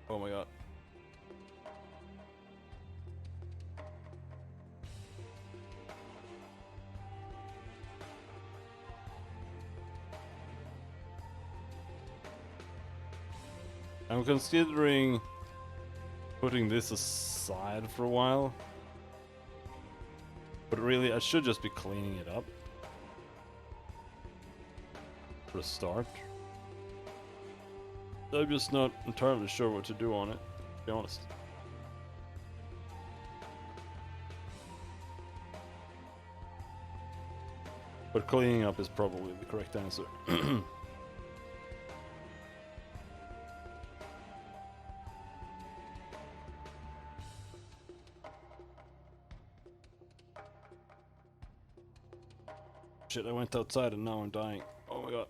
Oh my god. I'm considering putting this aside for a while. But really, I should just be cleaning it up. For a start. I'm just not entirely sure what to do on it, to be honest. But cleaning up is probably the correct answer. Shit, I went outside and now I'm dying. Oh my god.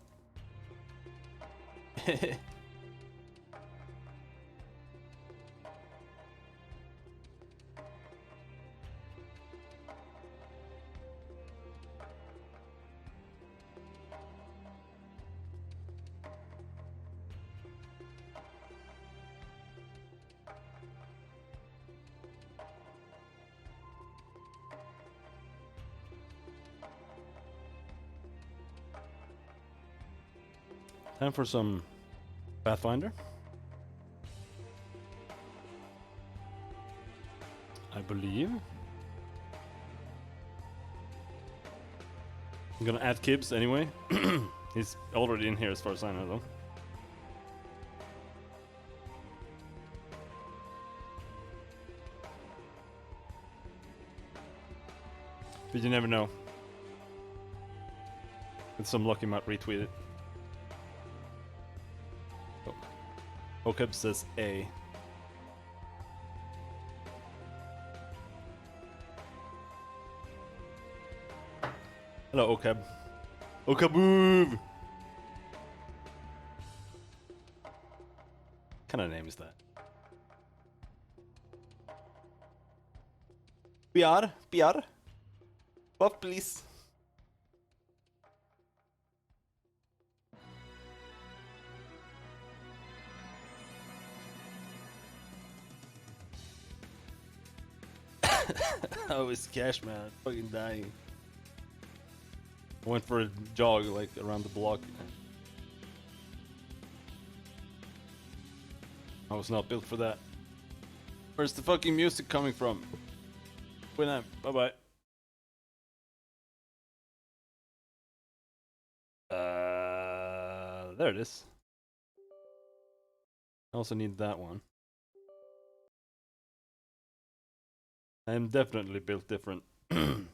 Time for some Pathfinder. I believe. I'm gonna add Kibbs anyway. He's already in here as far as I know though. But you never know. With some luck, you might retweet it. Oh. Okeb says A. Hello, Okeb. Okaboob! What kind of name is that? PR? Buff, please. Oh, it's cash, man. I'm fucking dying. I went for a jog, like, around the block. I was not built for that. Where's the fucking music coming from? Bye bye. There it is. I also need that one. I am definitely built different. I'm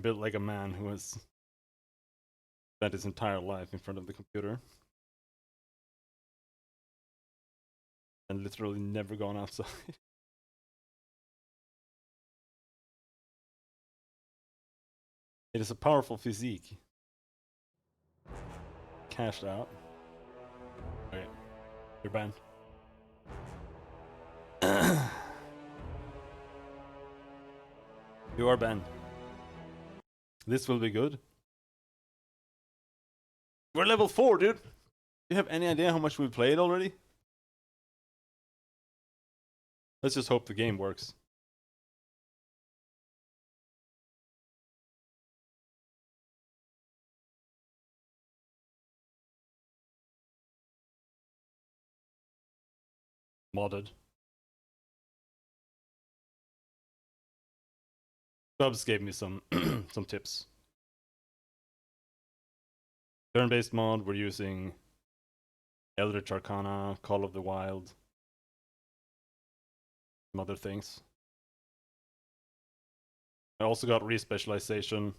built like a man who has spent his entire life in front of the computer. And literally never gone outside. It is a powerful physique. Cashed out. Okay, you're banned. You are banned. This will be good. We're level 4, dude! Do you have any idea how much we've played already? Let's just hope the game works. Modded. Bubs gave me some some tips. Turn-based mod, we're using Eldritch Arcana, Call of the Wild, some other things. I also got respecialization,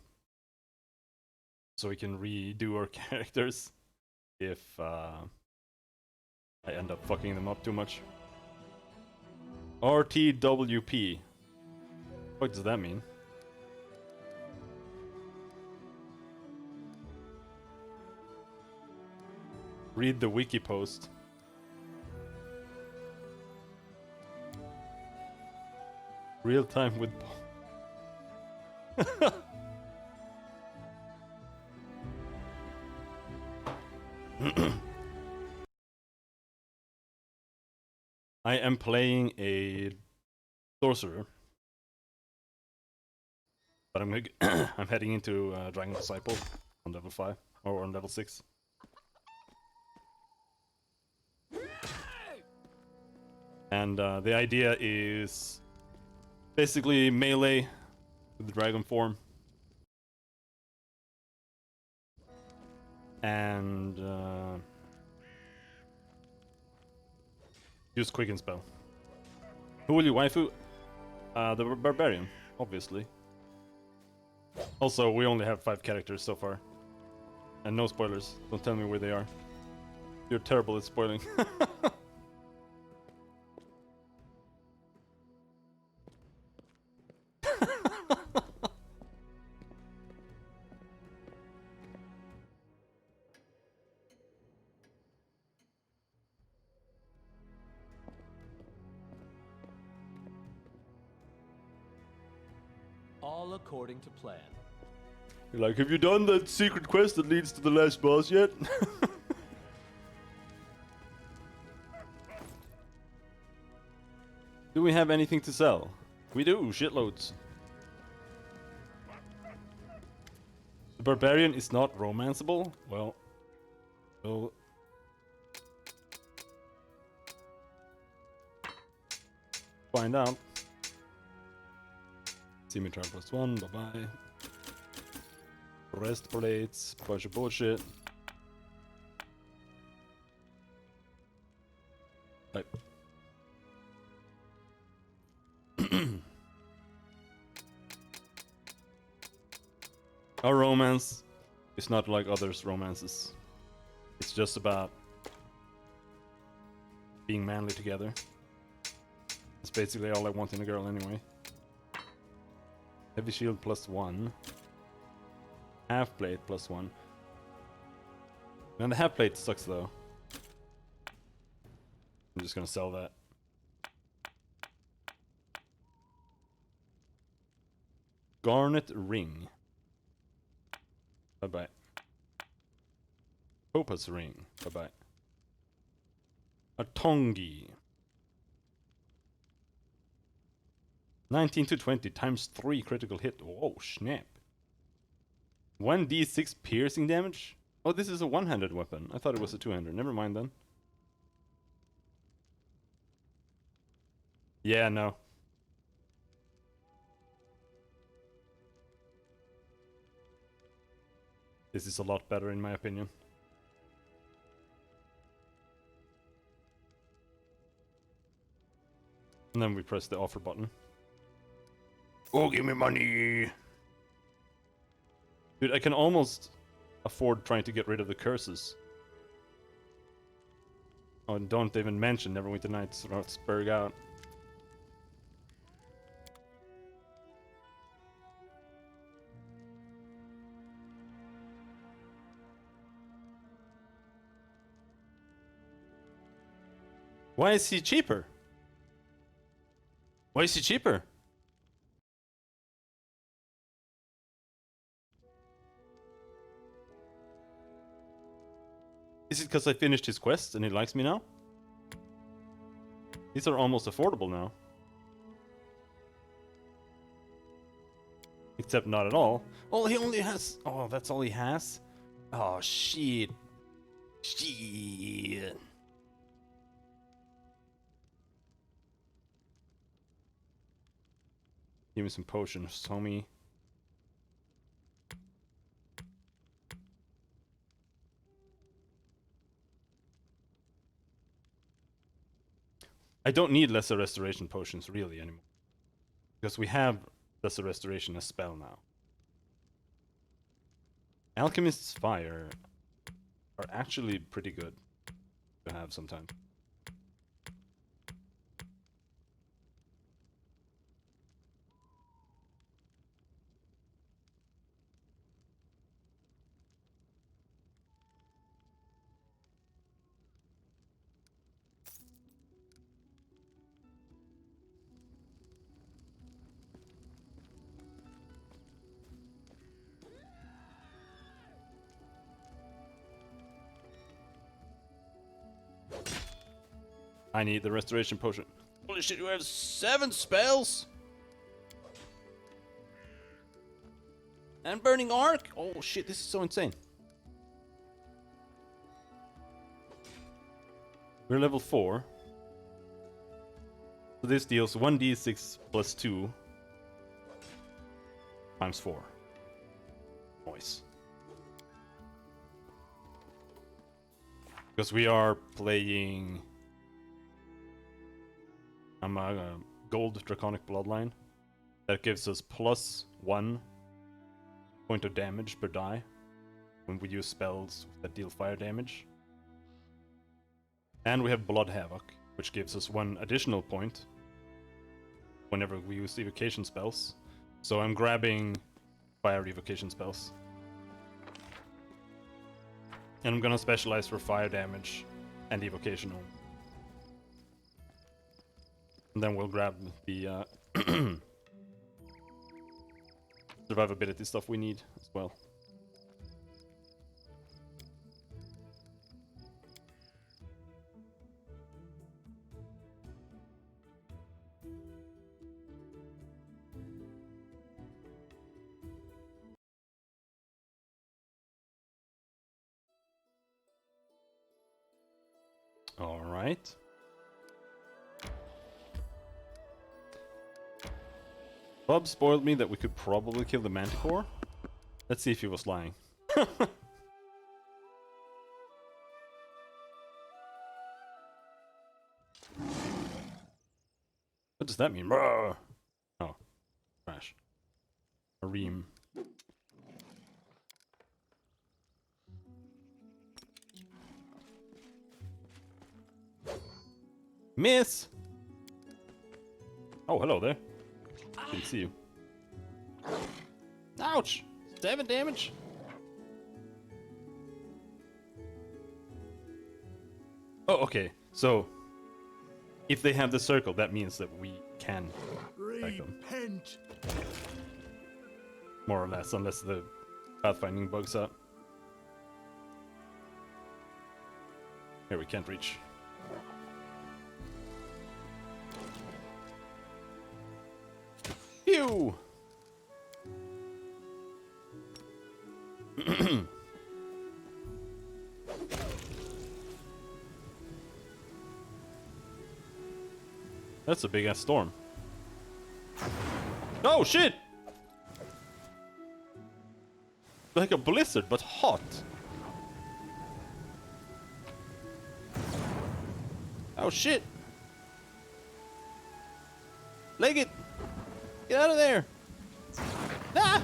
so we can redo our characters if I end up fucking them up too much. RTWP. What does that mean? Read the wiki post. Real time with I am playing a sorcerer, but I'm I'm heading into Dragon Disciple on level 5 or on level 6. And the idea is basically melee with the dragon form. And use quicken spell. Who will you waifu? The barbarian, obviously. Also, we only have 5 characters so far. And no spoilers. Don't tell me where they are. You're terrible at spoiling. All according to plan. You're like, have you done that secret quest that leads to the last boss yet? Do we have anything to sell? We do, shitloads. The barbarian is not romanceable? Well, we'll find out. Scimitar +1, bye-bye. Breastplates, bunch of bullshit. Right. Our romance is not like others' romances. It's just about being manly together. That's basically all I want in a girl anyway. Heavy shield +1. Half plate +1. Man, the half plate sucks though. I'm just gonna sell that. Garnet ring. Bye bye. Topaz ring. Bye bye. A tongi. 19 to 20 times 3 critical hit. Oh snap. 1d6 piercing damage? Oh, this is a one-handed weapon. I thought it was a two-handed. Never mind then. Yeah, no. This is a lot better in my opinion. And then we press the offer button. Oh, give me money! Dude, I can almost afford trying to get rid of the curses. Oh, and don't even mention Neverwinter Nights or Spurg out. Why is he cheaper? Why is he cheaper? Is it because I finished his quest and he likes me now? These are almost affordable now. Except not at all. Oh, he only has... Oh, that's all he has? Oh, shit. Shit. Give me some potions, homie. I don't need lesser restoration potions really anymore. Because we have lesser restoration as spell now. Alchemist's Fire are actually pretty good to have sometimes. I need the restoration potion. Holy shit, you have 7 spells! And burning arc! Oh shit, this is so insane. We're level 4. So this deals 1d6 plus 2 times 4. Nice. Because we are playing a gold draconic bloodline that gives us +1 point of damage per die when we use spells that deal fire damage. And we have Blood Havoc, which gives us 1 additional point whenever we use evocation spells. So I'm grabbing fire evocation spells. And I'm gonna specialize for fire damage and evocation only. And then we'll grab the survivability stuff we need as well. All right. Bob spoiled me that we could probably kill the Manticore. Let's see if he was lying. What does that mean? Oh, trash. A ream. Miss! Oh, hello there. Didn't see you. Ouch! 7 damage? Oh, okay. So, if they have the circle, that means that we can attack them. Repent. More or less, unless the pathfinding bugs up. Here, we can't reach. Phew! That's a big ass storm. Oh shit! Like a blizzard, but hot. Oh shit! Leg it! Get out of there! Ah!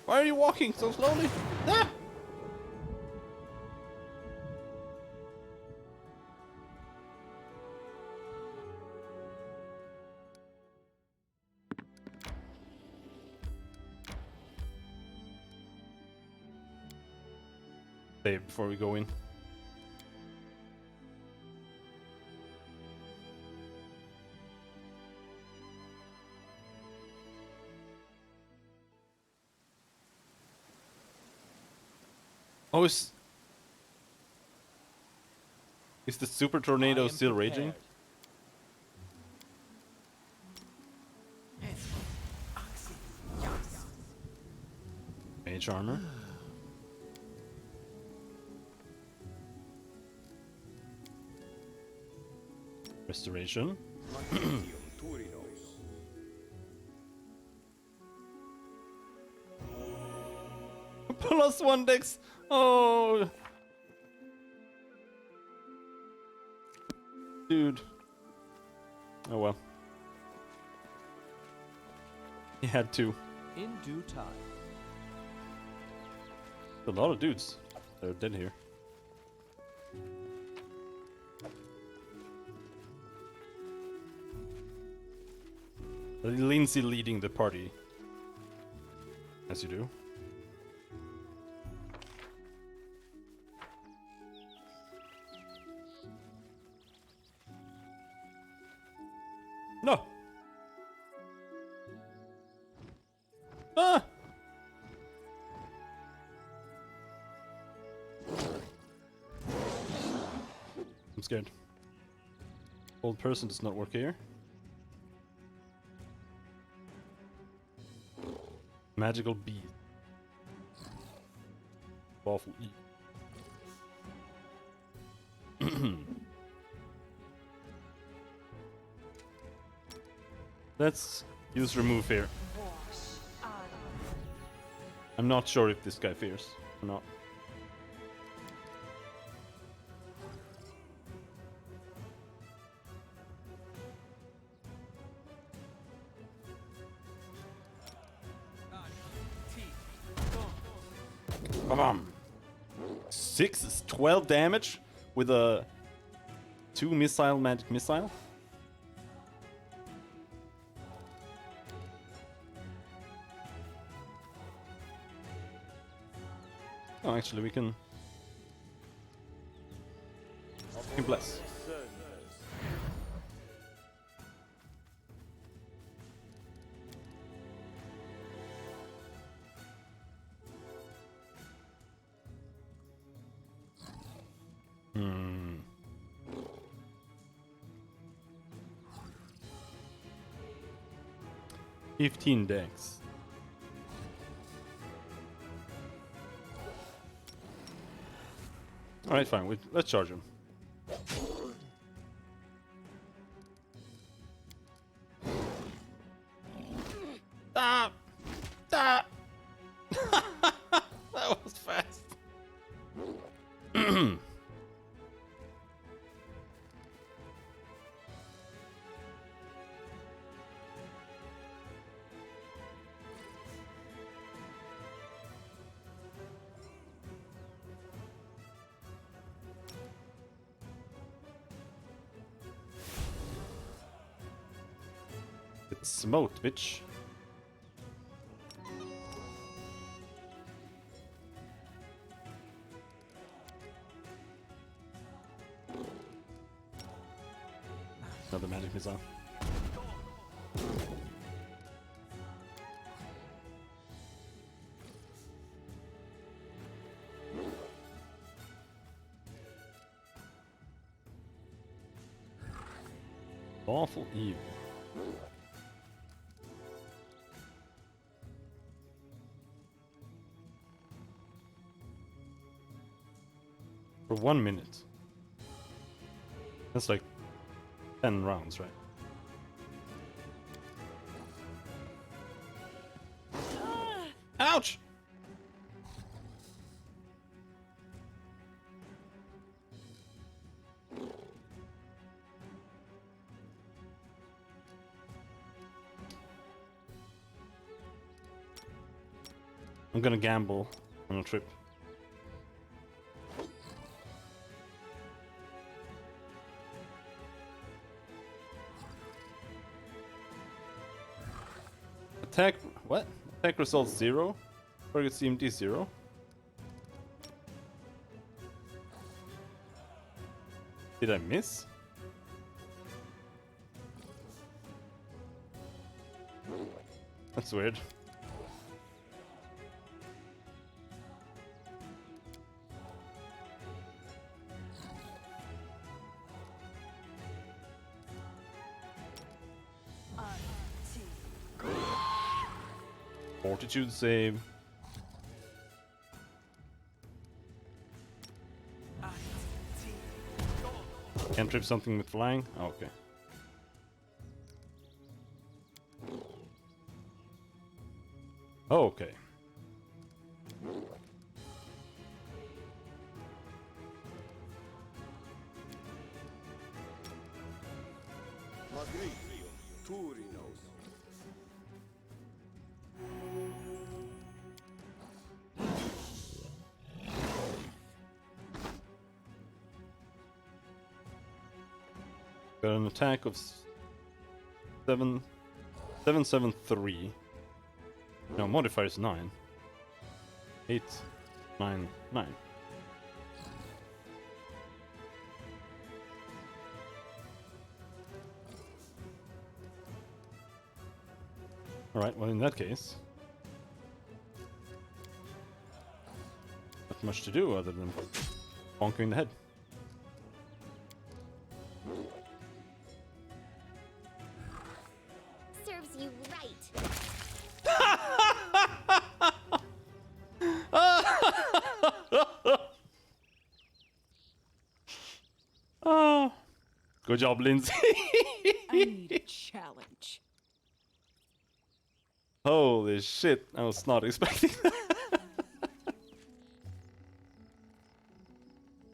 Why are you walking so slowly? Ah! Save before we go in. Oh, is the super tornado still raging? Mage armor. Restoration. +1 dex. Oh, dude. Oh well. He had to. In due time. A lot of dudes that are dead here. Lindsay leading the party. As you do. No! Ah! scared. Old person does not work here. Magical bead. Awful E. Let's use remove fear. I'm not sure if this guy fears or not. Bam! 6 is 12 damage with a 2 missile magic missile. Oh, actually, we can bless. Hmm. $15 decks. All right, fine. Let's charge him. Ah! Ah! That was fast. It's smote, bitch. Another magic missile. Awful evil. For 1 minute. That's like 10 rounds, right? Ouch! I'm gonna gamble on a trip. Attack, what? Attack result 0? Target CMD 0? Did I miss? That's weird. Fortitude save. Can't trip something with flying? Oh, okay. Oh, okay. Got an attack of 773. No, modifier is 9. 8, 9, 9. Alright, well in that case, not much to do other than bonking the head. Good job, Lindsay. I need a challenge. Holy shit, I was not expecting that.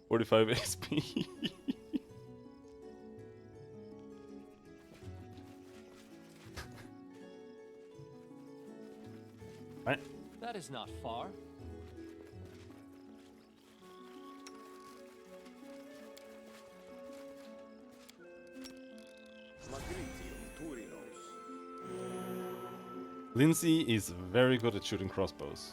45 XP. Right. That is not far. Lindsay is very good at shooting crossbows.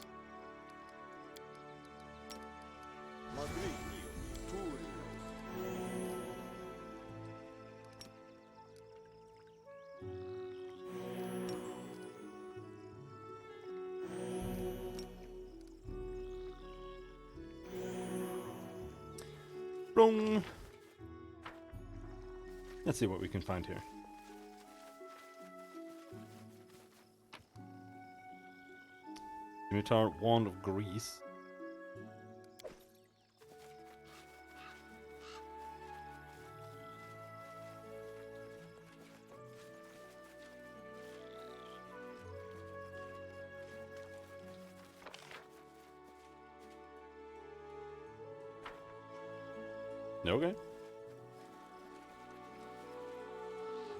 Wrong. Let's see what we can find here. Scimitar, Wand of Grease. Okay.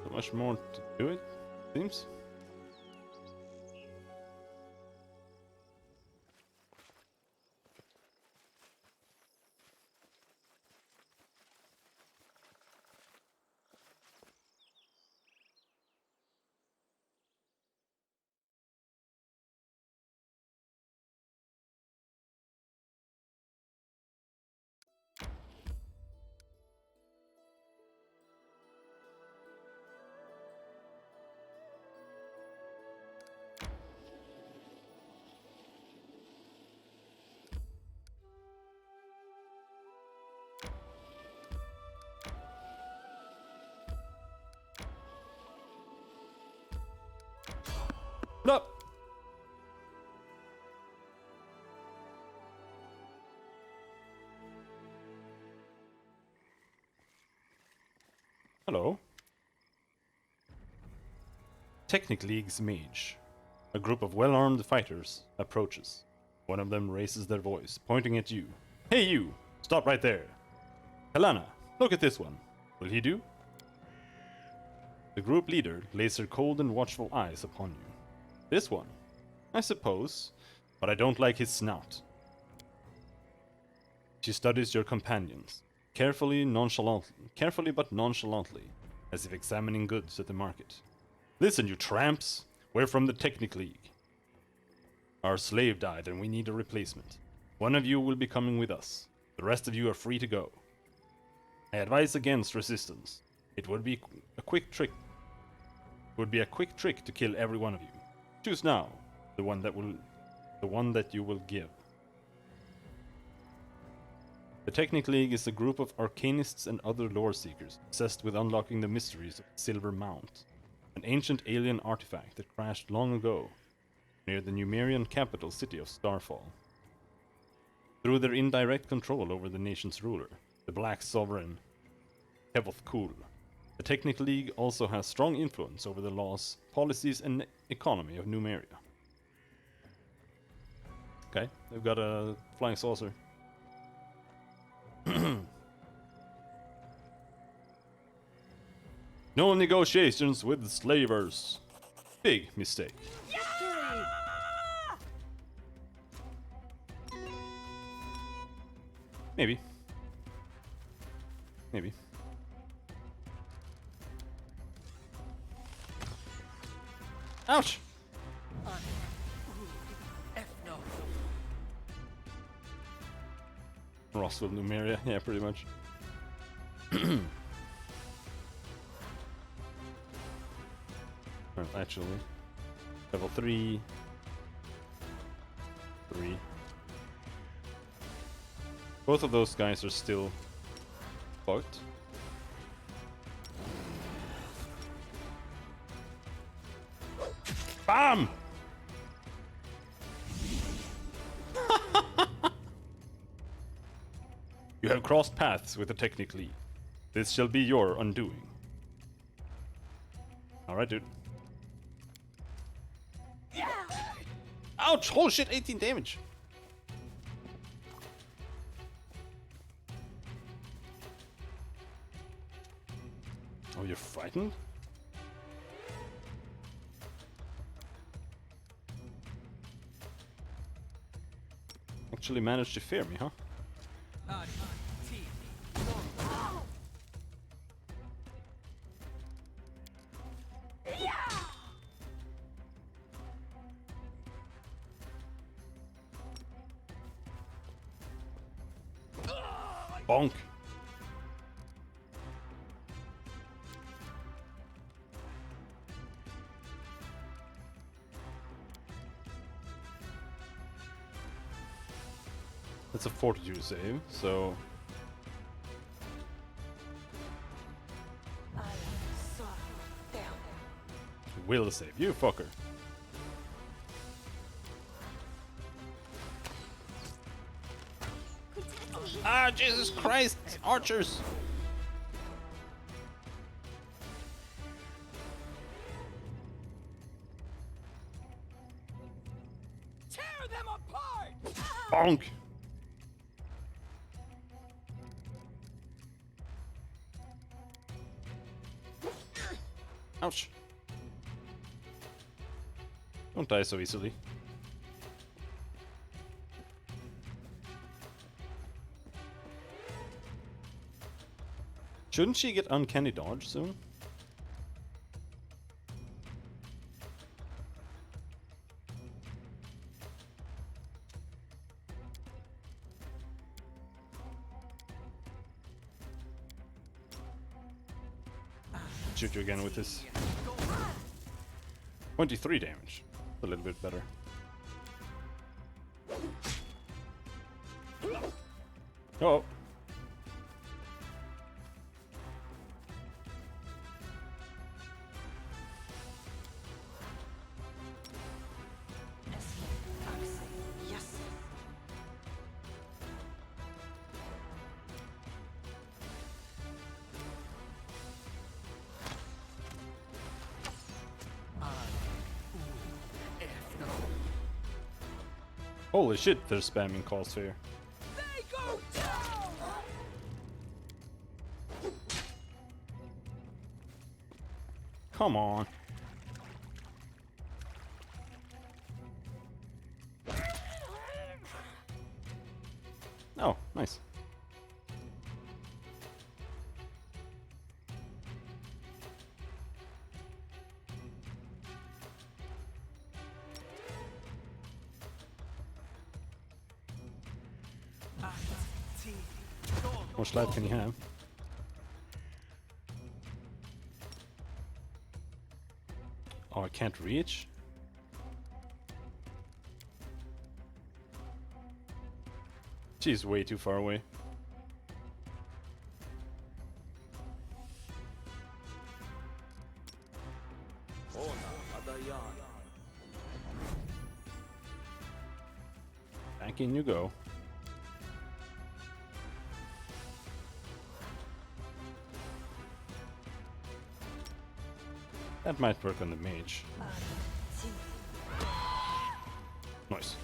Not much more to do it, seems. Up. Hello. Technic League's mage. A group of well-armed fighters approaches. One of them raises their voice, pointing at you. Hey you! Stop right there! Helena, look at this one. Will he do? The group leader lays her cold and watchful eyes upon you. This one? I suppose, but I don't like his snout. She studies your companions, carefully but nonchalantly, as if examining goods at the market. Listen, you tramps! We're from the Technic League. Our slave died and we need a replacement. One of you will be coming with us. The rest of you are free to go. I advise against resistance. It would be a quick trick. It would be a quick trick to kill every one of you. Choose now, the one that you will give. The Technic League is a group of arcanists and other lore seekers obsessed with unlocking the mysteries of the Silver Mount, an ancient alien artifact that crashed long ago near the Numerian capital city of Starfall. Through their indirect control over the nation's ruler, the Black Sovereign Kevoth Kul, the Technic League also has strong influence over the laws, policies, and economy of Numeria. Okay, they've got a flying saucer. No negotiations with slavers. Big mistake. Maybe. Maybe. Ouch! Rossville, Numeria, yeah, pretty much. Well, actually, level 3. 3. Both of those guys are still fucked. BAM! You have crossed paths with the Technic League. This shall be your undoing. Alright, dude. Ouch! Holy shit, 18 damage! Oh, you're frightened? Actually managed to fear me, huh? Bonk. That's a fortitude save, so I am sorry, failure. will save you, fucker. Ah, Jesus Christ! Archers! Tear them apart! Bonk! Ouch. Don't die so easily. Shouldn't she get uncanny dodge soon? Shoot you again with this. 23 damage. A little bit better. Oh. Yes. Holy shit, they're spamming calls here. They go down! Come on. Oh, nice. How much life can you have? Oh, I can't reach? She's way too far away. Back in you go. That might work on the mage. Nice.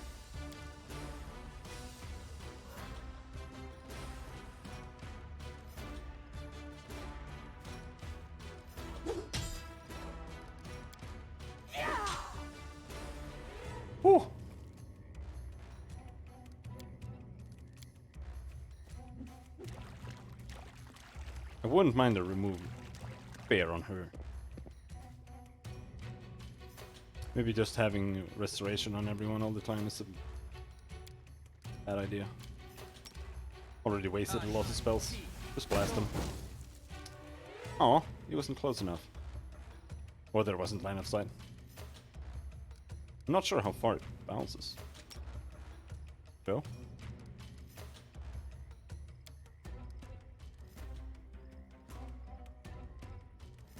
Whew. I wouldn't mind a remove bear on her. Maybe just having restoration on everyone all the time is a bad idea. Already wasted a lot of spells. Just blast them. Oh, he wasn't close enough. Or there wasn't line of sight. I'm not sure how far it bounces. Go.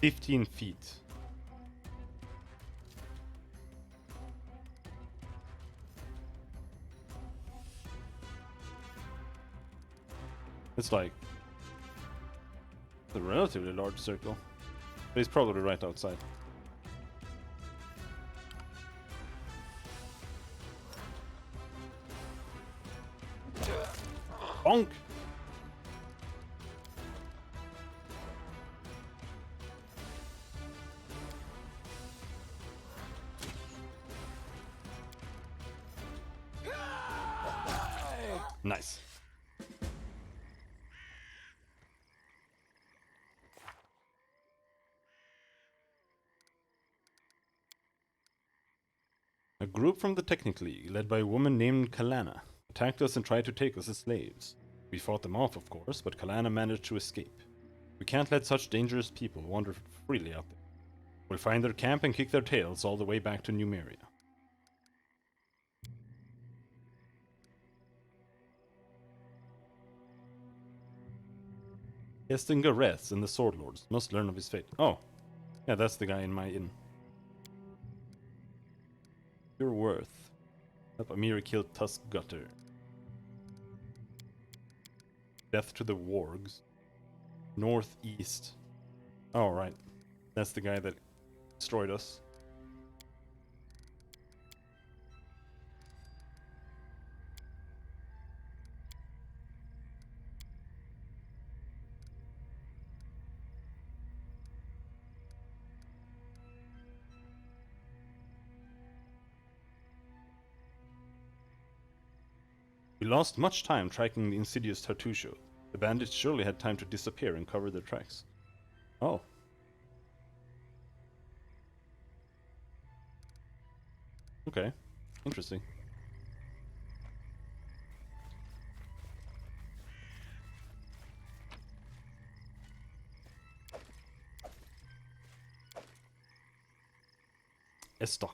$15 feet. It's like a relatively large circle. But he's probably right outside. Bonk! Nice. A group from the Technic League, led by a woman named Kalana, attacked us and tried to take us as slaves. We fought them off, of course, but Kalana managed to escape. We can't let such dangerous people wander freely out there. We'll find their camp and kick their tails all the way back to Numeria. Estin Gareth and the Sword Lords must learn of his fate. Oh, yeah, that's the guy in my inn. Your worth. Help Amir kill Tusk Gutter. Death to the Wargs. Northeast. Oh, right. That's the guy that destroyed us. We lost much time tracking the insidious Tartusho. The bandits surely had time to disappear and cover their tracks. Oh. Okay. Interesting. Estoc.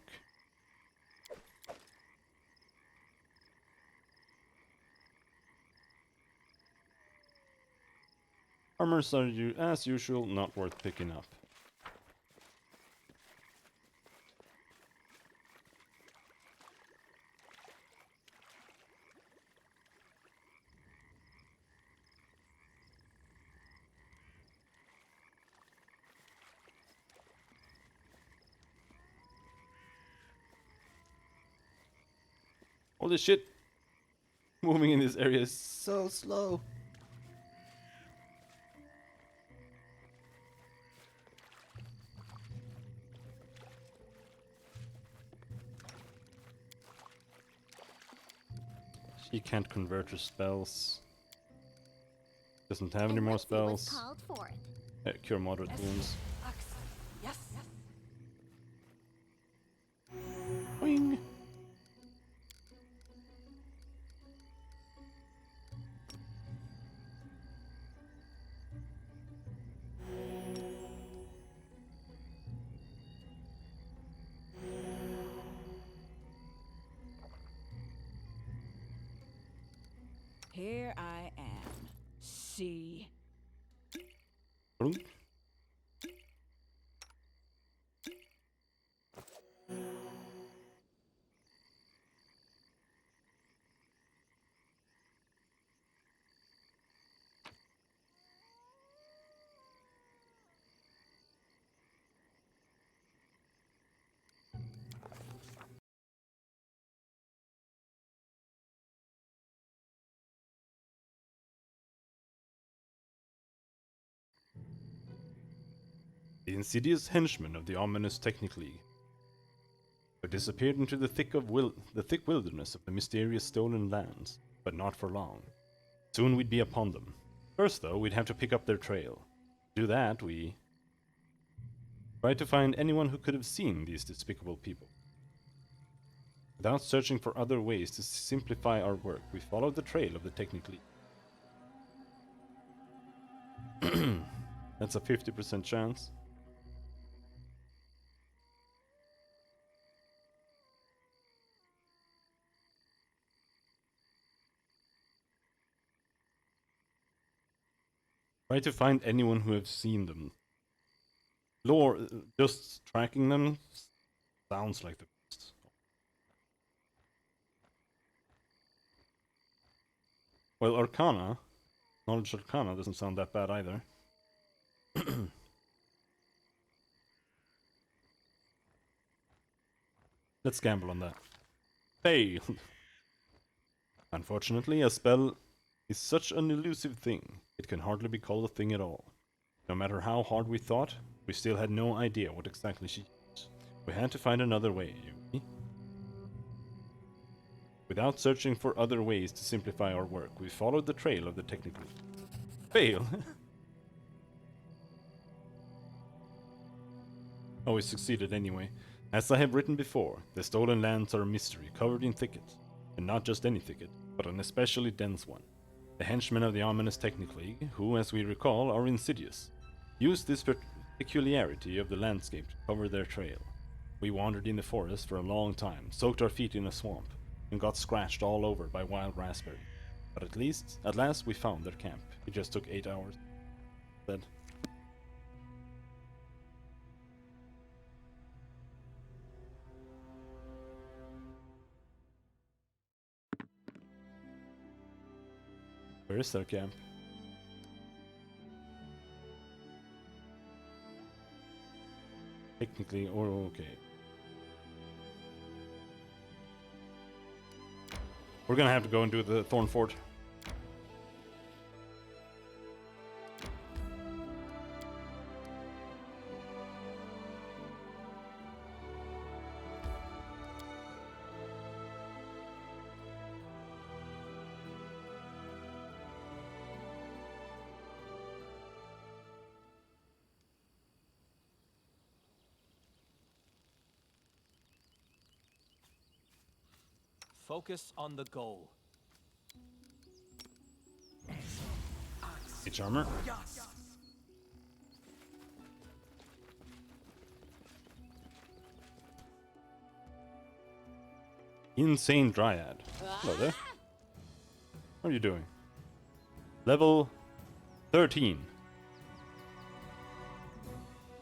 Armors are, as usual, not worth picking up. Holy shit! Moving in this area is so slow. She can't convert her spells. Doesn't have any more spells. Cure moderate wounds. Yes. Boing. Here I am. See. Boing. The insidious henchmen of the ominous Technic League had disappeared into the thick wilderness of the mysterious stolen lands, but not for long. Soon we'd be upon them. First, though, we'd have to pick up their trail. To do that, we tried to find anyone who could have seen these despicable people. Without searching for other ways to simplify our work, we followed the trail of the Technic League. That's a 50% chance. Try to find anyone who have seen them. Lore, just tracking them sounds like the best. Well, Arcana, Knowledge Arcana doesn't sound that bad either. Let's gamble on that. Failed. Unfortunately, a spell is such an elusive thing, it can hardly be called a thing at all. No matter how hard we thought, we still had no idea what exactly she used. We had to find another way, Yumi. Without searching for other ways to simplify our work, we followed the trail of the technical fail. Oh, we succeeded anyway. As I have written before, the stolen lands are a mystery covered in thickets. And not just any thicket, but an especially dense one. The henchmen of the ominous Technic League, who, as we recall, are insidious, used this peculiarity of the landscape to cover their trail. We wandered in the forest for a long time, soaked our feet in a swamp, and got scratched all over by wild raspberry. But at last we found their camp. It just took 8 hours. Said. Where is their camp? Technically, or okay. We're gonna have to go and do the Thorn Fort. Focus on the goal. H armor. Insane Dryad. Hello there. How are you doing? Level 13.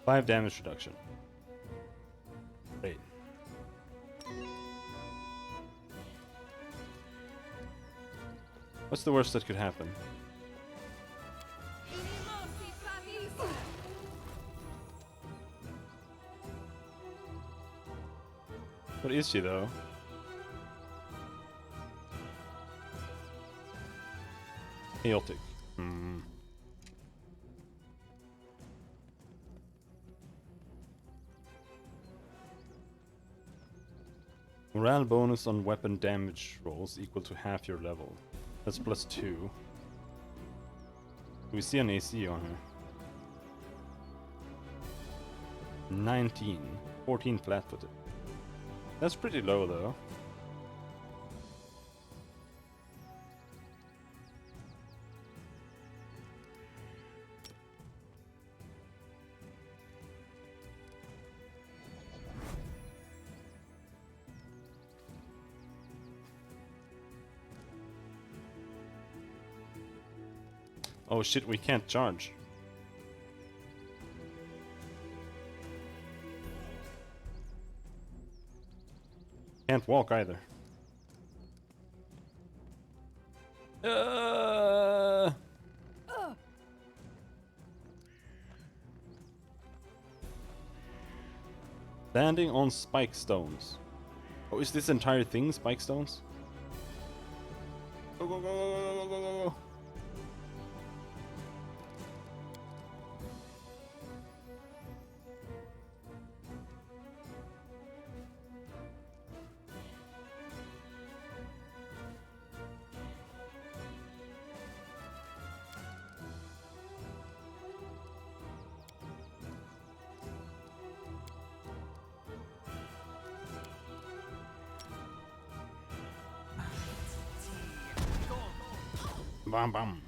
5 damage reduction. Great. What's the worst that could happen? What is she though? Chaotic. Morale bonus on weapon damage rolls equal to half your level. That's +2. Do we see an AC on her? 19. 14 flat-footed. That's pretty low though. Oh shit, we can't charge. Can't walk either. Landing on spike stones. Oh, is this entire thing spike stones? Go, go, go, go, go, go, go, go. Bam bam.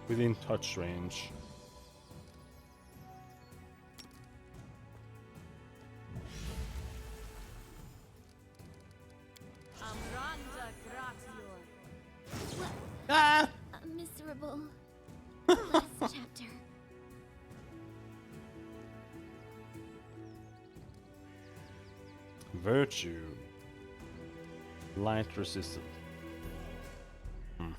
Within touch range. Miserable. chapter. Virtue. Light resistant. Hmm.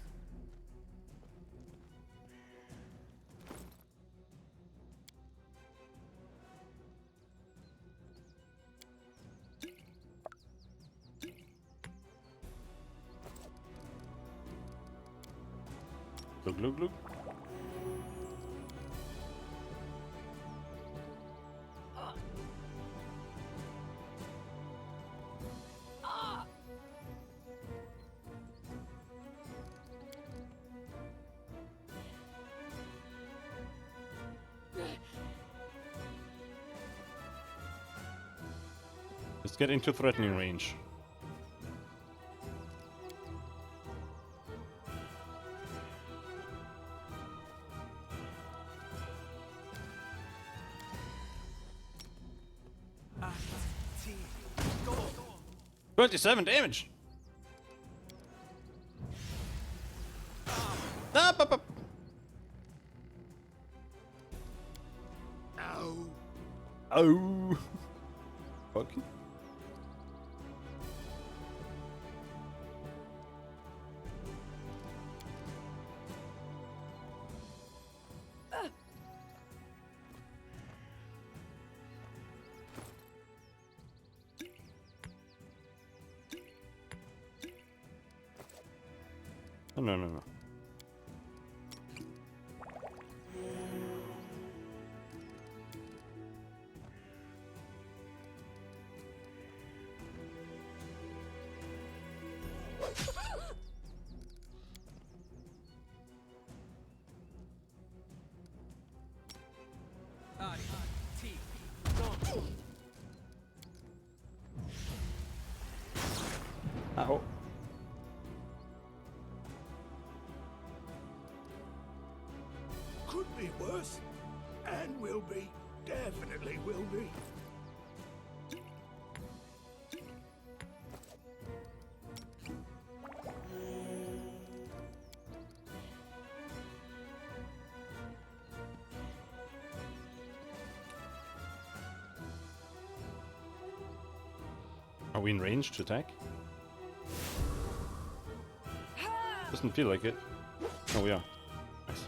Glug glug glug. Let's get into threatening range. Go. 27 damage! Up, up, up. Ow. Oh! Okay. Oh, no, no, no. Ow. Could be worse, and will be. Definitely will be. Are we in range to attack? Doesn't feel like it. Oh, we are. Nice.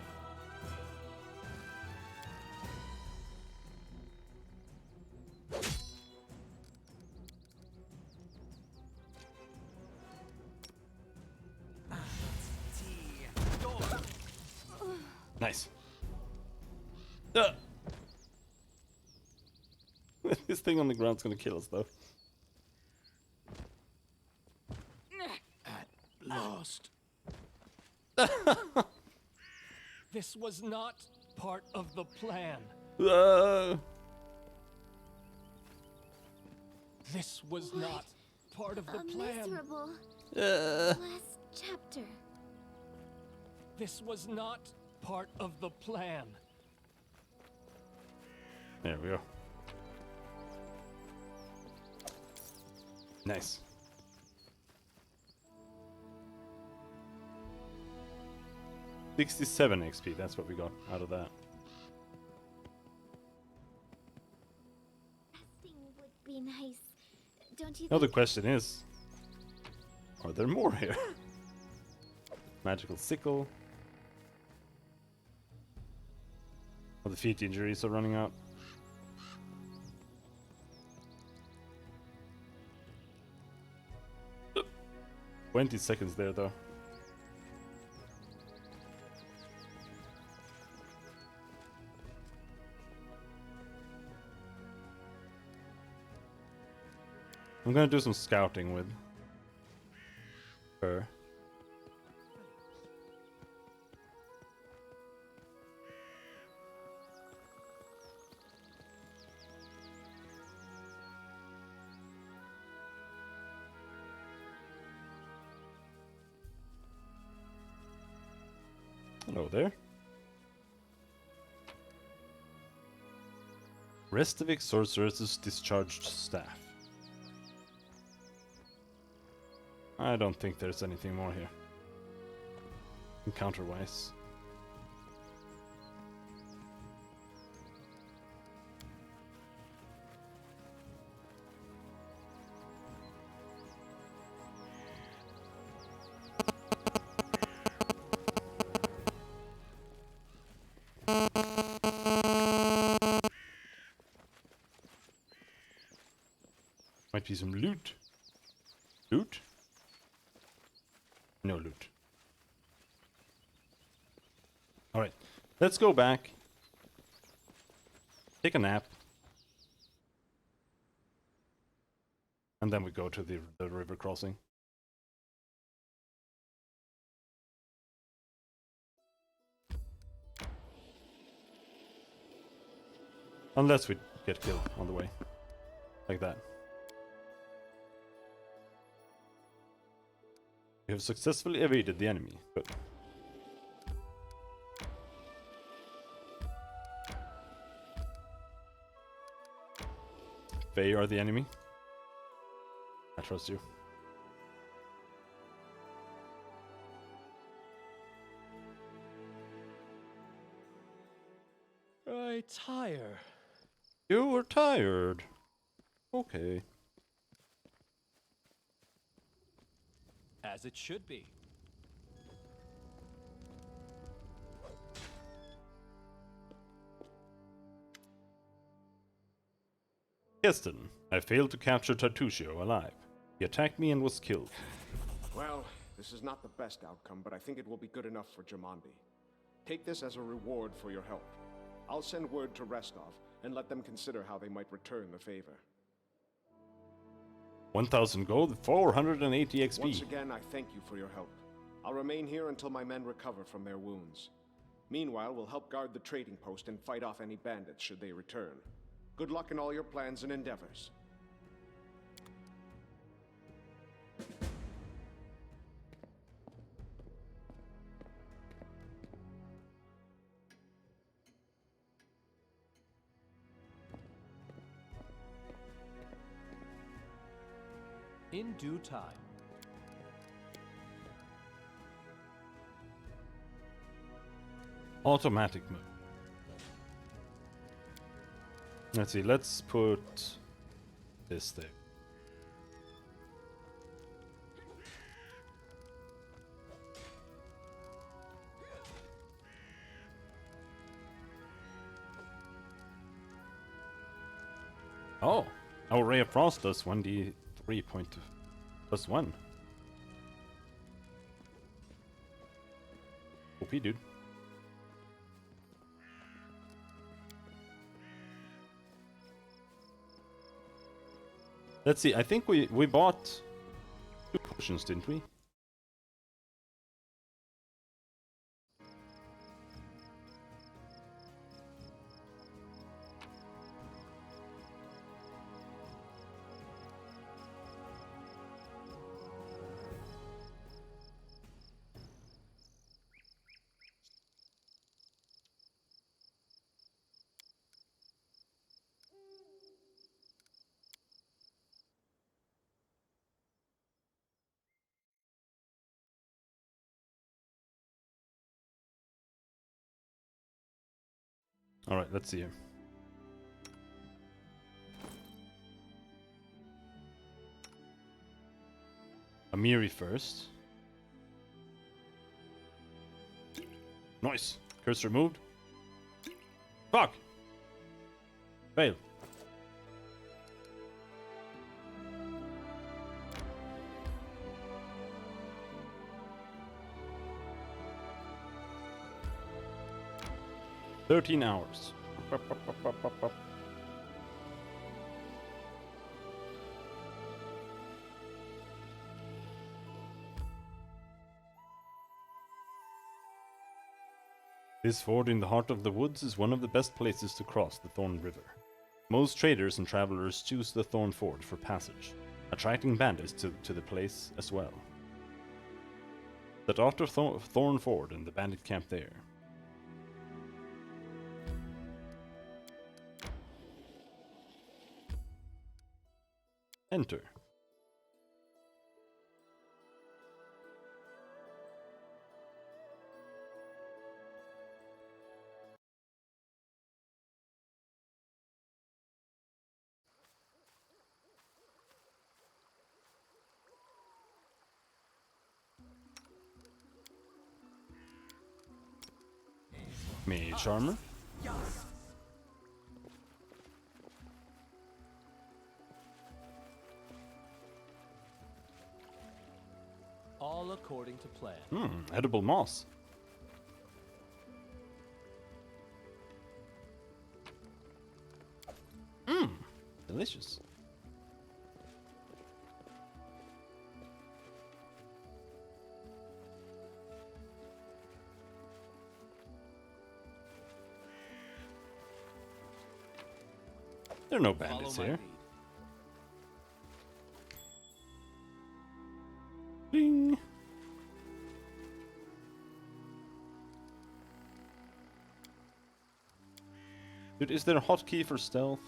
Nice. This thing on the ground's gonna kill us, though. Lost. This was not part of the plan. This was not part of the A plan. miserable last chapter. This was not part of the plan. There we go. Nice. $67 XP, that's what we got out of that. Resting would be nice, don't you Now the think? question is, are there more here? Magical sickle. Oh, the feet injuries are running out. Oop. 20 seconds there though. I'm gonna do some scouting with her. Hello there. Restavik Sorceress's discharged staff. I don't think there's anything more here. Encounter-wise. Might be some loot. Loot? No loot. Alright, let's go back. Take a nap. And then we go to the river crossing. Unless we get killed on the way. Like that. We have successfully evaded the enemy. Good. They are the enemy. I trust you. I tire. You were tired. Okay. As it should be. Keston, I failed to capture Tartusio alive. He attacked me and was killed. Well, this is not the best outcome, but I think it will be good enough for Jamandi. Take this as a reward for your help. I'll send word to Restov and let them consider how they might return the favor. 1000 gold, 480 XP. Once again, I thank you for your help. I'll remain here until my men recover from their wounds. Meanwhile, we'll help guard the trading post and fight off any bandits should they return. Good luck in all your plans and endeavors. In due time. Automatic mode. Let's see, let's put this there. Oh, our Ray of Frost does 1d3 point plus 1. OP, dude. Let's see, I think we bought 2 potions, didn't we? Alright, let's see here. Amiri first. Nice. Curse removed. Fuck! Fail. "13 hours. This ford in the heart of the woods is one of the best places to cross the Thorn River. Most traders and travelers choose the Thorn Ford for passage, attracting bandits to the place as well. Set off to Thorn Ford and the bandit camp there. Enter. Mage armor. according to plan. Edible moss. Delicious. There are no bandits Follow my here. lead. Bing. Dude, is there a hotkey for stealth?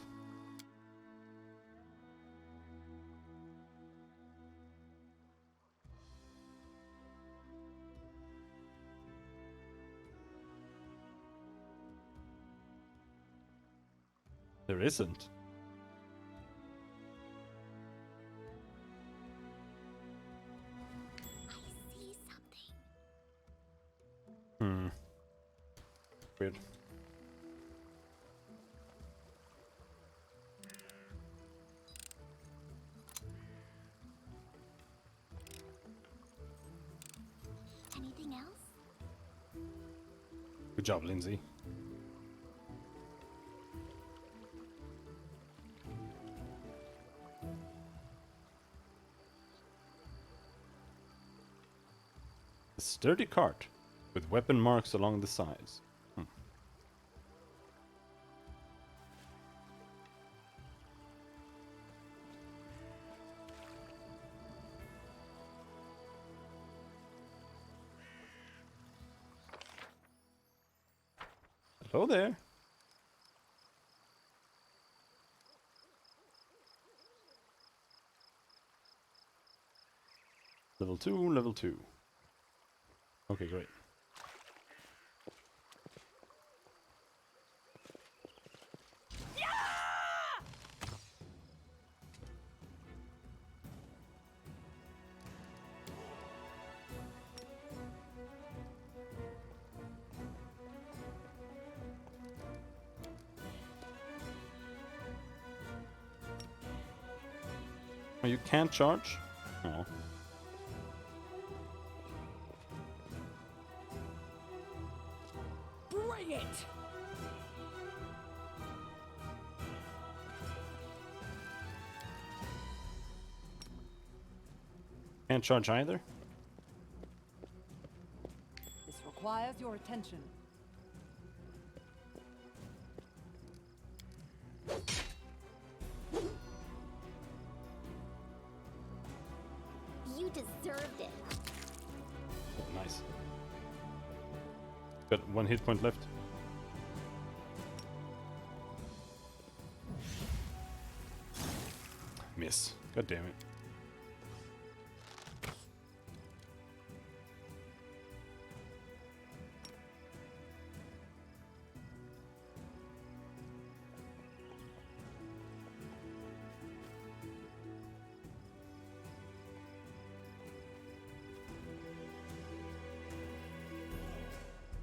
There isn't. I see something. Weird. Anything else? Good job, Lindsay. A sturdy cart with weapon marks along the sides. Hello there. Level 2, level 2. Okay, great. Oh, you can't charge? Oh. Bring it! Can't charge either? This requires your attention. You deserved it. Nice. Got 1 hit point left. Miss. God damn it.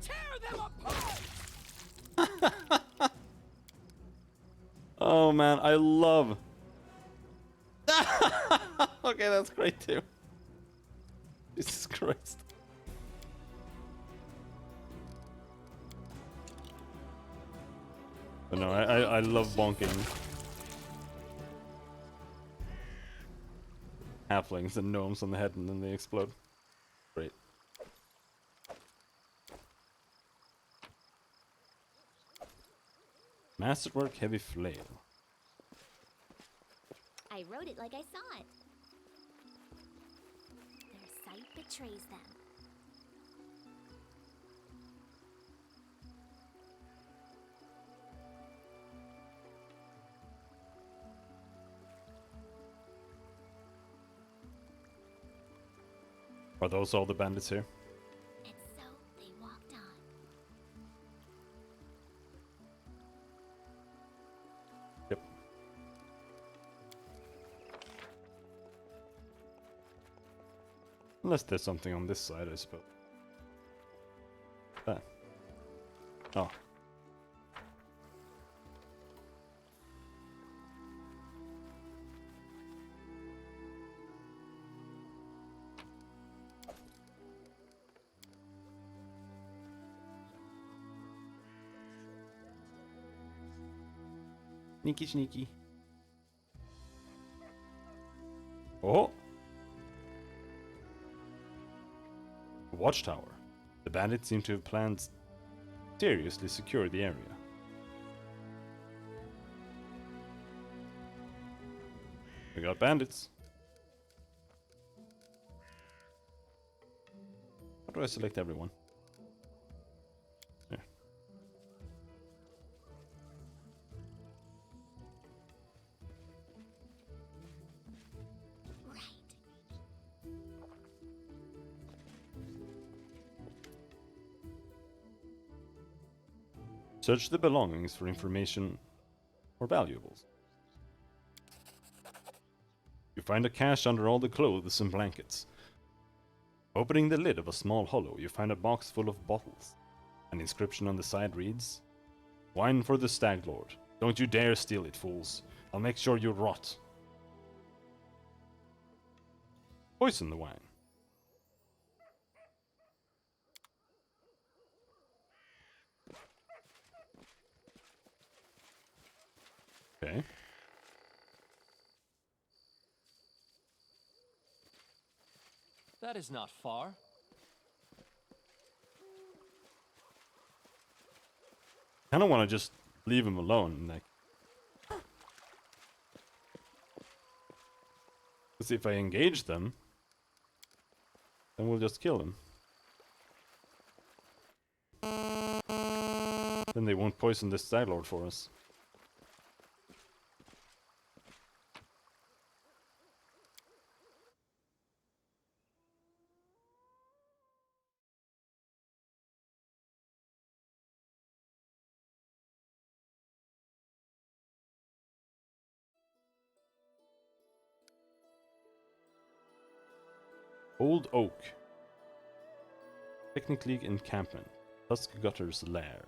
Tear them apart! Oh man, I love. Okay, that's great too. Jesus Christ. But no, I love bonking halflings and gnomes on the head and then they explode. Great. Masterwork heavy flail. I wrote it like I saw it. Their sight betrays them. Are those all the bandits here? And so they walked on. Yep. Unless there's something on this side, I suppose. There. Oh. Sneaky, sneaky. Oh! A watchtower. The bandits seem to have planned to seriously secure the area. We got bandits. How do I select everyone? There. Right. Search the belongings for information or valuables. You find a cache under all the clothes and blankets. Opening the lid of a small hollow, you find a box full of bottles. An inscription on the side reads, "Wine for the Stag Lord. Don't you dare steal it, fools. I'll make sure you rot." Poison the wine. Okay. That is not far. I don't want to just leave him alone. Like, because if I engage them, then we'll just kill them. Then they won't poison this Stag Lord for us. Old Oak. Technically encampment. Tusk Gutter's lair.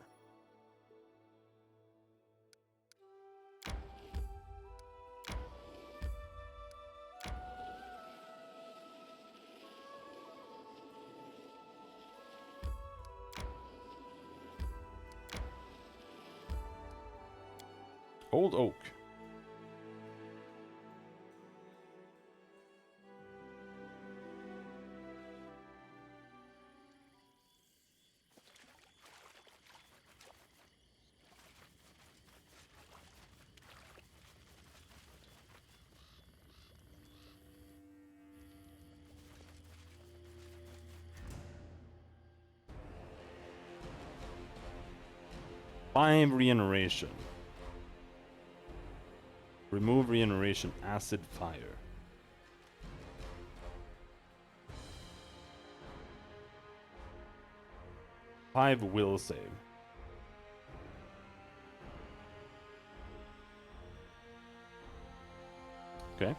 Old Oak. Five regeneration. Remove regeneration, acid, fire. Five will save. Okay.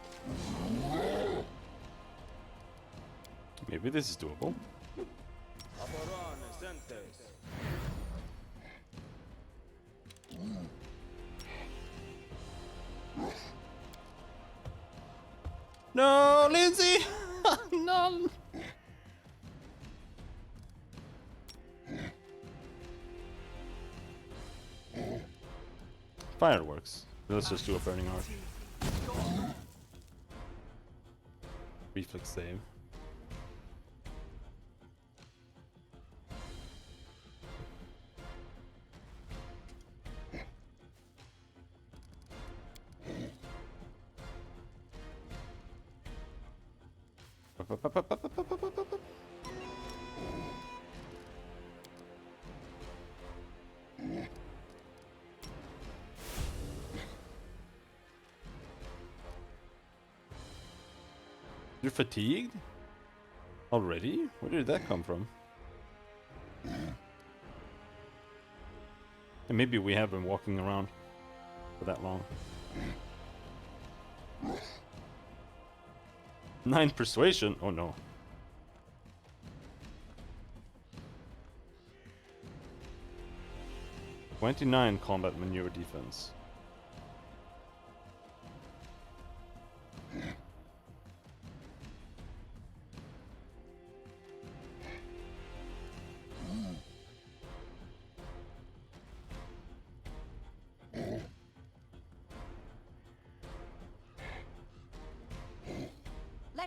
Maybe this is doable. No, Lindsay! No! Fireworks. Let's just do a burning heart. Reflex save. You're fatigued? Already? Where did that come from? And maybe we have been walking around for that long. 9 persuasion? Oh no. 29 combat maneuver defense.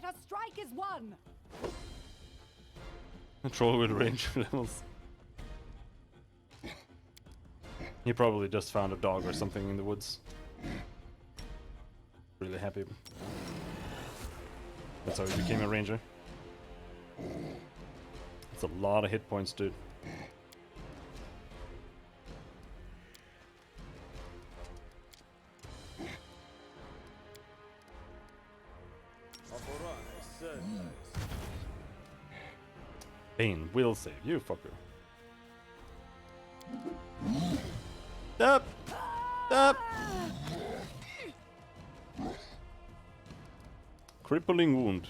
Let us strike as one. A troll with range levels. He probably just found a dog or something in the woods. Really happy. That's how he became a ranger. It's a lot of hit points, dude. Bane will save you, fucker. Up! Up! Crippling wound.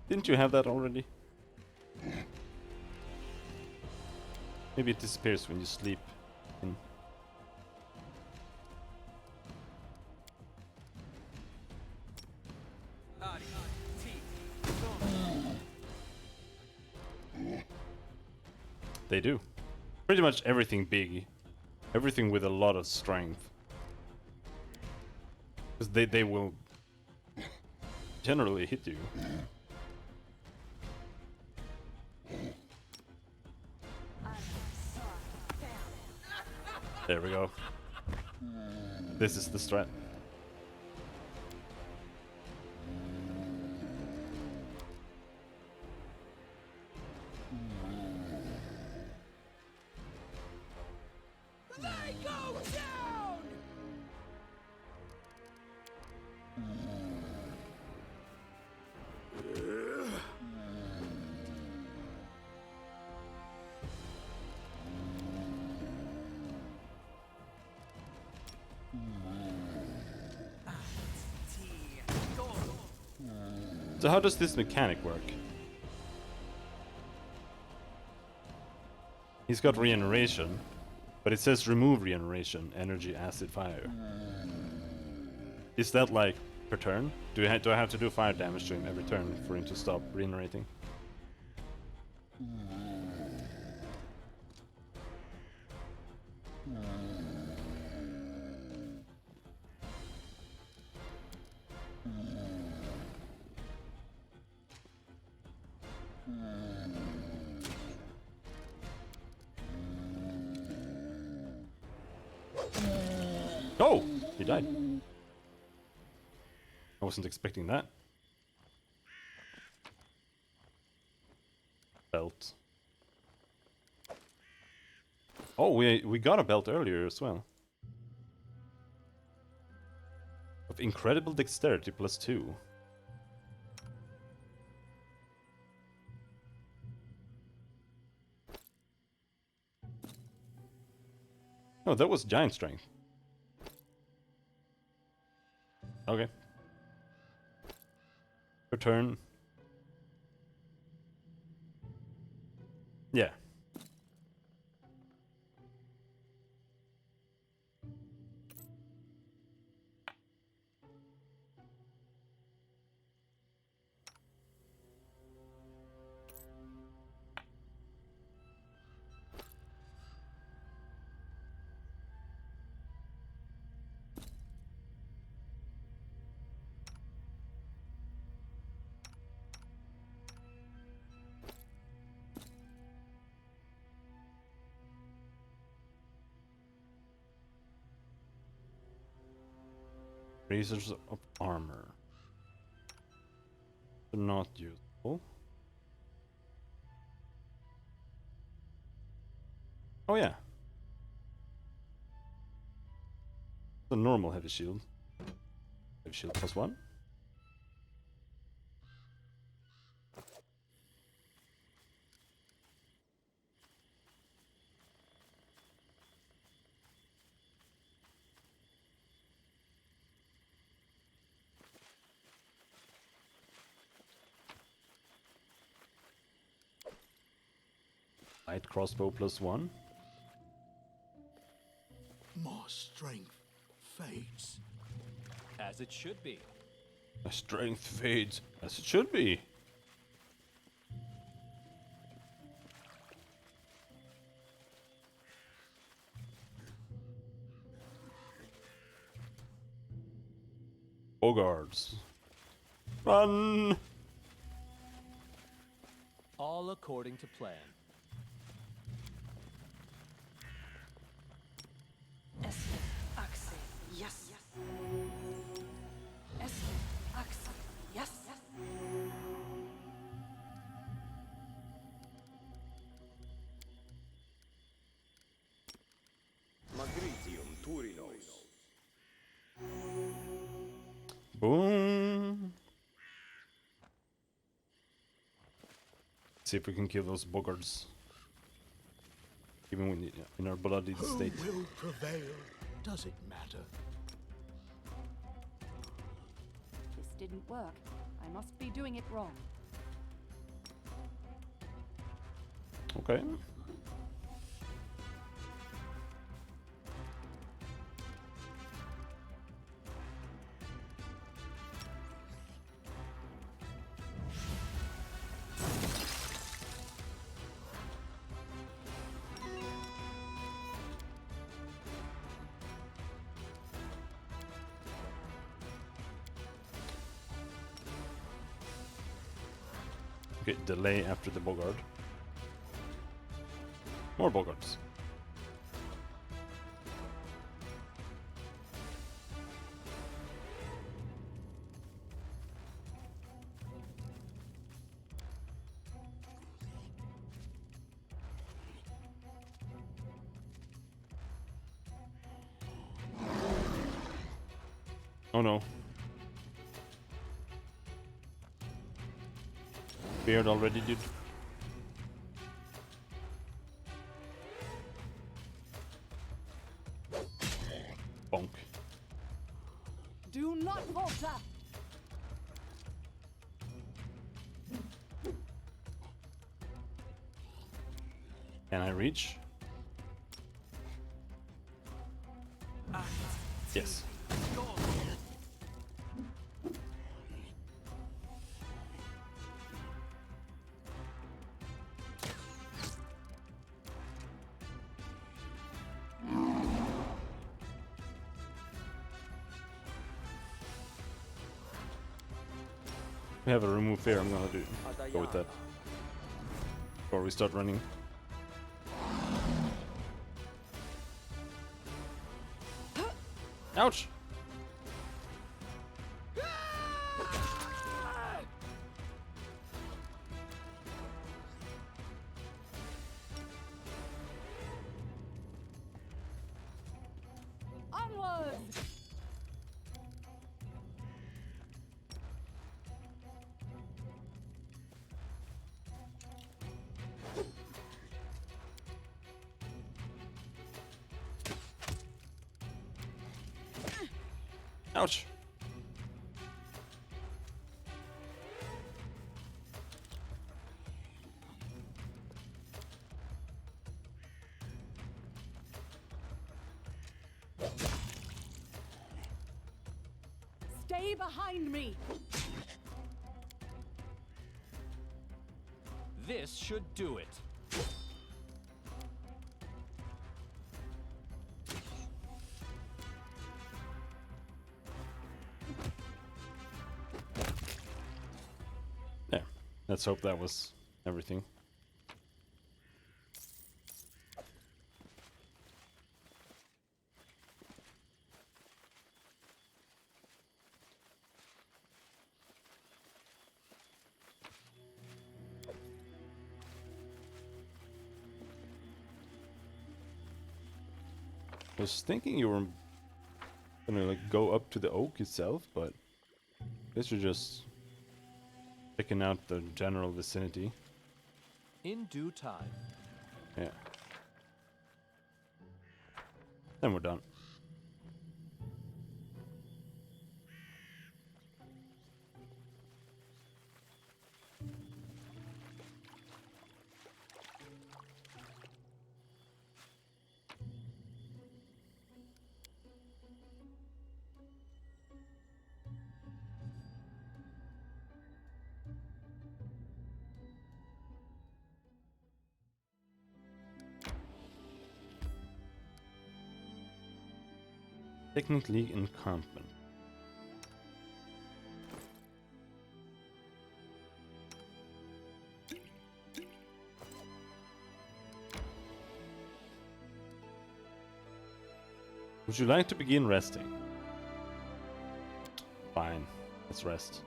Didn't you have that already? Maybe it disappears when you sleep. In. They do. Pretty much everything big. Everything with a lot of strength. Because they will generally hit you. There we go. This is the strat. They go down! So how does this mechanic work? He's got regeneration, but it says remove regeneration, energy, acid, fire. Is that like per turn? Do I have to do fire damage to him every turn for him to stop regenerating? Oh! He died. I wasn't expecting that. Belt. Oh, we got a belt earlier as well. Of incredible dexterity +2. Oh, that was giant strength. Okay. Return. Yeah. Razors of armor. Not useful. Oh yeah. The normal heavy shield. Heavy shield +1. Light crossbow +1. My strength fades. As it should be. My strength fades, as it should be. Bogards. Run! All according to plan. Yes. Yes. Magritium Turinos. Boom. See if we can kill those boggards. Even when in our bloodied Who state. will prevail? Does it matter? This didn't work. I must be doing it wrong. Okay. Okay, delay after the boggart. More boggarts. Oh no. Beard already, dude. Bonk. Do not falter! Can I reach? Yes. We have a remove fear. I'm gonna go with that before we start running. Ouch! Onwards! Ouch! Stay behind me! This should do it. There. Let's hope that was everything. I was thinking you were gonna like go up to the oak itself, but I guess you're just checking out the general vicinity. In due time. Yeah. Then we're done. Technically encampment. Would you like to begin resting? Fine, let's rest.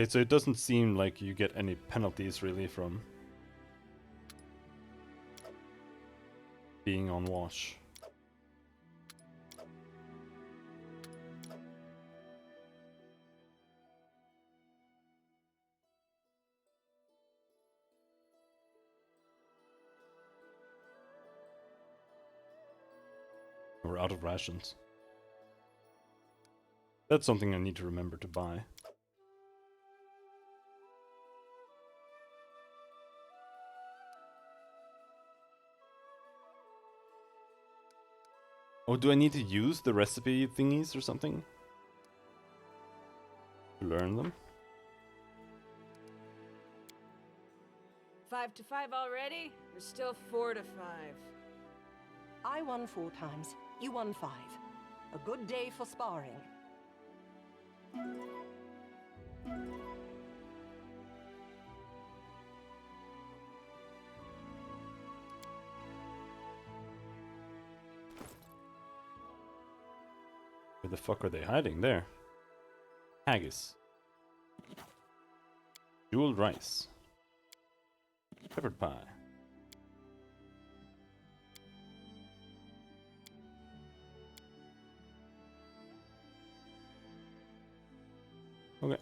Okay, so it doesn't seem like you get any penalties really from being on watch. We're out of rations. That's something I need to remember to buy. Oh, do I need to use the recipe thingies or something? To learn them? 5 to 5 already? We're still 4 to 5. I won 4 times. You won 5. A good day for sparring. Where the fuck are they hiding? There. Haggis. Jeweled rice. Peppered pie. Okay.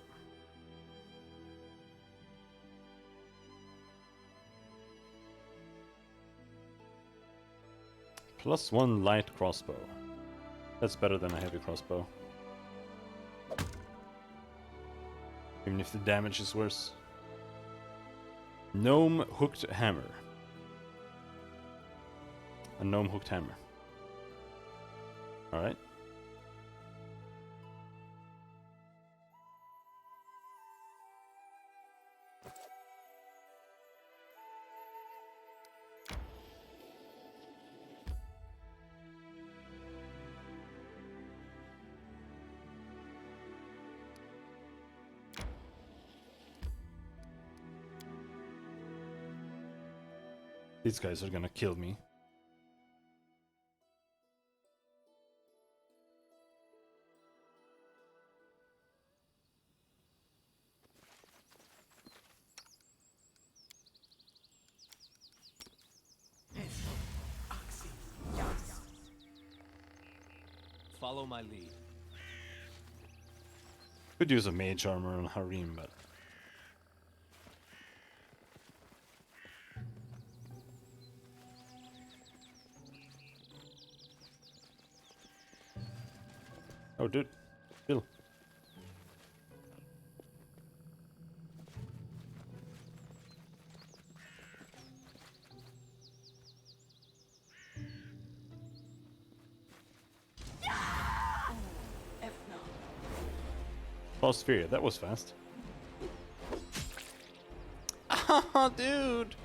+1 light crossbow. That's better than a heavy crossbow. Even if the damage is worse. Gnome hooked hammer. A gnome hooked hammer. Alright. These guys are gonna kill me. Follow my lead. Could use a mage armor on Harim, but oh, dude, chill. Sphere, that was fast. Ah, dude.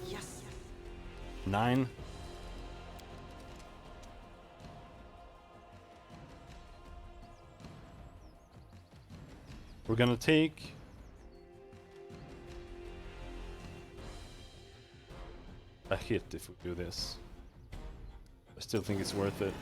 Yes. 9. We're gonna take a hit if we do this. I still think it's worth it.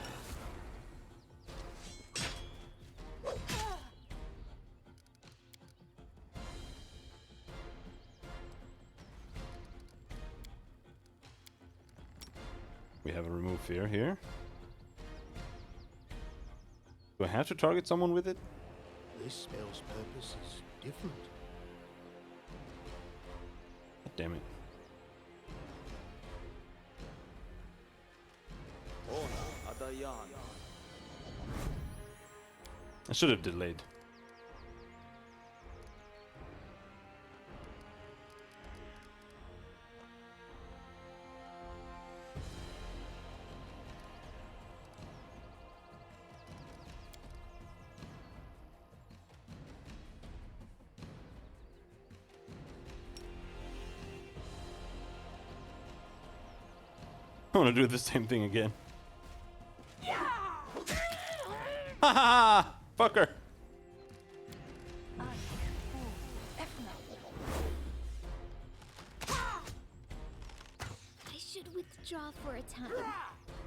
We have a remove fear here. Do I have to target someone with it? This spell's purpose is different. God damn it. I should have delayed. I want to do the same thing again. Ha ha! Fucker! I should withdraw for a time.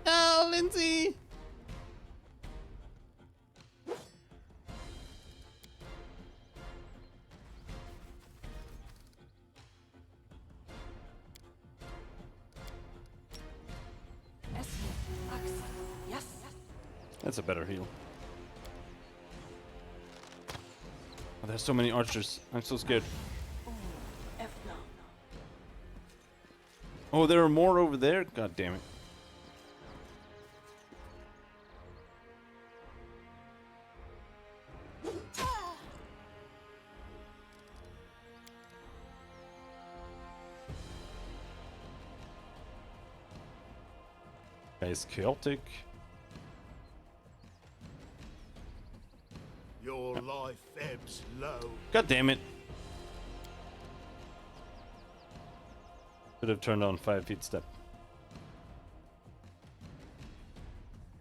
Oh, Lindsay! Yes. That's a better heal. Oh, there's so many archers. I'm so scared. Oh, there are more over there? God damn it. Guy is chaotic. Your life ebbs low. God damn it. Should have turned on 5 feet step.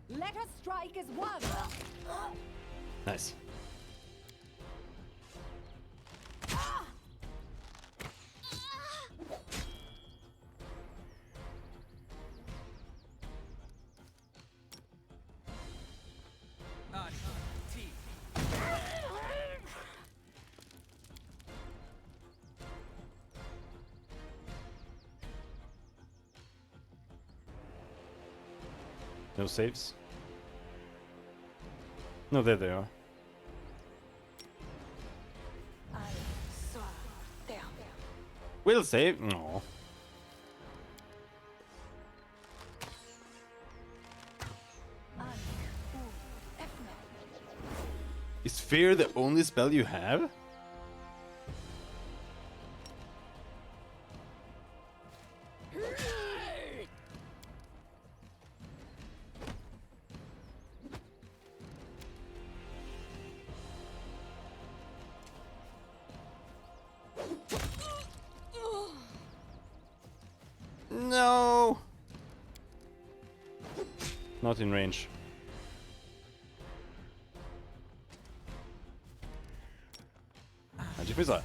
Let us strike as one. Nice. No saves? No, there they are. Will save? No. Is fear the only spell you have? No. Not in range. Magic missile.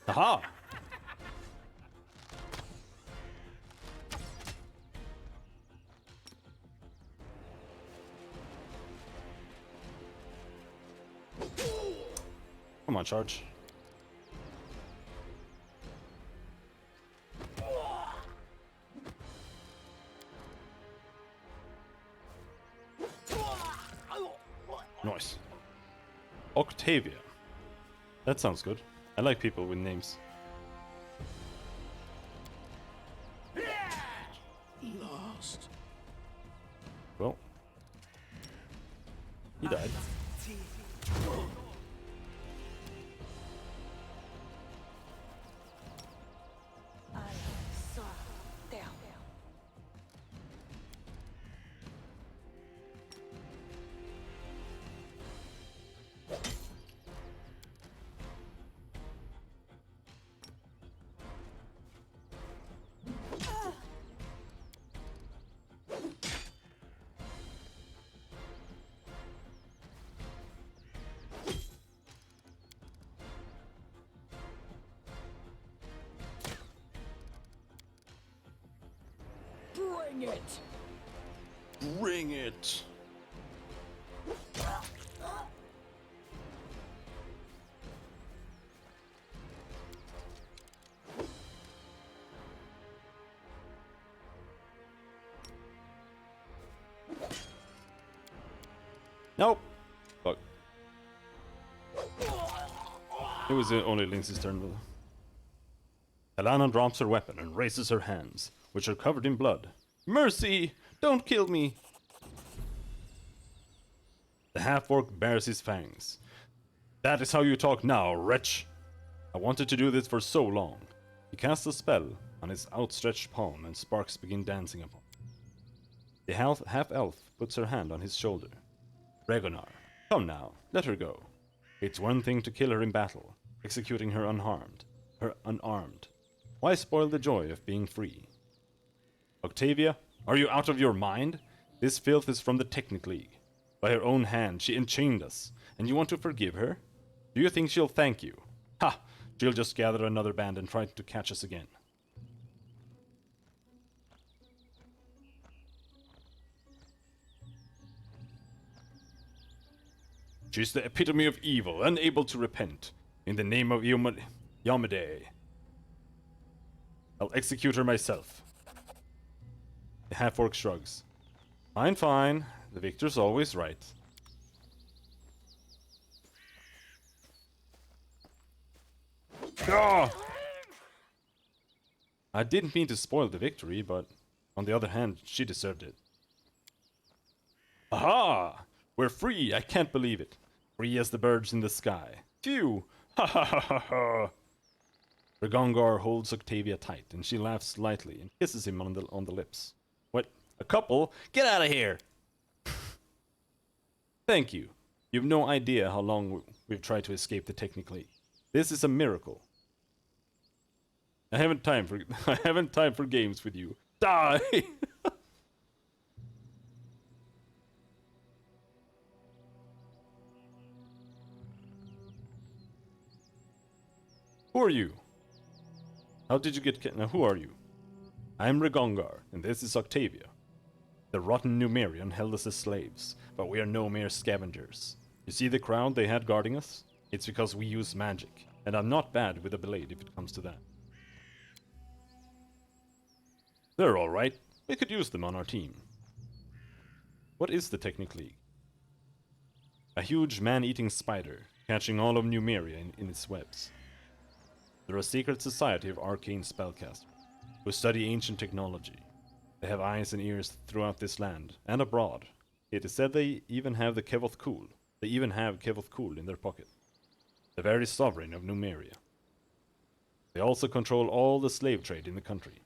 Aha! Come on, charge. Nice. Octavia. That sounds good. I like people with names. Lost. Well, he died. Bring it! Bring it! Nope. Fuck. It was only Lindsay's turn, though. Alana drops her weapon and raises her hands, which are covered in blood. Mercy! Don't kill me! The half-orc bares his fangs. That is how you talk now, wretch! I wanted to do this for so long. He casts a spell on his outstretched palm and sparks begin dancing upon it. The half-elf puts her hand on his shoulder. Regonar, come now, let her go. It's one thing to kill her in battle, executing her unarmed. Why spoil the joy of being free? Octavia, are you out of your mind? This filth is from the Technic League. By her own hand, she enchained us, and you want to forgive her? Do you think she'll thank you? Ha! She'll just gather another band and try to catch us again. She's the epitome of evil, unable to repent. In the name of Yamade, I'll execute her myself. The half-orc shrugs. Fine, fine. The victor's always right. Ah! I didn't mean to spoil the victory, but on the other hand, she deserved it. Aha! We're free! I can't believe it. Free as the birds in the sky. Phew! Ha ha ha ha ha! Regongar holds Octavia tight, and she laughs slightly and kisses him on the lips. What? A couple? Get out of here! Thank you. You've no idea how long we've tried to escape the Technic League. This is a miracle. I haven't time for games with you. Die! Who are you? How did you get now? Who are you? I'm Regongar, and this is Octavia. The rotten Numerian held us as slaves, but we are no mere scavengers. You see the crowd they had guarding us? It's because we use magic, and I'm not bad with a blade if it comes to that. They're alright. We could use them on our team. What is the Technic League? A huge man-eating spider, catching all of Numeria in its webs. They're a secret society of arcane spellcasters, who study ancient technology. They have eyes and ears throughout this land, and abroad. It is said they even have Kevoth Cool in their pocket. The very sovereign of Numeria. They also control all the slave trade in the country.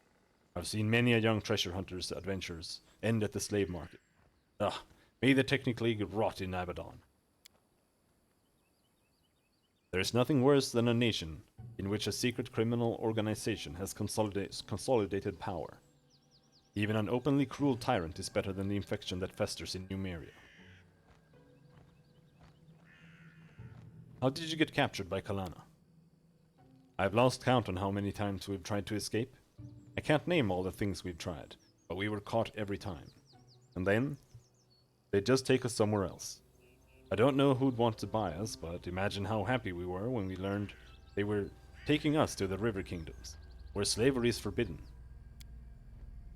I've seen many a young treasure hunter's adventures end at the slave market. Ah, may the Technic League rot in Abaddon. There is nothing worse than a nation in which a secret criminal organization has consolidated power. Even an openly cruel tyrant is better than the infection that festers in Numeria. How did you get captured by Kalana? I've lost count on how many times we've tried to escape. I can't name all the things we've tried, but we were caught every time. And then, they'd just take us somewhere else. I don't know who'd want to buy us, but imagine how happy we were when we learned they were taking us to the River Kingdoms, where slavery is forbidden.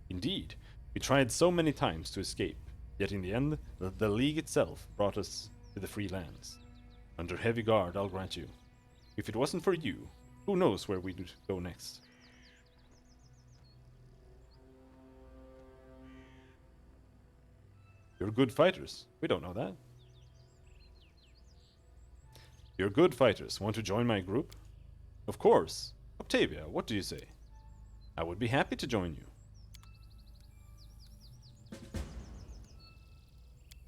Indeed, we tried so many times to escape, yet in the end, the League itself brought us to the free lands. Under heavy guard, I'll grant you. If it wasn't for you, who knows where we'd go next? You're good fighters. We don't know that. You're good fighters. Want to join my group? Of course. Octavia, what do you say? I would be happy to join you.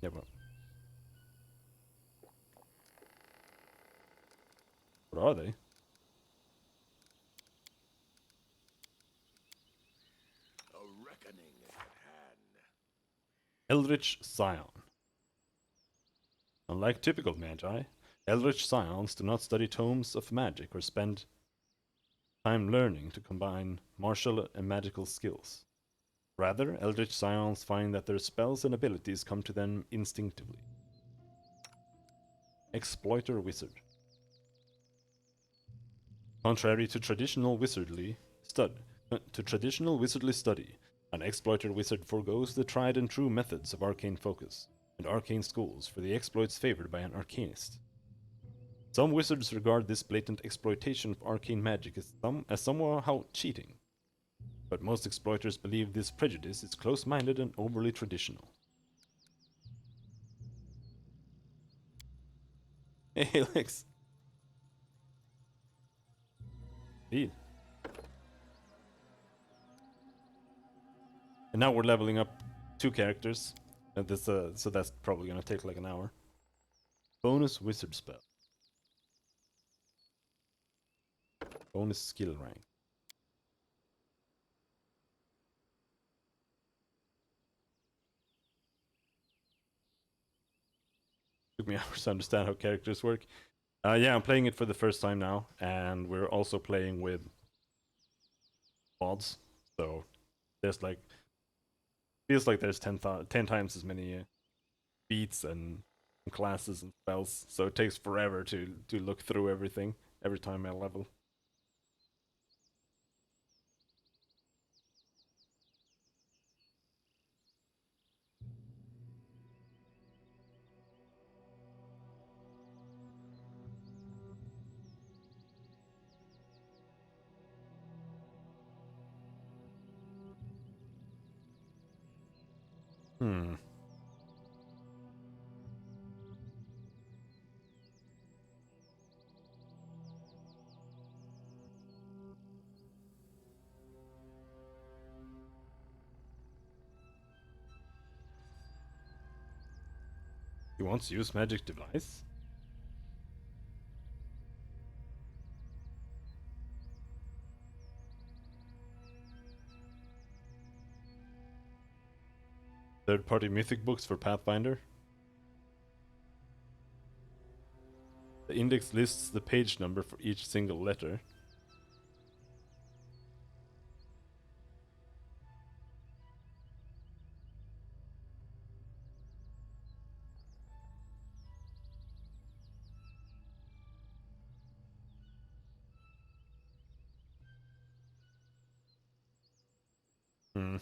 Yeah, well. What are they? A reckoning is at hand. Eldritch Scion. Unlike typical magi, Eldritch Scions do not study tomes of magic or spend time learning to combine martial and magical skills. Rather, Eldritch Scions find that their spells and abilities come to them instinctively. Exploiter Wizard. Contrary to traditional wizardly study, an exploiter wizard forgoes the tried and true methods of arcane focus and arcane schools for the exploits favored by an arcanist. Some wizards regard this blatant exploitation of arcane magic as somehow cheating. But most exploiters believe this prejudice is close-minded and overly traditional. Hey, Alex. Indeed. And now we're leveling up 2 characters. And this, so that's probably gonna take like an hour. Bonus wizard spell. Bonus skill rank. Took me hours to understand how characters work. Yeah, I'm playing it for the first time now, and we're also playing with mods. So there's like, feels like there's 10 times as many beats and classes and spells. So it takes forever to look through everything every time I level. Hmm. He wants to use magic device? Third-party mythic books for Pathfinder? The index lists the page number for each single letter. Hmm.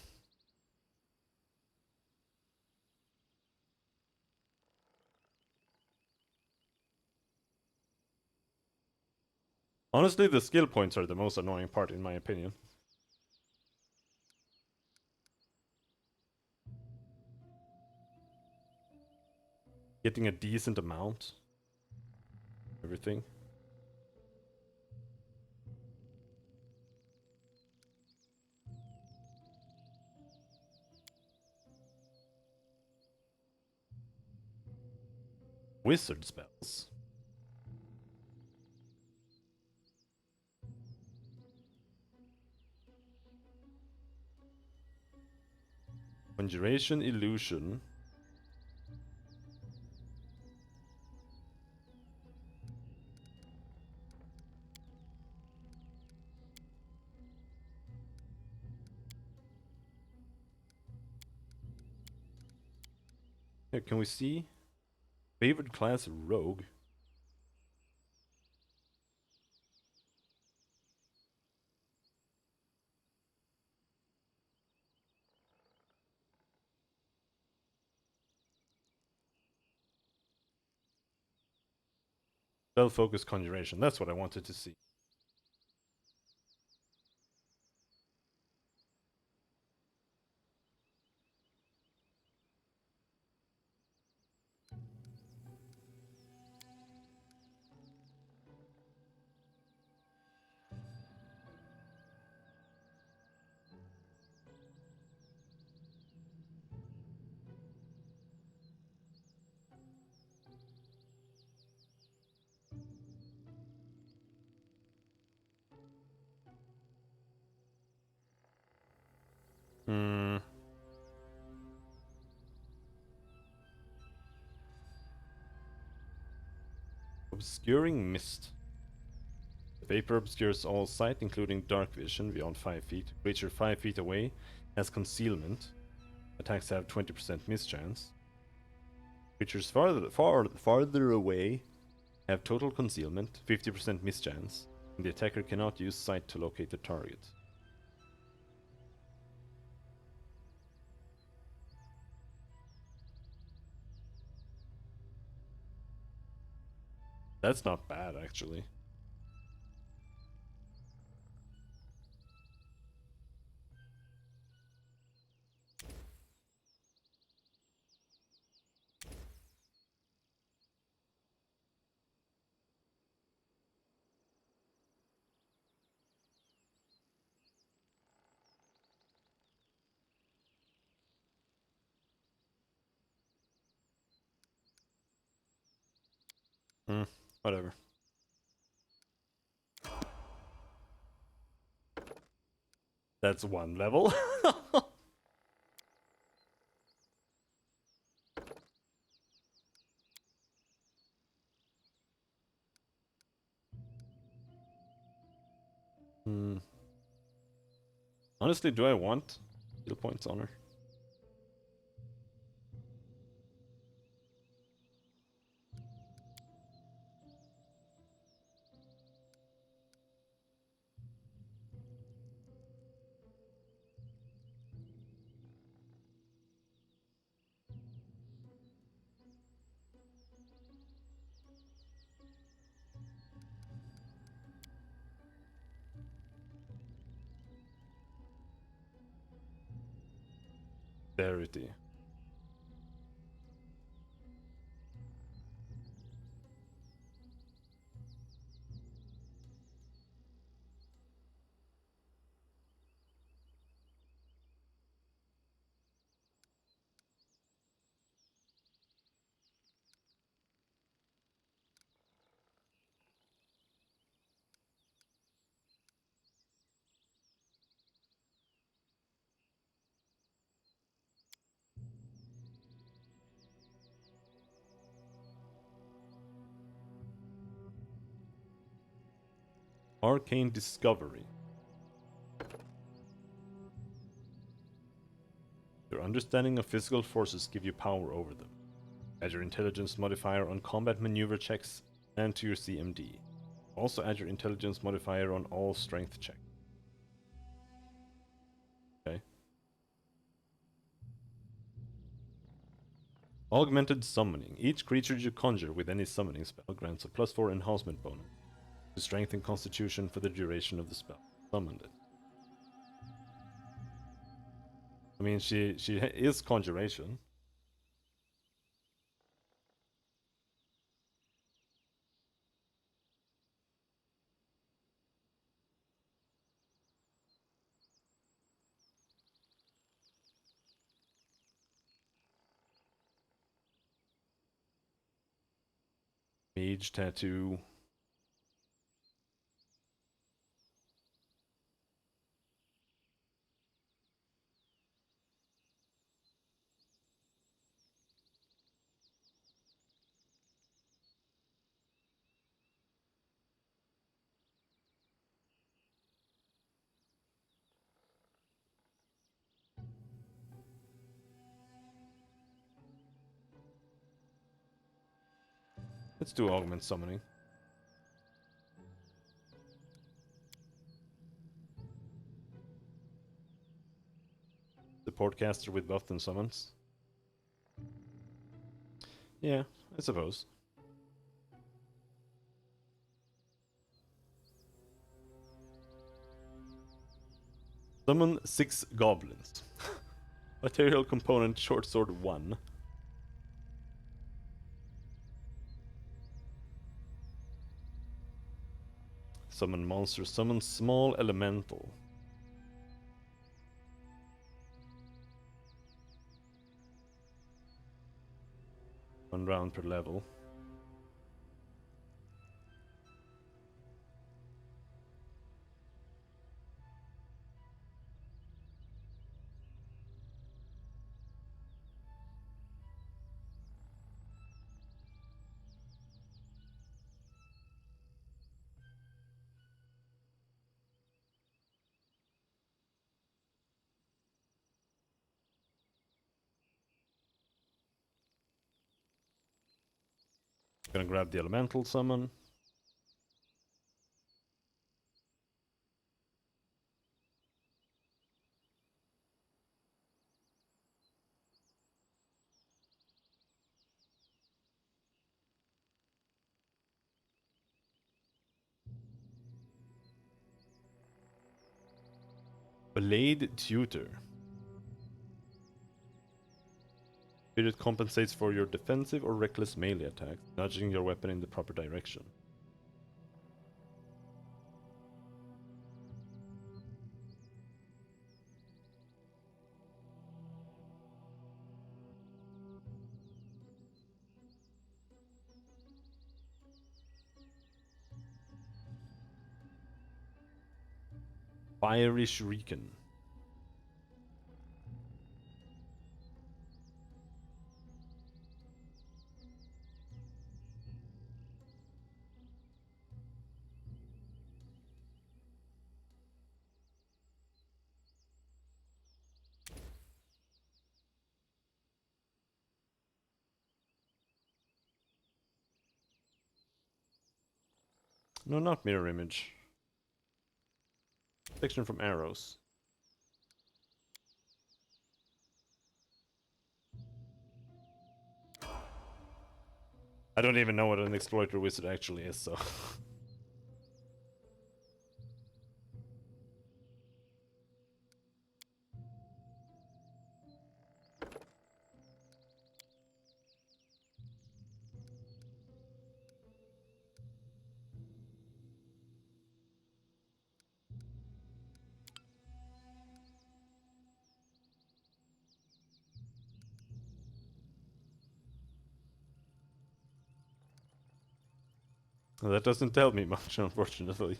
Honestly, the skill points are the most annoying part in my opinion. Getting a decent amount. Everything. Wizard spells. Conjuration illusion. Here, can we see? Favorite class rogue. Spell focus conjuration. That's what I wanted to see. Hmm. Obscuring mist. The vapor obscures all sight, including dark vision beyond 5 feet. Creature 5 feet away has concealment. Attacks have 20% miss chance. Creatures farther away have total concealment, 50% miss chance. And the attacker cannot use sight to locate the target. That's not bad, actually. Whatever. That's one level. Honestly, do I want skill points on her? Verity. Arcane Discovery. Your understanding of physical forces give you power over them. Add your intelligence modifier on combat maneuver checks and to your CMD. Also add your intelligence modifier on all strength checks. Okay. Augmented Summoning. Each creature you conjure with any summoning spell grants a +4 enhancement bonus to strength and constitution for the duration of the spell. Summoned it. I mean, she is conjuration. Mage Tattoo. Let's do Augment Summoning. Support caster with buff and summons. Yeah, I suppose. Summon 6 goblins. Material component short sword 1. Summon monster. Summon small elemental. 1 round per level. Gonna grab the elemental summon. Blade Tutor. Spirit compensates for your defensive or reckless melee attacks, nudging your weapon in the proper direction. Fiery Shuriken. No, not mirror image. Protection from arrows. I don't even know what an exploiter wizard actually is, so. Well, that doesn't tell me much, unfortunately.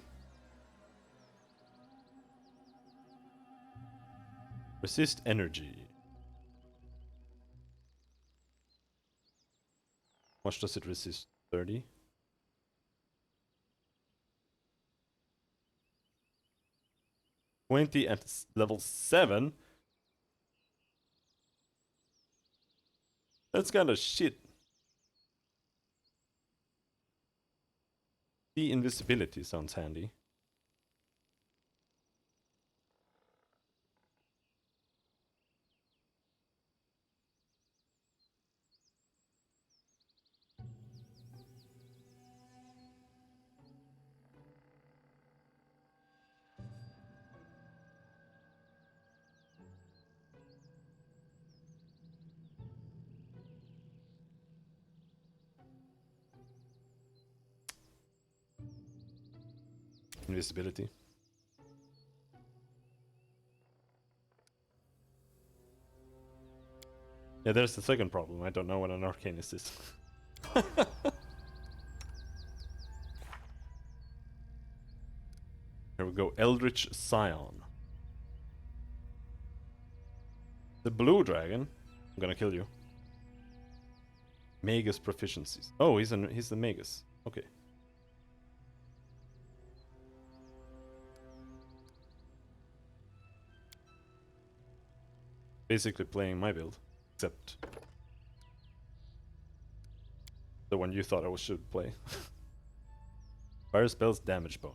Resist energy. How much does it resist? 30? 20 at level 7? That's kind of shit. The invisibility sounds handy. Invisibility. Yeah, there's the second problem. I don't know what an arcanist is. Here we go. Eldritch Scion. The blue dragon. I'm gonna kill you. Magus proficiencies. Oh, he's the Magus. Okay. Basically playing my build, except the one you thought I should play. Fire spells damage bone.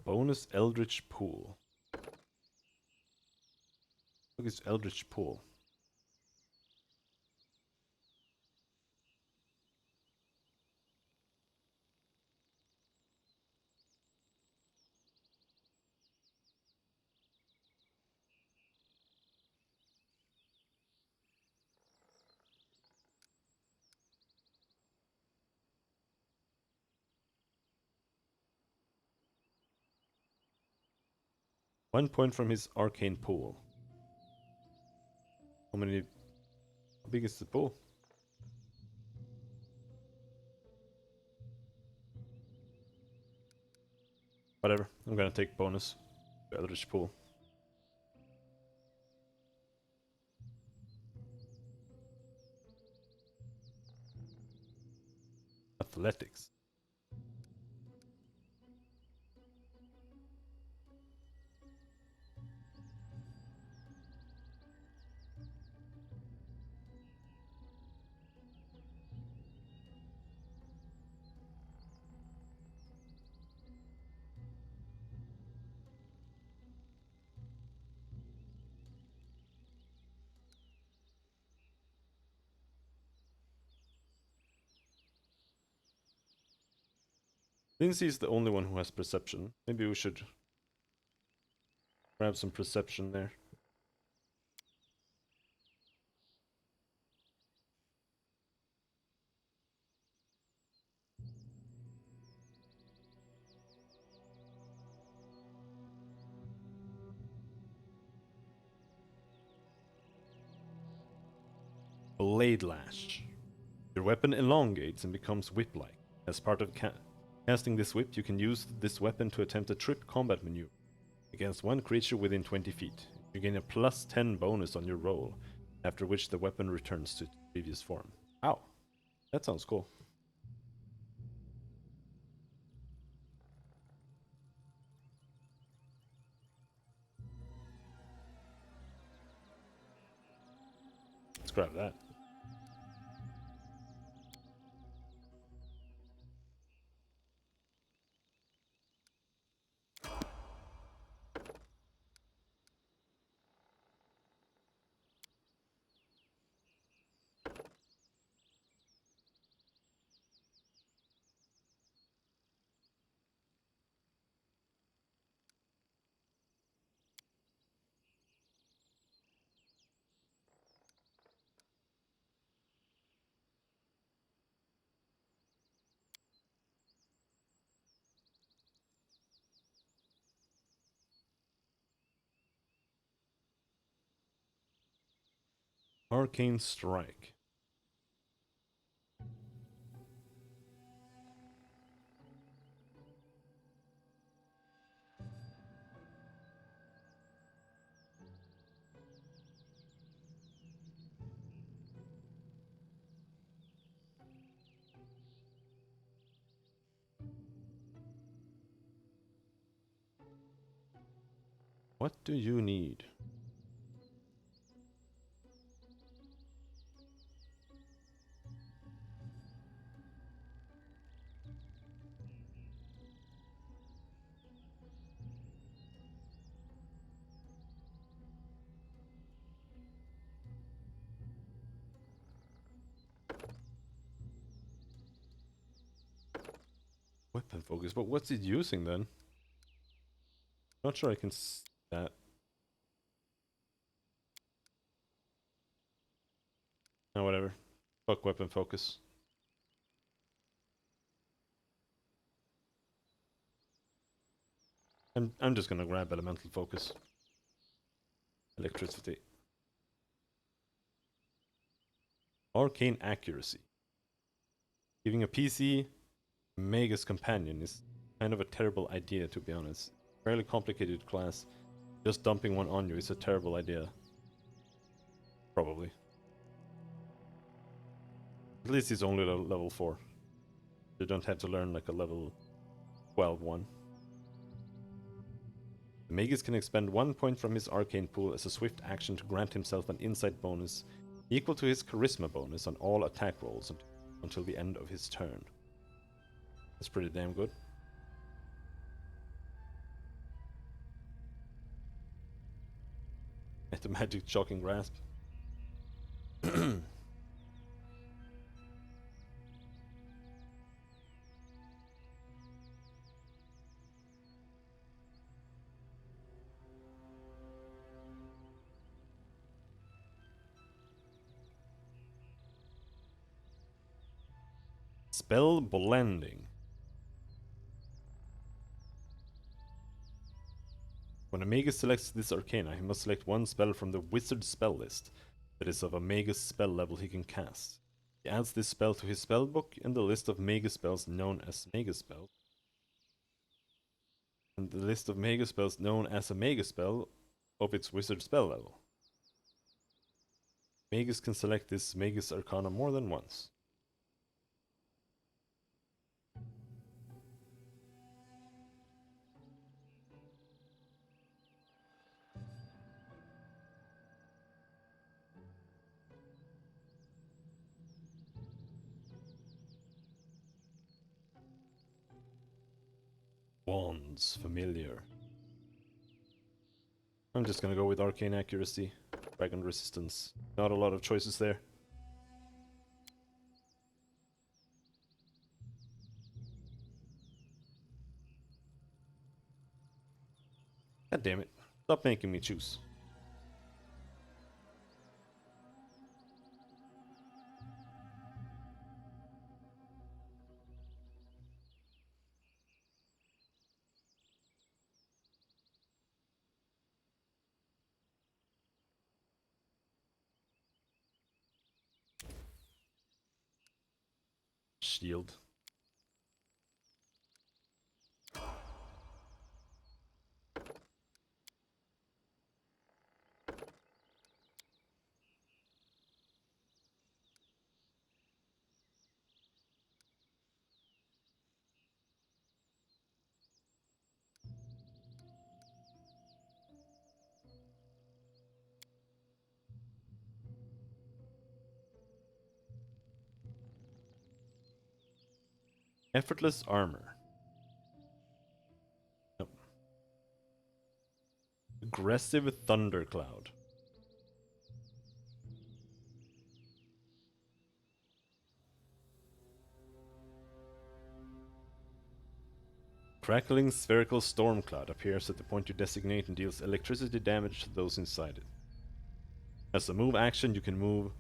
Bonus Eldritch Pool. Look, it's Eldritch Pool. One point from his arcane pool. How big is the pool? Whatever, I'm gonna take bonus. Eldritch Pool. Athletics. Lindsay is the only one who has perception. Maybe we should grab some perception there. Blade Lash. Your weapon elongates and becomes whip-like. As part of casting this whip, you can use this weapon to attempt a trip combat maneuver against one creature within 20 feet. You gain a +10 bonus on your roll, after which the weapon returns to its previous form. Ow! That sounds cool. Let's grab that. Arcane Strike. What do you need? Weapon focus, but what's it using then? Not sure I can see that. No, whatever. Fuck weapon focus. I'm just gonna grab elemental focus. Electricity. Arcane accuracy. Giving a PC Magus companion is kind of a terrible idea, to be honest. Fairly complicated class. Just dumping one on you is a terrible idea. Probably. At least he's only level 4. You don't have to learn like a level 12 one. The Magus can expend 1 point from his arcane pool as a swift action to grant himself an insight bonus equal to his charisma bonus on all attack rolls until the end of his turn. That's pretty damn good. At the magic shocking grasp. Spell blending. When a Magus selects this arcana, he must select one spell from the wizard spell list that is of a Magus spell level he can cast. He adds this spell to his spellbook in the list of Magus spells known as Magus spells. And the list of Magus spells known as a Magus spell of its wizard spell level. Magus can select this Magus arcana more than once. Wands, familiar. I'm just gonna go with arcane accuracy, dragon resistance. Not a lot of choices there. God damn it. Stop making me choose. Shield. Effortless armor. Nope. Aggressive thundercloud. Crackling spherical storm cloud appears at the point you designate and deals electricity damage to those inside it. As a move action, you can move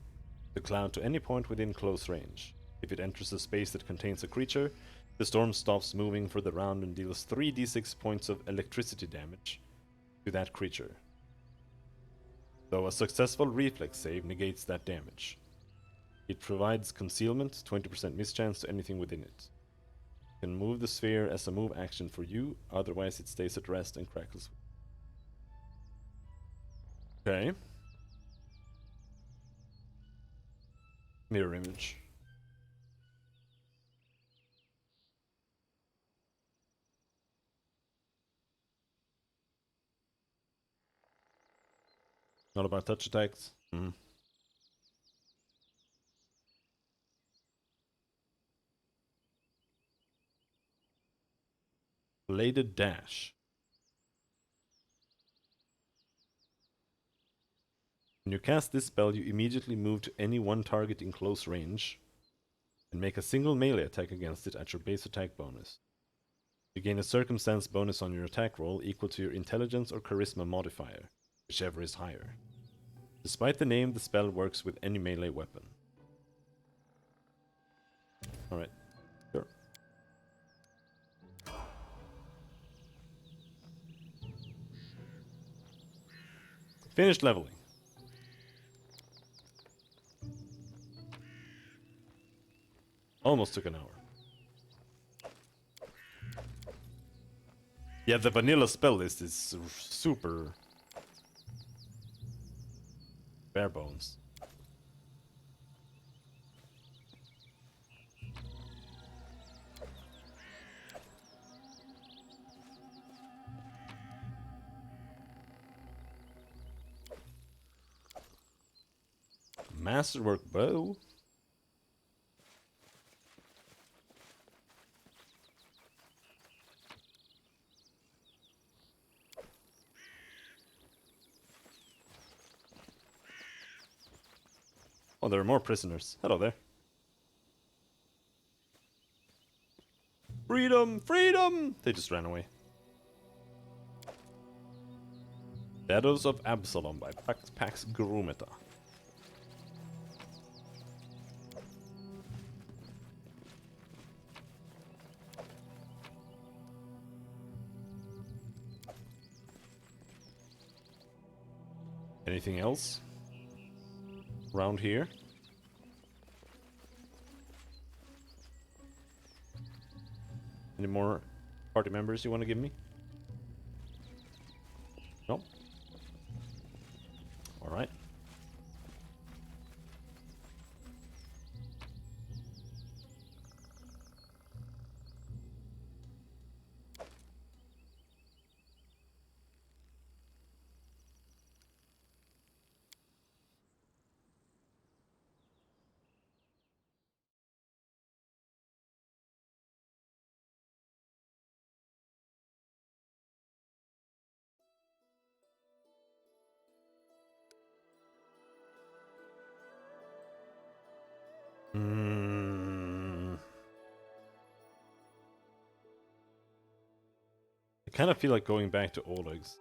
the cloud to any point within close range. If it enters a space that contains a creature, the storm stops moving for the round and deals 3d6 points of electricity damage to that creature. Though a successful reflex save negates that damage. It provides concealment, 20% mischance to anything within it. You can move the sphere as a move action for you, otherwise it stays at rest and crackles. Okay. Mirror image. Not about touch attacks. Bladed dash. When you cast this spell, you immediately move to any one target in close range and make a single melee attack against it at your base attack bonus. You gain a circumstance bonus on your attack roll equal to your intelligence or charisma modifier, whichever is higher. Despite the name, the spell works with any melee weapon. Alright, sure. Finished leveling. Almost took an hour. Yeah, the vanilla spell list is super bare bones. Masterwork bow. Oh, there are more prisoners. Hello there. Freedom! Freedom! They just ran away. Shadows of Absalom by Pax Grumeta. Anything else around here? Any more party members you want to give me? Nope. Alright. I kind of feel like going back to Oleg's.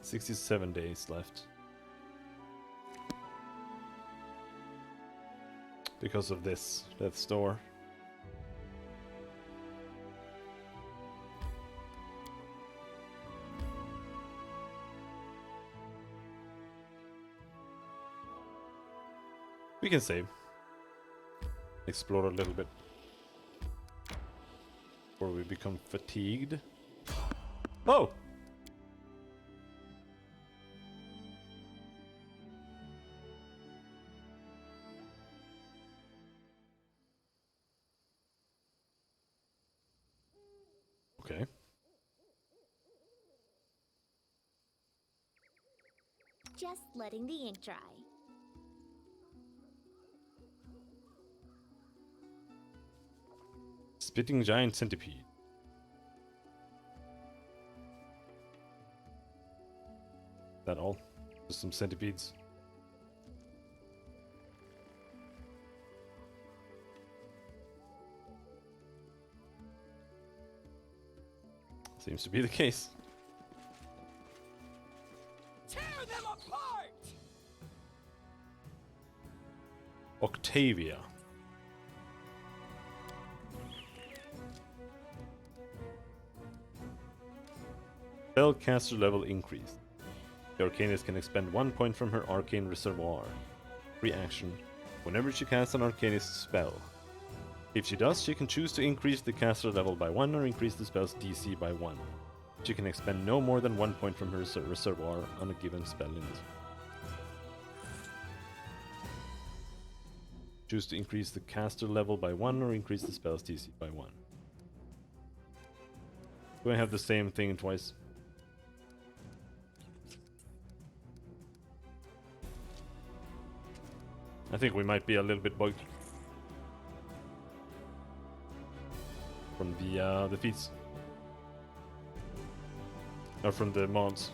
67 days left. Because of this death's door. We can save. Explore a little bit. Before we become fatigued. Oh! Okay. Just letting the ink dry. Spitting giant centipede. That all? Just some centipedes. Seems to be the case. Tear them apart! Octavia. Spellcaster level increased. The Arcanist can expend 1 point from her Arcane Reservoir. Reaction. Whenever she casts an Arcanist spell. If she does, she can choose to increase the caster level by 1 or increase the spell's DC by 1. She can expend no more than 1 point from her reservoir on a given spell limit. Choose to increase the caster level by 1 or increase the spell's DC by 1. Do I have the same thing twice? I think we might be a little bit bugged from the feats, or from the mods.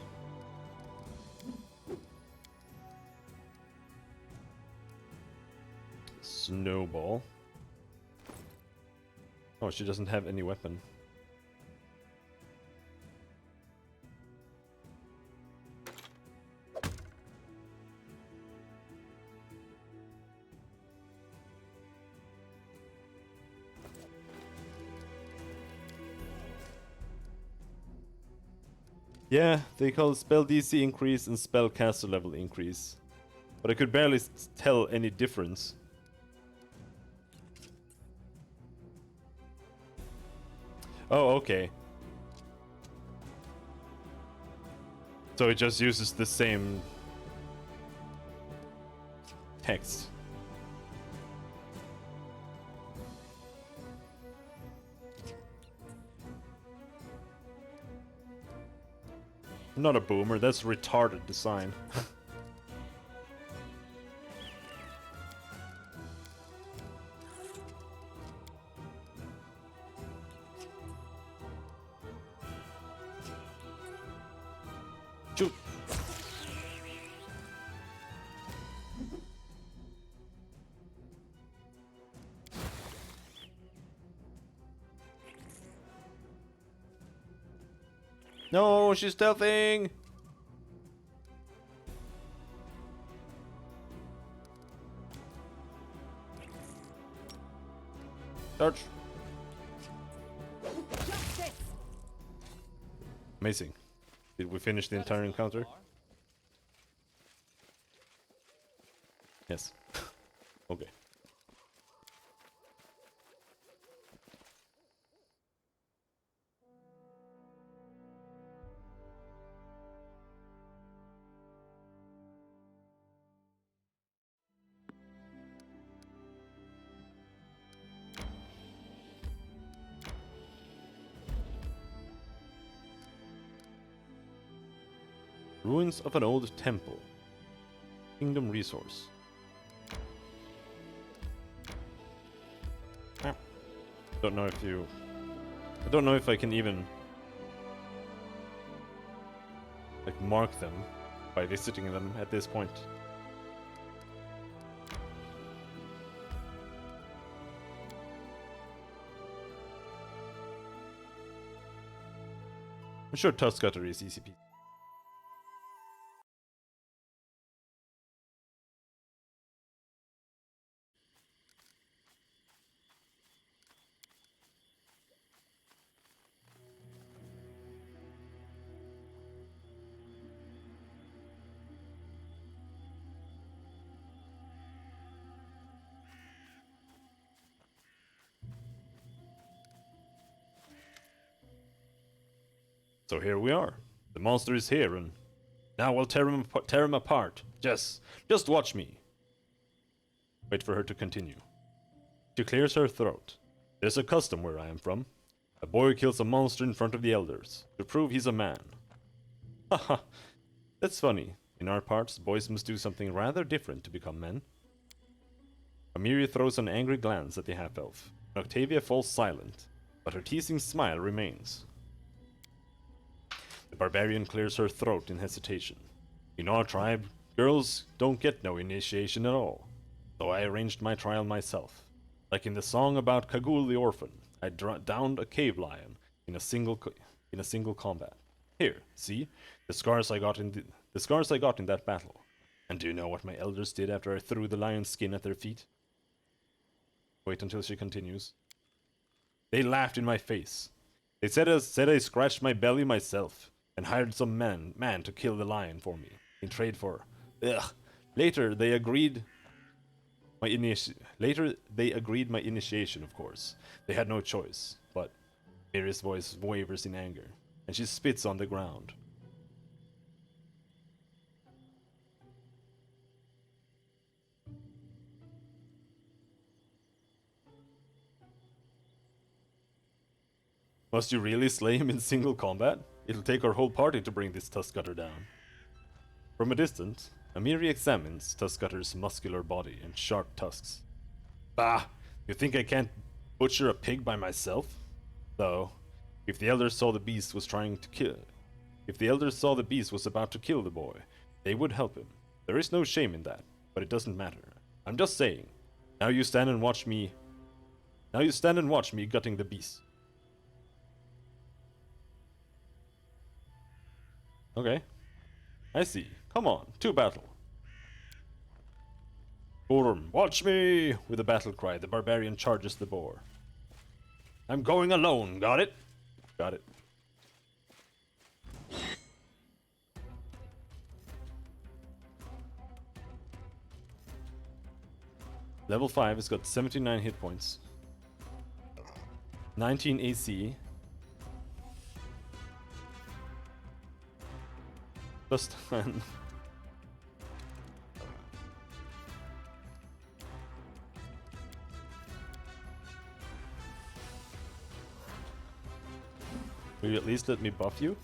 Snowball. Oh, she doesn't have any weapon. Yeah, they call it spell DC increase and spell caster level increase. But I could barely tell any difference. Oh, okay. So it just uses the same text. I'm not a boomer, that's retarded design. Shoot. No, she's stealthing! Charge! Amazing. Did we finish the entire encounter? Yes. Okay. Ruins of an old temple. Kingdom resource. Don't know if you... I don't know if I can even... like, mark them by visiting them at this point. I'm sure Tusk Cutter is easy peasy. So here we are. The monster is here, and now we'll tear him apart. Just watch me. Wait for her to continue. She clears her throat. There's a custom where I am from. A boy kills a monster in front of the elders to prove he's a man. Haha, that's funny. In our parts, boys must do something rather different to become men. Amiria throws an angry glance at the half-elf. Octavia falls silent, but her teasing smile remains. The barbarian clears her throat in hesitation. In our tribe, girls don't get no initiation at all, so I arranged my trial myself. Like in the song about Kagul the orphan, I downed a cave lion in a single combat. Here, see the scars I got in that battle. And do you know what my elders did after I threw the lion's skin at their feet? Wait until she continues. They laughed in my face. They said I scratched my belly myself and hired some man to kill the lion for me in trade for. Ugh. Later they agreed my initiation, of course. They had no choice, but Miri's voice wavers in anger, and she spits on the ground. Must you really slay him in single combat? It'll take our whole party to bring this Tuskcutter down. From a distance, Amiri examines Tuskcutter's muscular body and sharp tusks. Bah! You think I can't butcher a pig by myself? Though, if the elders saw the beast was about to kill the boy, they would help him. There is no shame in that, but it doesn't matter. I'm just saying. Now you stand and watch me gutting the beast. Okay. I see. Come on, to battle. Orm, watch me! With a battle cry, the barbarian charges the boar. I'm going alone, got it? Got it. Level 5 has got 79 hit points. 19 AC. Plus 10. Will you at least let me buff you?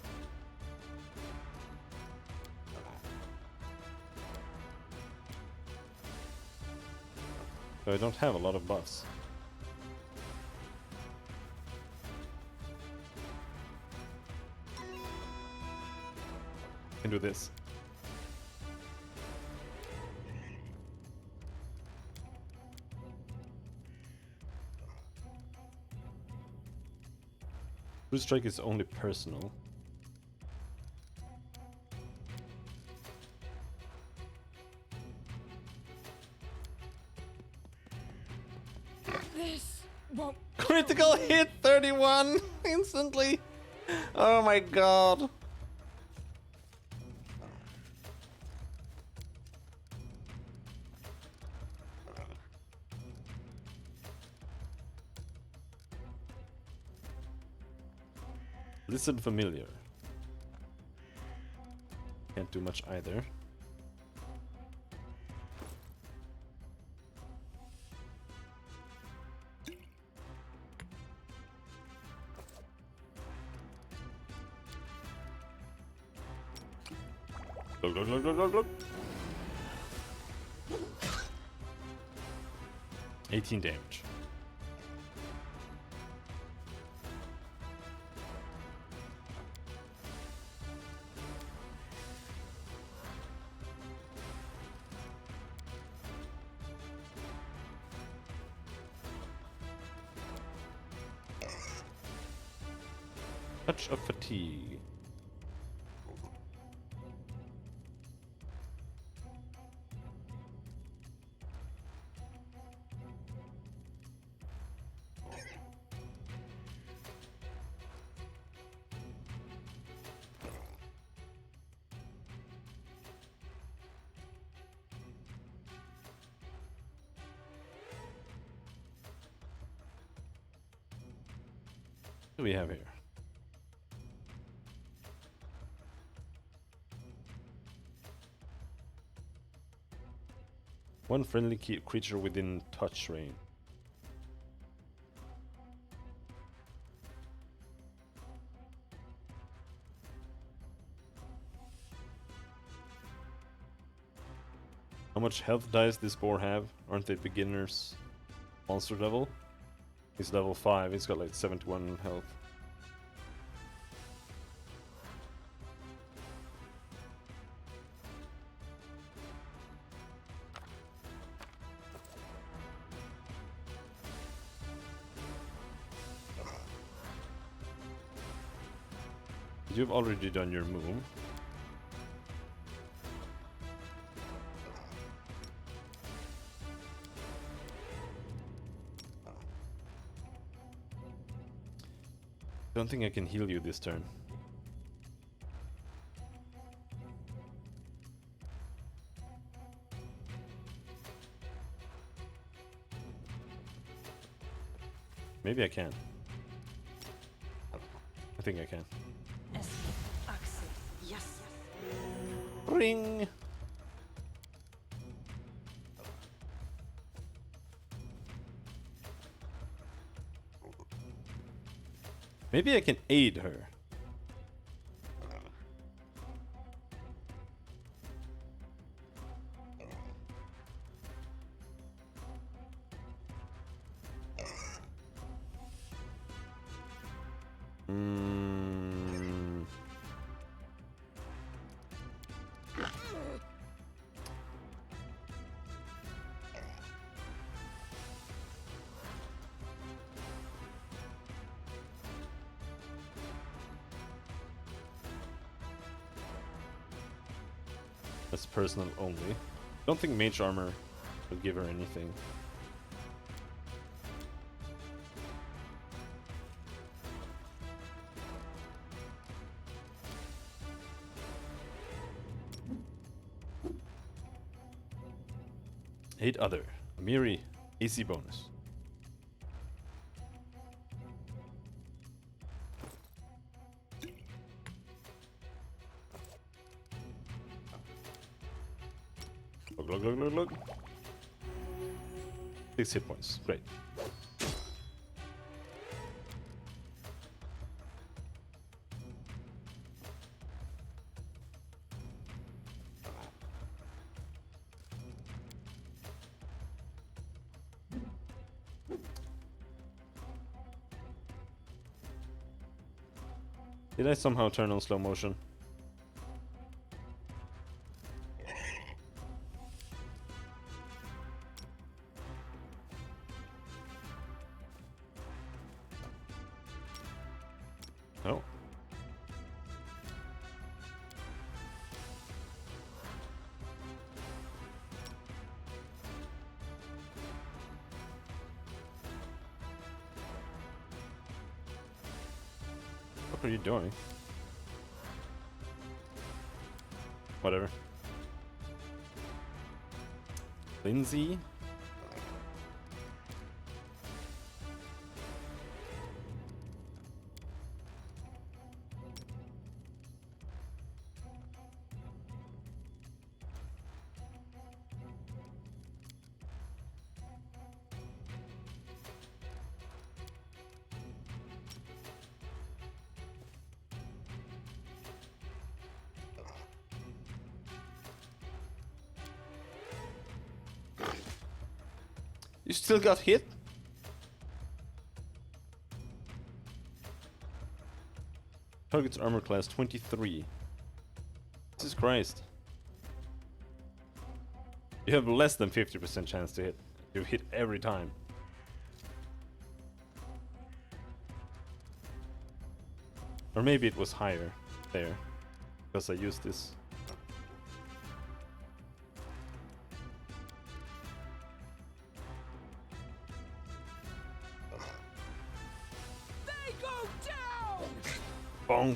So I don't have a lot of buffs. Can do this. Blue strike is only personal. This won't. Critical hit 31 instantly. Oh my god. Listen familiar. Can't do much either. Look, look, look, look, look, look. 18 damage. Touch of fatigue. What do we have here? One friendly creature within touch range. How much health dice this boar have? Aren't they beginners monster level? He's level 5, he's got like 71 health. You've already done your move. Don't think I can heal you this turn. Maybe I can. I think I can. Yes. Ring! Maybe I can aid her. That's personal only. Don't think mage armor would give her anything. Hate other. Amiri, AC bonus. Look. 6 hit points. Great. Did I somehow turn on slow motion? No. What are you doing? Whatever. Lindsay? You still got hit? Target's armor class 23. Jesus Christ. You have less than 50% chance to hit. You hit every time. Or maybe it was higher there. Because I used this. They go down! Bonk.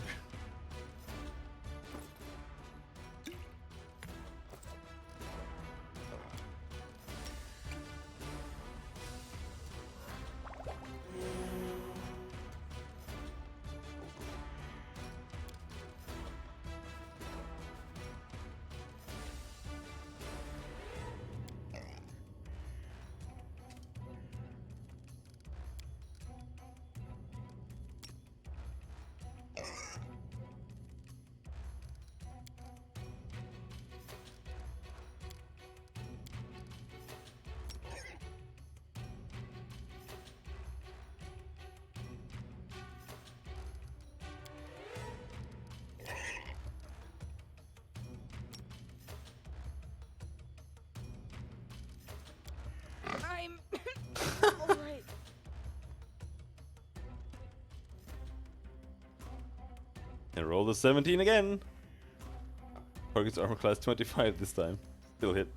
Roll the 17 again. Target's armor class 25 this time. Still hit.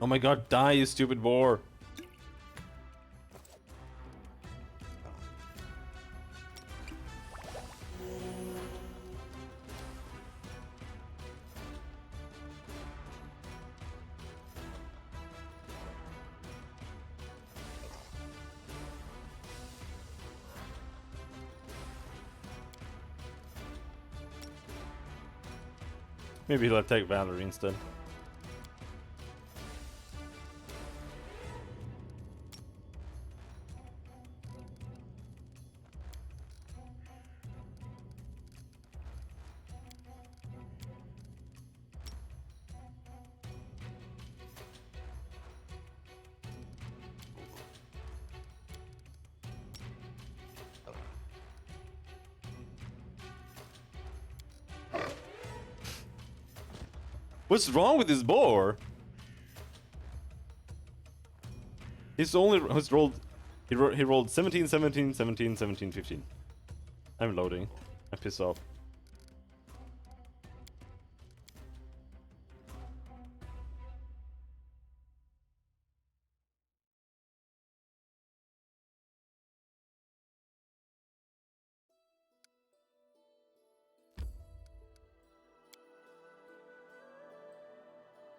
Oh my god, die, you stupid boar! Maybe he'll attack Valerie instead. What's wrong with this boar? He's rolled. He rolled 17, 17, 17, 17, 15. I'm loading. I piss off.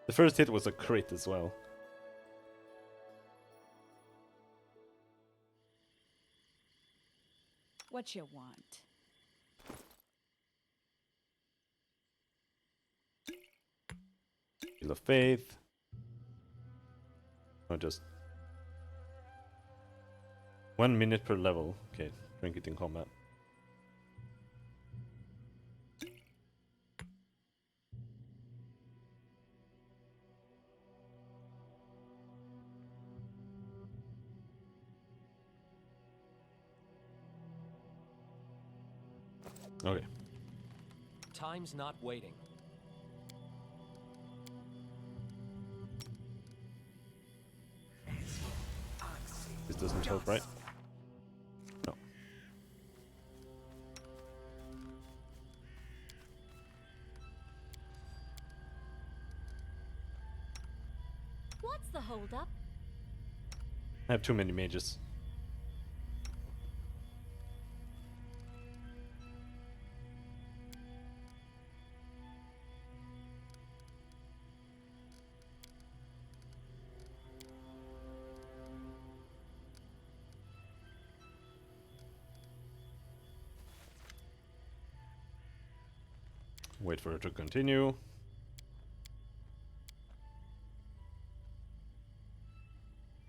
The first hit was a crit as well. What you want? Shield of Faith. Or just 1 minute per level. Okay, drink it in combat. Okay. Time's not waiting. This doesn't help, right? No. What's the holdup? I have too many mages. Wait for it to continue.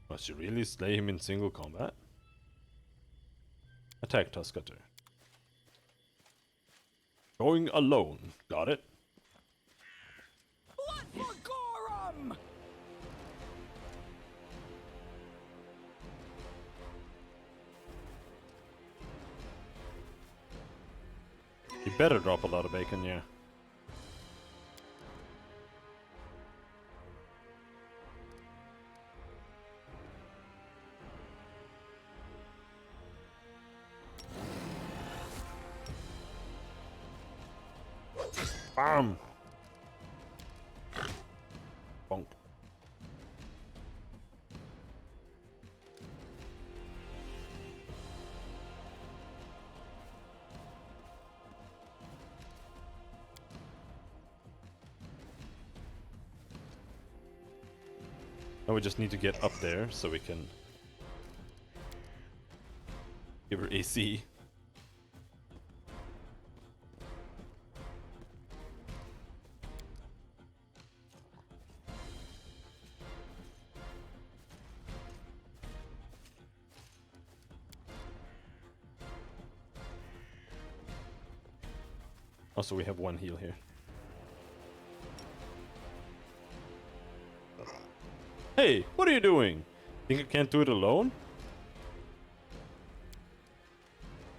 Must you really slay him in single combat? Attack Tuskater. Going alone. Got it? Blood for Gorum! You better drop a lot of bacon, yeah. Bam! Bonk. Now we just need to get up there so we can give her AC. Also, we have one heal here. Hey, what are you doing? Think I can't do it alone?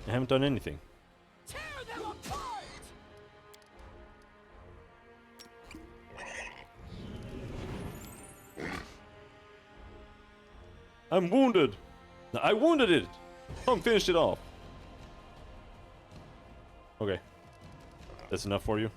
I haven't done anything. Tear them apart! I'm wounded. I wounded it. Tom finished it off. Okay. That's enough for you.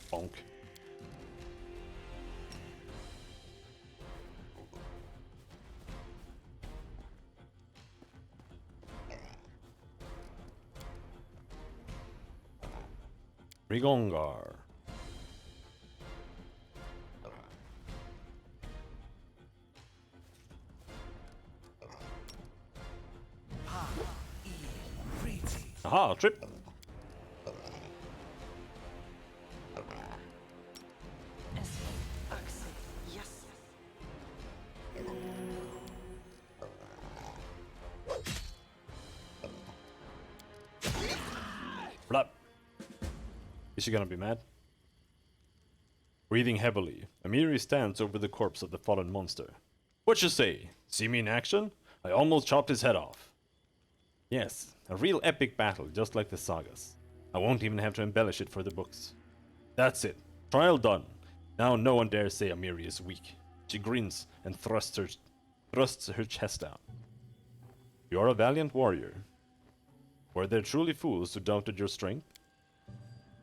Bonk. Rigongar. Aha, trip. Blah. Is she gonna be mad? Breathing heavily, Amiri stands over the corpse of the fallen monster. What you say? See me in action? I almost chopped his head off. Yes, a real epic battle, just like the sagas. I won't even have to embellish it for the books. That's it. Trial done. Now no one dares say Amiri is weak. She grins and thrusts her chest out. You are a valiant warrior. Were there truly fools who doubted your strength?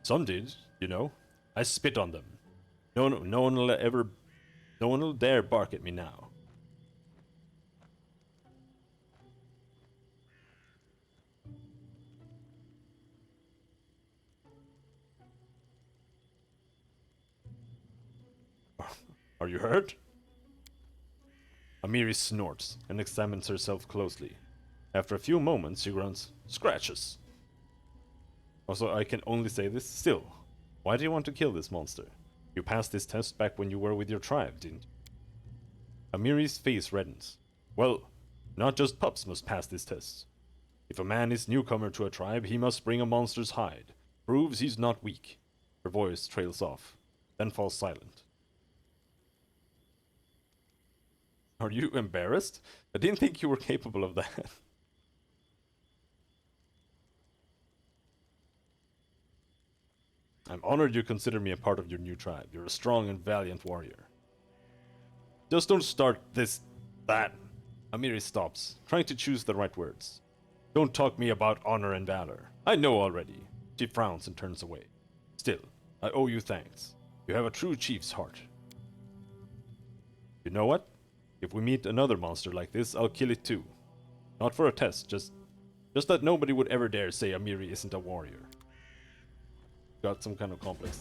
Some did, you know. I spit on them. No one will dare bark at me now. Are you hurt? Amiri snorts and examines herself closely. After a few moments, she grunts, "Scratches." Also, I can only say this still. Why do you want to kill this monster? You passed this test back when you were with your tribe, didn't you? Amiri's face reddens. Well, not just pups must pass this test. If a man is newcomer to a tribe, he must bring a monster's hide. Proves he's not weak. Her voice trails off, then falls silent. Are you embarrassed? I didn't think you were capable of that. I'm honored you consider me a part of your new tribe. You're a strong and valiant warrior. Just don't start that. Amiri stops, trying to choose the right words. Don't talk me about honor and valor. I know already. She frowns and turns away. Still, I owe you thanks. You have a true chief's heart. You know what? If we meet another monster like this, I'll kill it too. Not for a test, just that nobody would ever dare say Amiri isn't a warrior. Got some kind of complex.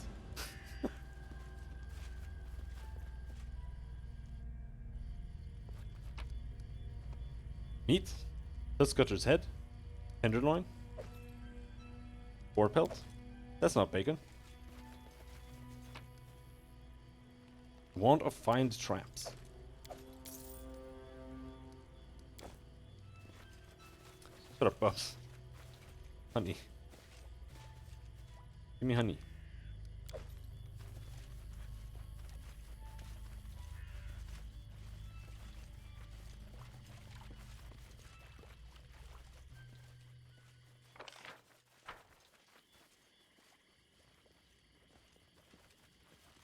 Meat? Tuskcutter's head? Tenderloin? Boar pelt? That's not bacon. Want of find traps. Shut up, Bubs. Honey. Give me honey.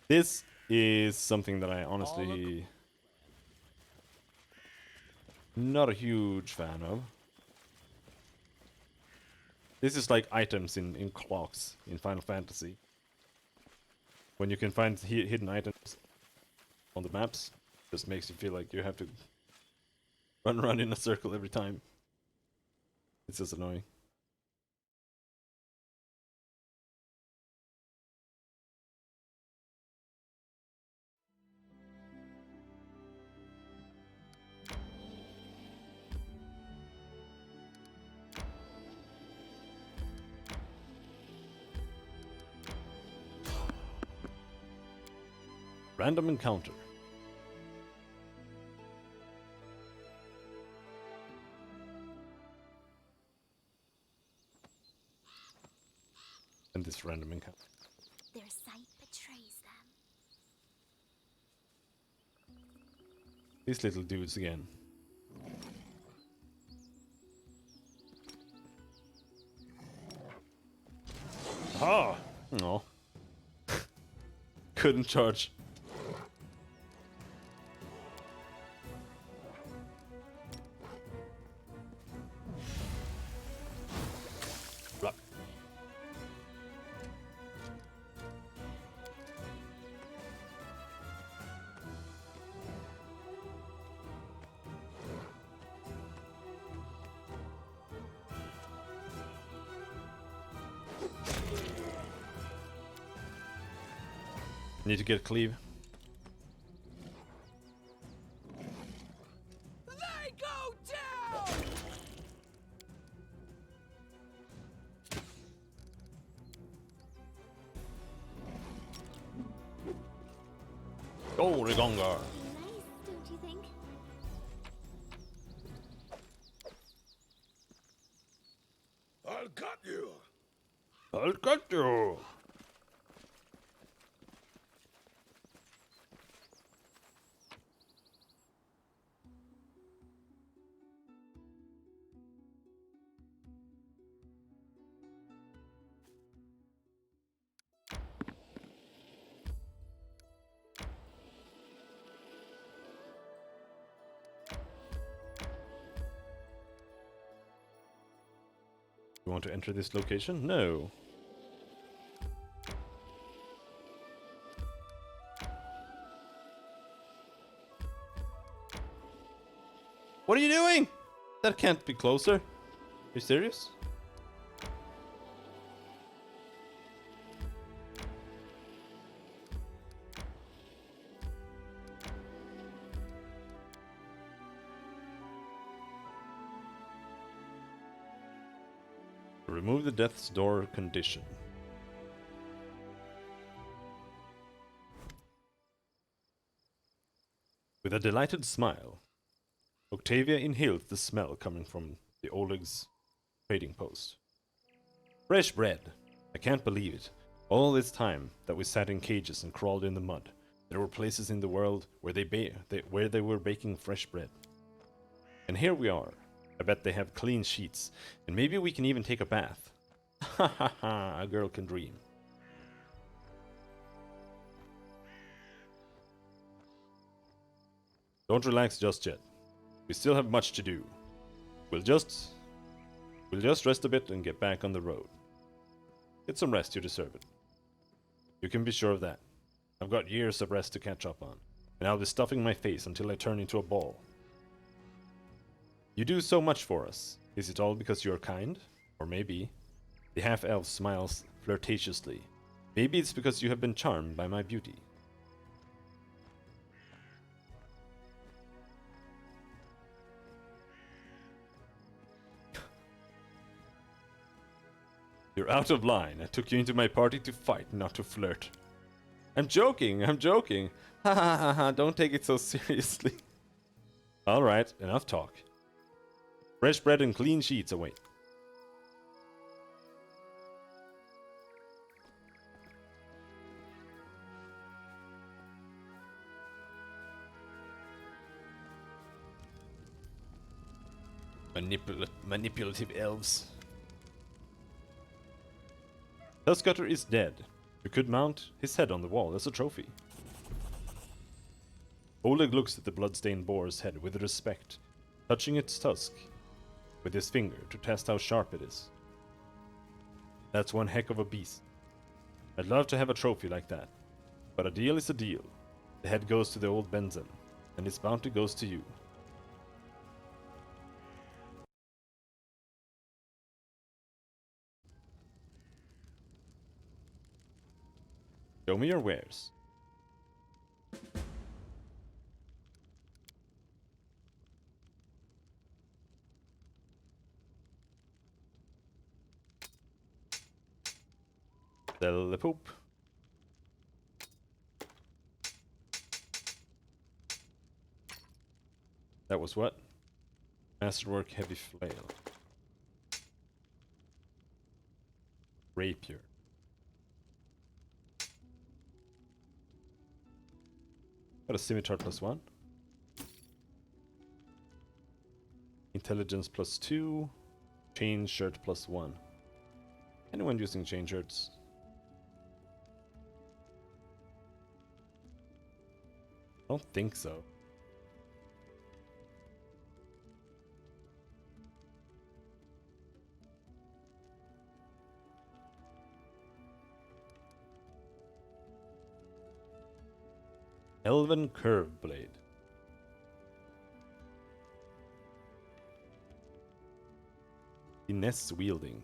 This is something that I honestly not a huge fan of. This is like items in clocks in Final Fantasy. When you can find hidden items on the maps, just makes you feel like you have to run around in a circle every time. It's just annoying. Random encounter. And this random encounter. Their sight betrays them. These little dudes again. Ah! No. Couldn't charge. Blah. Need to get cleave. They go down! Oh, Rigongar. Nice, don't you think? I'll cut you. I'll cut you. You want to enter this location? No. What are you doing? That can't be closer. You serious? Remove the death's door condition. With a delighted smile, Octavia inhaled the smell coming from the Oleg's trading post. Fresh bread. I can't believe it. All this time that we sat in cages and crawled in the mud, there were places in the world where they were baking fresh bread. And here we are. I bet they have clean sheets, and maybe we can even take a bath. Ha ha ha, a girl can dream. Don't relax just yet. We still have much to do. We'll just rest a bit and get back on the road. Get some rest, you deserve it. You can be sure of that. I've got years of rest to catch up on, and I'll be stuffing my face until I turn into a ball. You do so much for us. Is it all because you're kind? Or maybe... The half-elf smiles flirtatiously. Maybe it's because you have been charmed by my beauty. You're out of line. I took you into my party to fight, not to flirt. I'm joking, I'm joking. Ha ha ha ha, don't take it so seriously. Alright, enough talk. Fresh bread and clean sheets await. Manipulative elves. Tuskcutter is dead. You could mount his head on the wall as a trophy. Oleg looks at the bloodstained boar's head with respect, touching its tusk with his finger to test how sharp it is. That's one heck of a beast. I'd love to have a trophy like that, but a deal is a deal. The head goes to the old Benzen, and its bounty goes to you. Show me your wares. Sell the poop. That was what? Masterwork heavy flail. Rapier. Got a scimitar +1. Intelligence +2. Chain shirt +1. Anyone using chain shirts? I don't think so. Elven Curve Blade. Finesse wielding.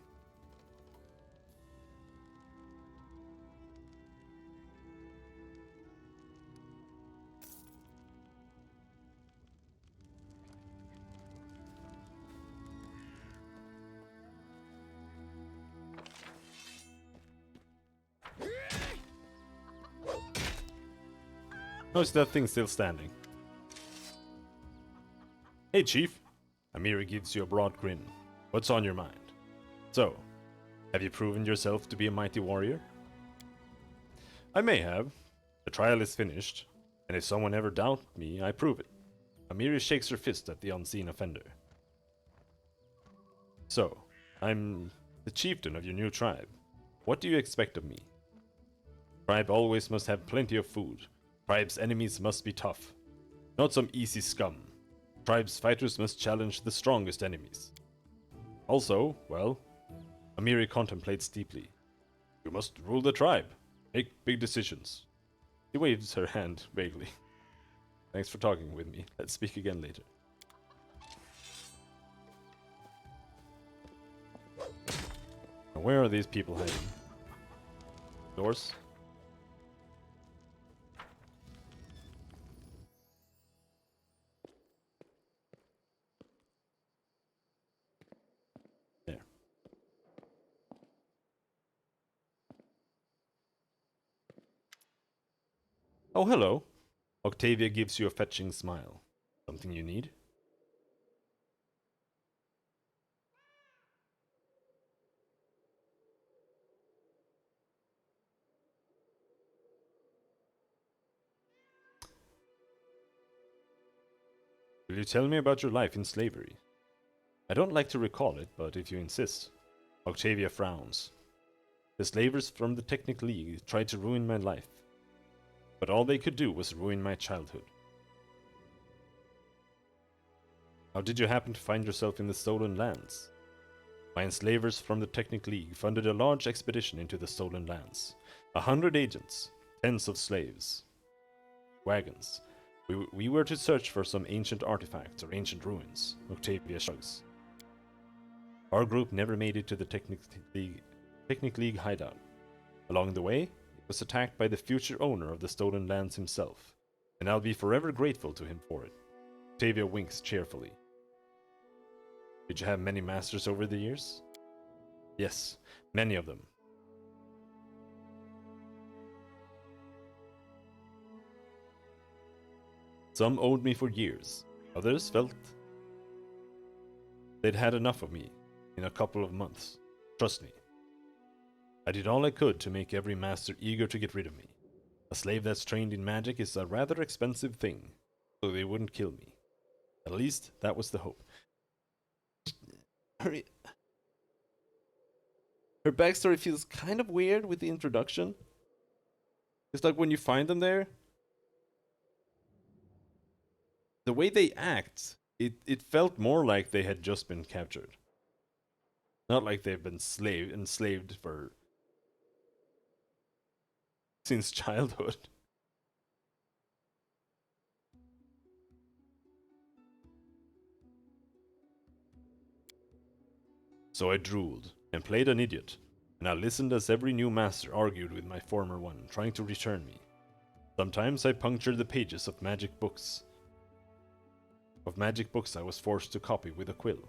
Notice that thing still standing. Hey, Chief. Amiri gives you a broad grin. What's on your mind? So, have you proven yourself to be a mighty warrior? I may have. The trial is finished, and if someone ever doubts me, I prove it. Amiri shakes her fist at the unseen offender. So, I'm the chieftain of your new tribe. What do you expect of me? Tribe always must have plenty of food. Tribe's enemies must be tough. Not some easy scum. Tribe's fighters must challenge the strongest enemies. Also, well, Amiri contemplates deeply. You must rule the tribe. Make big decisions. She waves her hand vaguely. Thanks for talking with me. Let's speak again later. Now, where are these people hiding? Doors? There. Oh, hello. Octavia gives you a fetching smile. Something you need? Will you tell me about your life in slavery? I don't like to recall it, but if you insist. Octavia frowns. The slavers from the Technic League tried to ruin my life, but all they could do was ruin my childhood. How did you happen to find yourself in the Stolen Lands? My enslavers from the Technic League funded a large expedition into the Stolen Lands. 100 agents, tens of slaves, wagons. We were to search for some ancient artifacts or ancient ruins. Octavia shrugs. Our group never made it to the Technic League hideout. Along the way, it was attacked by the future owner of the Stolen Lands himself, and I'll be forever grateful to him for it. Octavia winks cheerfully. Did you have many masters over the years? Yes, many of them. Some owed me for years. Others felt they'd had enough of me in a couple of months. Trust me. I did all I could to make every master eager to get rid of me. A slave that's trained in magic is a rather expensive thing, so they wouldn't kill me. At least, that was the hope. Her backstory feels kind of weird with the introduction. It's like when you find them there, the way they act, it felt more like they had just been captured. Not like they've been enslaved since childhood. So I drooled and played an idiot, and I listened as every new master argued with my former one, trying to return me. Sometimes I punctured the pages of magic books. I was forced to copy with a quill.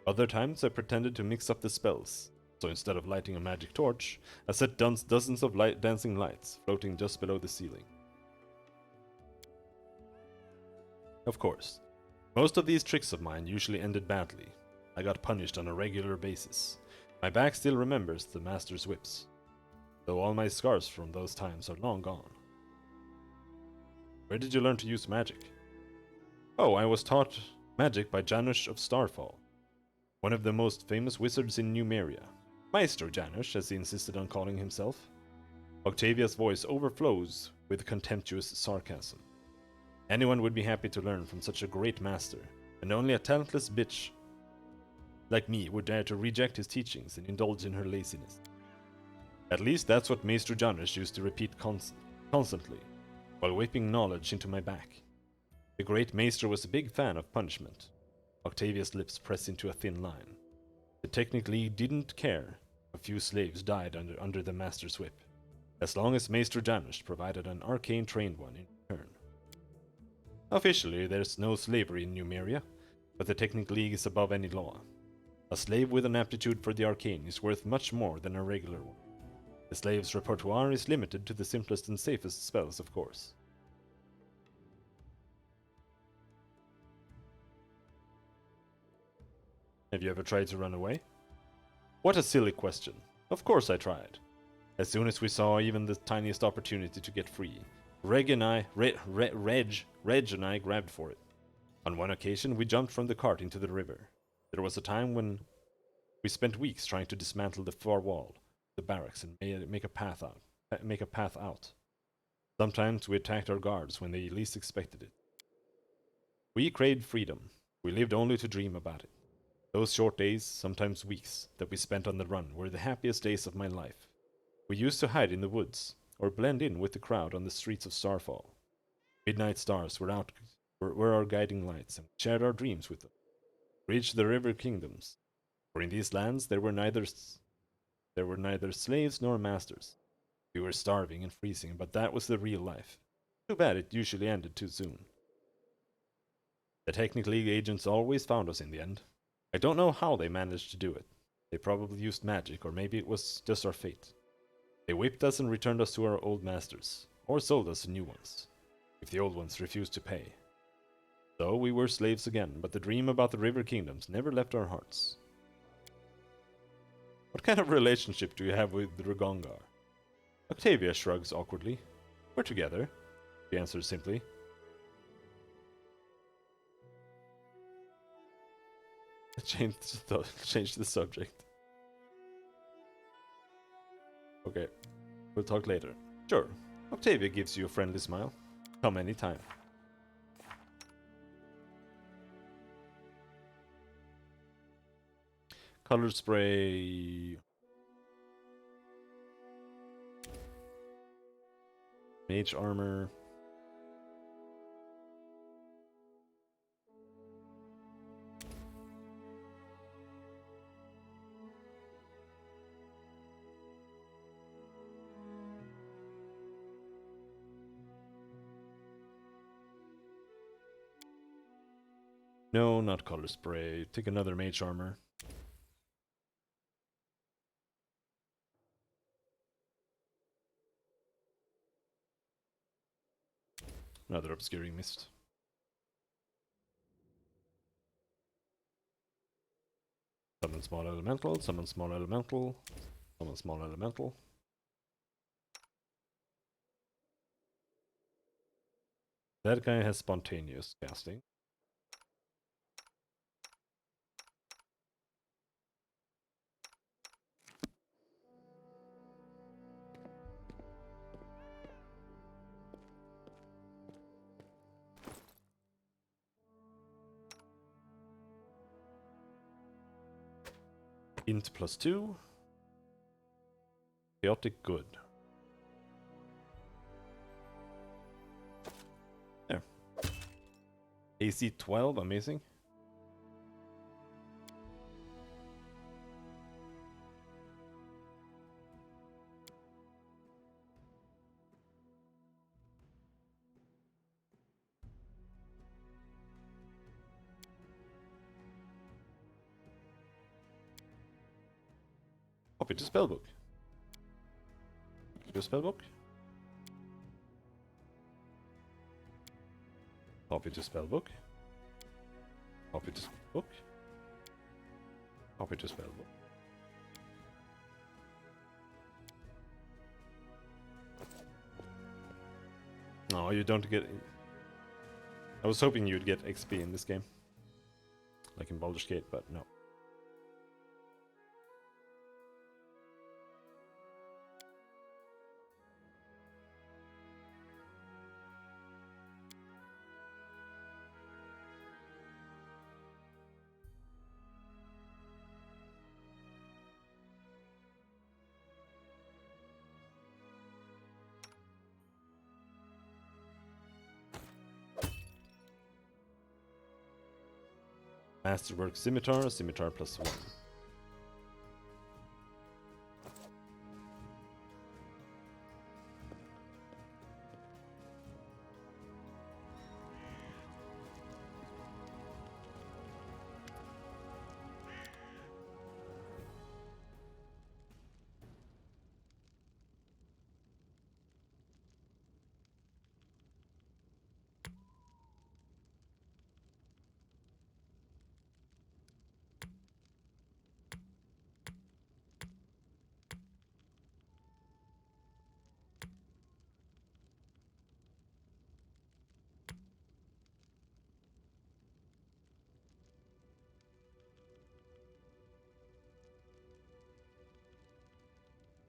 Other times I pretended to mix up the spells, so instead of lighting a magic torch, I set dozens of dancing lights floating just below the ceiling. Of course, most of these tricks of mine usually ended badly. I got punished on a regular basis. My back still remembers the master's whips, though all my scars from those times are long gone. Where did you learn to use magic? Oh, I was taught magic by Janusz of Starfall, one of the most famous wizards in Numeria. Maestro Janusz, as he insisted on calling himself. Octavia's voice overflows with contemptuous sarcasm. Anyone would be happy to learn from such a great master, and only a talentless bitch like me would dare to reject his teachings and indulge in her laziness. At least that's what Maester Janusz used to repeat constantly, while whipping knowledge into my back. The great Maester was a big fan of punishment. Octavia's lips pressed into a thin line. They technically didn't care if a few slaves died under the Master's whip, as long as Maester Janusz provided an arcane-trained one in return. Officially, there's no slavery in Numeria, but the Technic League is above any law. A slave with an aptitude for the arcane is worth much more than a regular one. The slave's repertoire is limited to the simplest and safest spells, of course. Have you ever tried to run away? What a silly question. Of course I tried. As soon as we saw even the tiniest opportunity to get free, Reg and I grabbed for it. On one occasion, we jumped from the cart into the river. There was a time when we spent weeks trying to dismantle the far wall, the barracks, and make a path out. Sometimes we attacked our guards when they least expected it. We craved freedom. We lived only to dream about it. Those short days, sometimes weeks, that we spent on the run were the happiest days of my life. We used to hide in the woods, or blend in with the crowd on the streets of Starfall. Midnight stars were our guiding lights, and we shared our dreams with them. We reached the river kingdoms, for in these lands there were neither slaves nor masters. We were starving and freezing, but that was the real life. Too bad it usually ended too soon. The Technic League agents always found us in the end. I don't know how they managed to do it. They probably used magic, or maybe it was just our fate. They whipped us and returned us to our old masters, or sold us to new ones, if the old ones refused to pay. So we were slaves again, but the dream about the River Kingdoms never left our hearts. What kind of relationship do you have with Rugongar? Octavia shrugs awkwardly. We're together, she answers simply. Change the subject. Okay, we'll talk later. Sure, Octavia gives you a friendly smile. Come anytime. Color spray. Mage armor. No, not color spray. Take another mage armor. Another obscuring mist. Summon small elemental, summon small elemental, summon small elemental. That guy has spontaneous casting. Int +2. Chaotic good. There. AC 12, amazing. Copy to spellbook. Copy to spellbook. Copy to spellbook. Copy to spellbook. Copy to spellbook. No, you don't get... I was hoping you'd get XP in this game. Like in Baldur's Gate, but no. Masterwork Scimitar, Scimitar +1.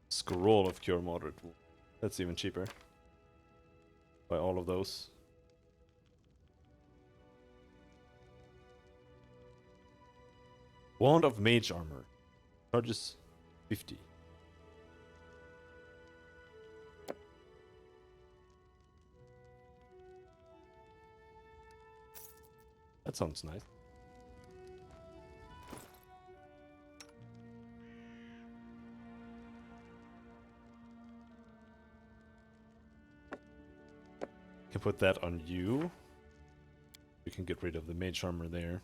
Scroll of Cure Moderate Wound. That's even cheaper. Buy all of those. Wand of Mage Armor. Charges 50. That sounds nice. Can put that on you. We can get rid of the mage armor there.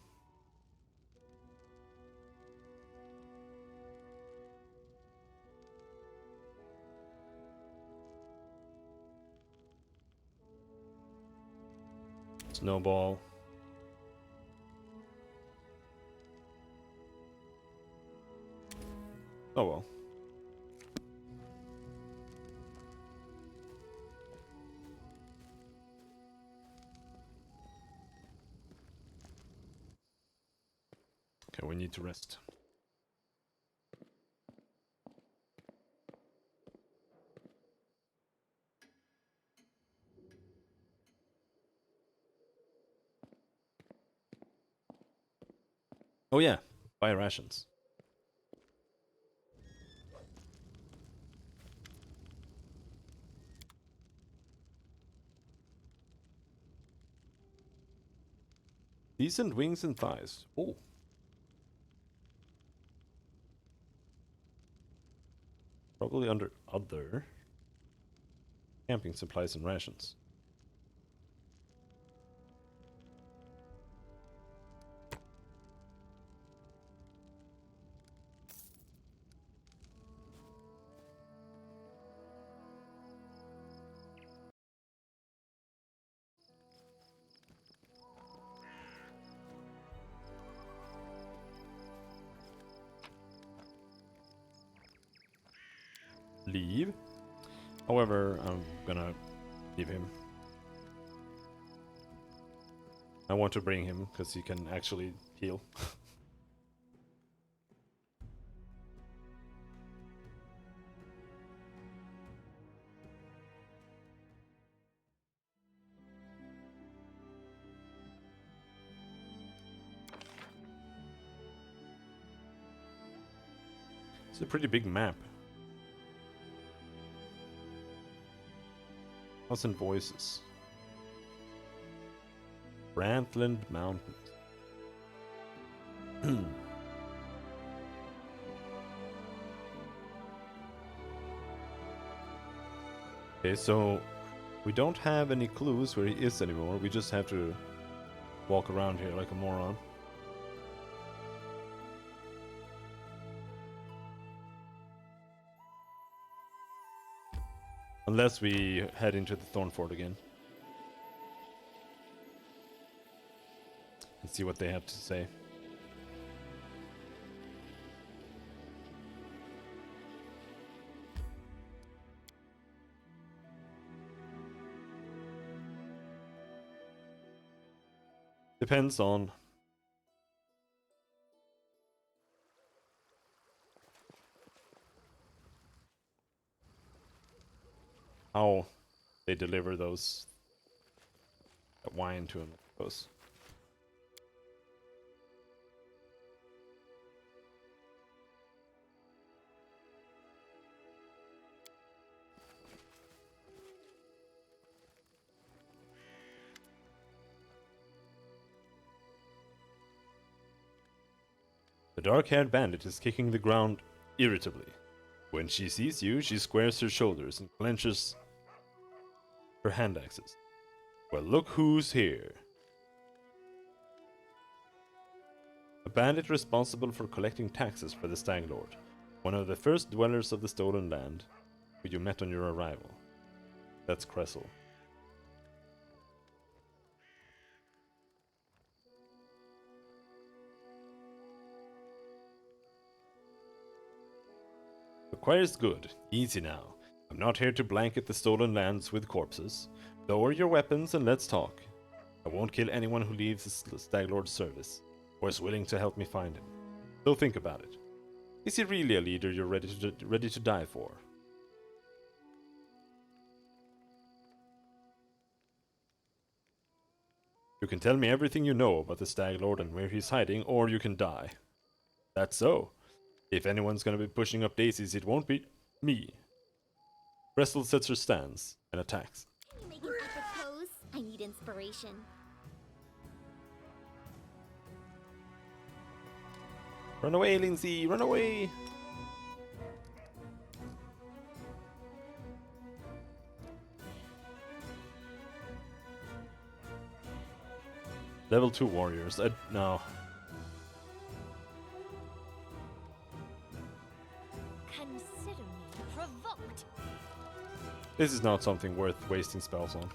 Snowball. Oh well. Okay, we need to rest. Oh yeah, buy rations. Decent wings and thighs. Oh. Probably under other. Camping supplies and rations. Leave. However, I'm gonna leave him. I want to bring him because he can actually heal. It's a pretty big map. 1,000 voices. Brantland Mountains. Okay, so we don't have any clues where he is anymore. We just have to walk around here like a moron. Unless we head into the Thornfort again. And see what they have to say. Depends on how they deliver those that wine to him, I suppose. The dark-haired bandit is kicking the ground irritably. When she sees you, she squares her shoulders and clenches her hand axes. Well, look who's here. A bandit responsible for collecting taxes for the Stag Lord. One of the first dwellers of the stolen land, who you met on your arrival. That's Kressel. The choir's good. Easy now. I'm not here to blanket the stolen lands with corpses. Lower your weapons and let's talk. I won't kill anyone who leaves the Stag Lord's service, or is willing to help me find him. So think about it. Is he really a leader you're ready to die for? You can tell me everything you know about the Stag Lord and where he's hiding, or you can die. That's so. If anyone's gonna be pushing up daisies, it won't be me. Bressel sets her stance and attacks. Can you make an epic pose? I need inspiration. Run away, Lindsay! Run away! Level 2 warriors. No. Consider me provoked. This is not something worth wasting spells on.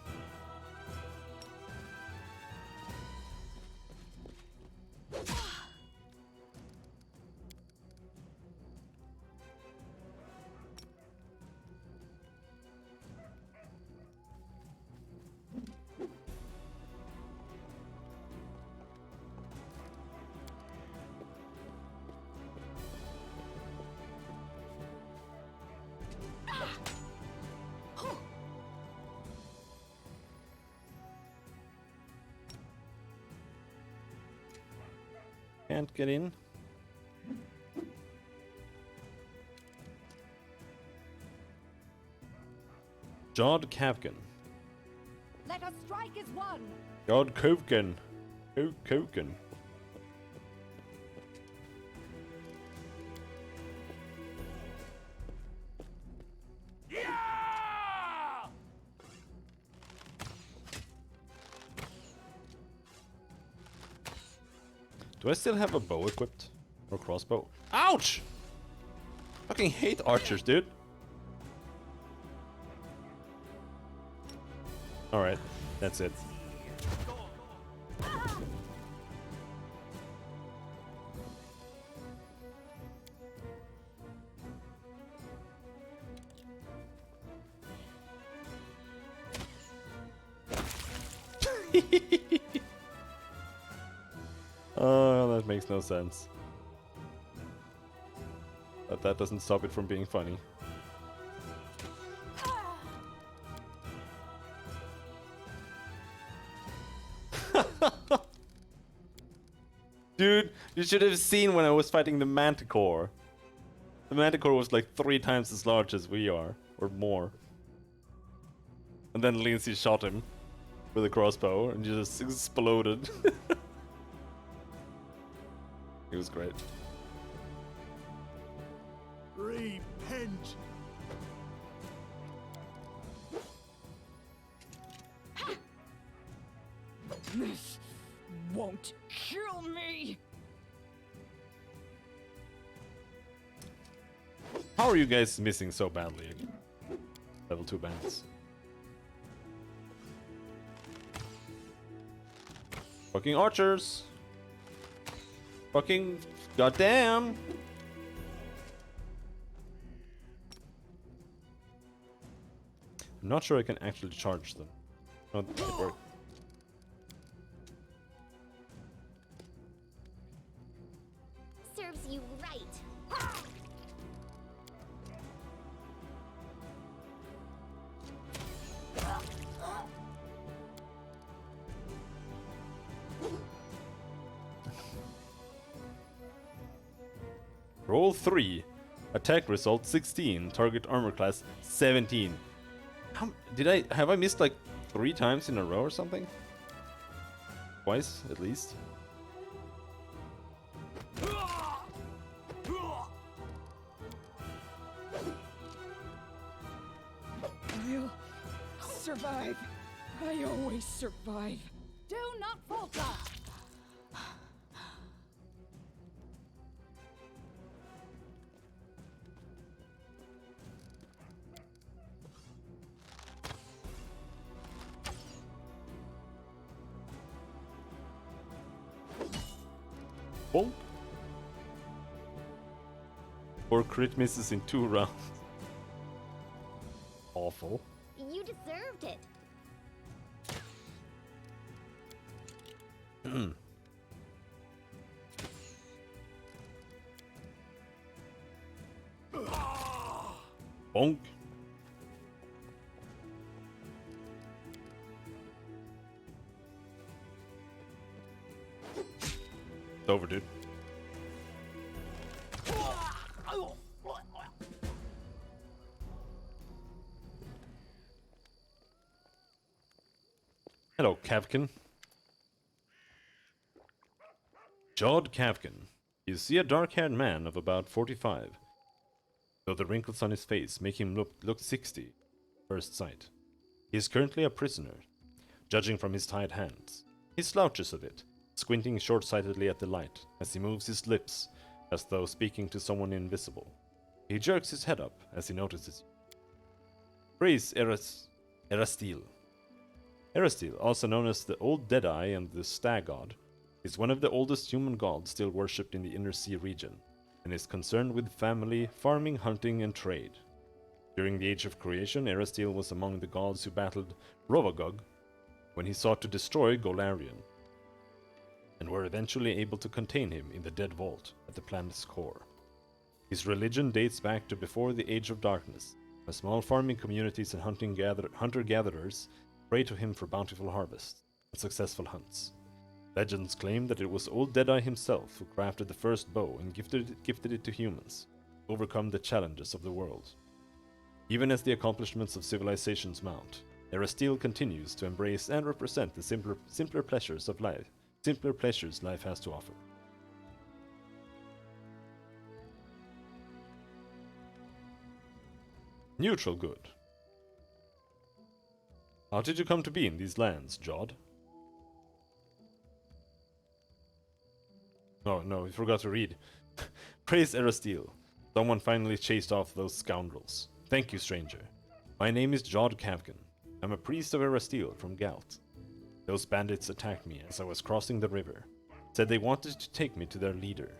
Can't get in. Jod Kavkin. Let us strike as one. Jod Kavkin. Kavkin. Do I still have a bow equipped? Or crossbow? Ouch! Fucking hate archers, dude. Alright, that's it. Oh, that makes no sense. But that doesn't stop it from being funny. Dude, you should have seen when I was fighting the Manticore. The Manticore was like 3 times as large as we are, or more. And then Lindsay shot him with a crossbow and just exploded. It was great. Repent. This won't kill me. How are you guys missing so badly again? Level 2 bandits. Fucking archers! Fucking goddamn! I'm not sure I can actually charge them. No, it worked. Serves you right. Roll 3. Attack result 16. Target armor class 17. Have I missed like 3 times in a row or something? Twice, at least. survive. I always survive. Do not falter! Bonk. 4 crit misses in 2 rounds. Awful. You deserved it. Bonk. It's over, dude. Hello, Kavkin. Jod Kavkin. You see a dark-haired man of about 45. Though the wrinkles on his face make him look 60 first sight. He is currently a prisoner, judging from his tied hands. He slouches a bit, squinting short-sightedly at the light as he moves his lips as though speaking to someone invisible. He jerks his head up as he notices you. Praise Erasteel. Erasteel, also known as the Old Deadeye and the Stag God, is one of the oldest human gods still worshipped in the Inner Sea region, and is concerned with family, farming, hunting, and trade. During the Age of Creation, Erasteel was among the gods who battled Rovagog when he sought to destroy Golarion, and were eventually able to contain him in the Dead Vault at the planet's core. His religion dates back to before the Age of Darkness, when small farming communities and hunter-gatherers pray to him for bountiful harvests and successful hunts. Legends claim that it was Old Deadeye himself who crafted the first bow and gifted it to humans, to overcome the challenges of the world. Even as the accomplishments of civilizations mount, Erasteel continues to embrace and represent the simpler pleasures of life, simpler pleasures life has to offer. Neutral good. How did you come to be in these lands, Jod? Oh no, we forgot to read. Praise Erasteel. Someone finally chased off those scoundrels. Thank you, stranger. My name is Jod Kavkin. I'm a priest of Erasteel from Galt. Those bandits attacked me as I was crossing the river. Said they wanted to take me to their leader,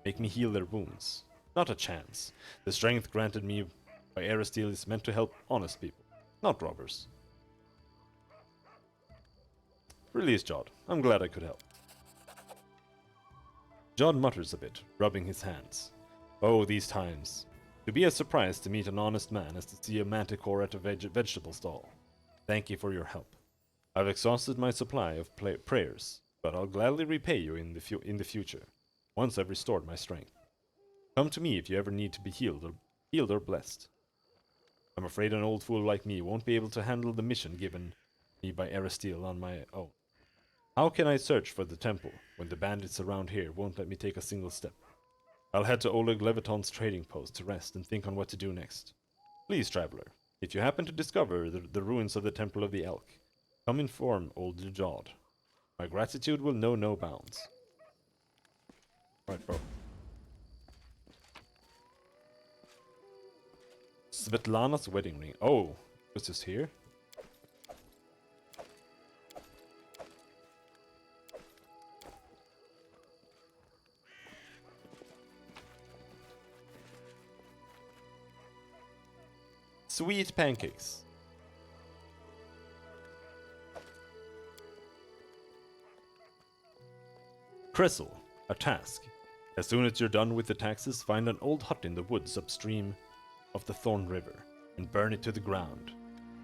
make me heal their wounds. Not a chance. The strength granted me by Erasteel is meant to help honest people, not robbers. Release Jod. I'm glad I could help. Jod mutters a bit, rubbing his hands. Oh, these times. To be as surprised to meet an honest man as to see a manticore at a vegetable stall. Thank you for your help. I've exhausted my supply of prayers, but I'll gladly repay you in the future, once I've restored my strength. Come to me if you ever need to be healed or blessed. I'm afraid an old fool like me won't be able to handle the mission given me by Erasteel on my own. How can I search for the temple when the bandits around here won't let me take a single step? I'll head to Oleg Leviton's trading post to rest and think on what to do next. Please, traveler, if you happen to discover the ruins of the Temple of the Elk, come inform old Jod. My gratitude will know no bounds. Right, bro. Svetlana's wedding ring. Oh, was this here? Sweet pancakes. Crystal, a task. As soon as you're done with the taxes, find an old hut in the woods upstream of the Thorn River and burn it to the ground.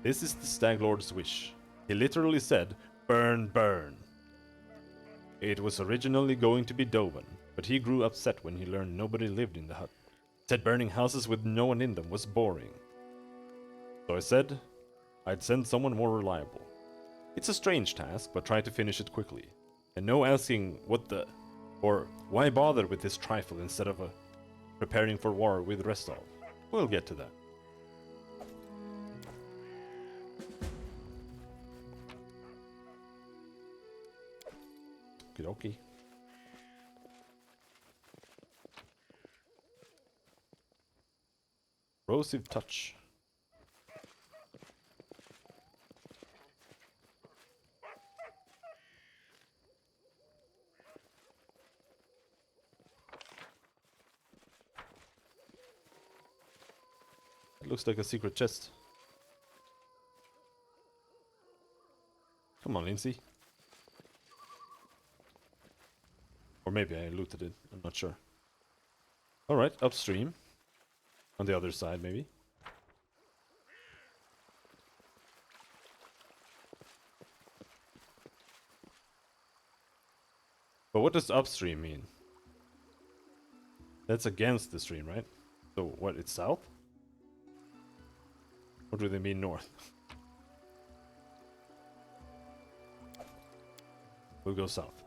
This is the Stag Lord's wish. He literally said, "Burn, burn." It was originally going to be Dovan, but he grew upset when he learned nobody lived in the hut. Said burning houses with no one in them was boring. So I said I'd send someone more reliable. It's a strange task, but try to finish it quickly. And no asking what the, or why bother with this trifle instead of preparing for war with Restov. We'll get to that. Okie dokie. Corrosive touch. It looks like a secret chest. Come on, Lindsay. Or maybe I looted it, I'm not sure. Alright, upstream. On the other side, maybe. But what does upstream mean? That's against the stream, right? So what, it's south? Or do they mean north? We'll go south.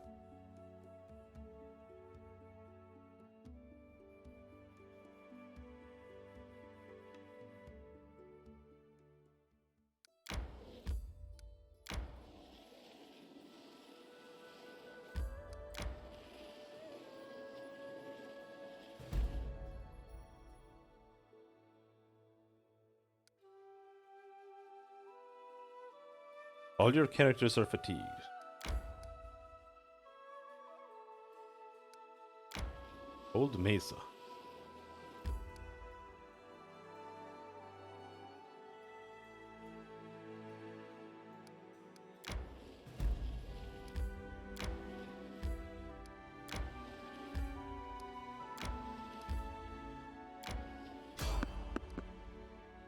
All your characters are fatigued. Old Mesa.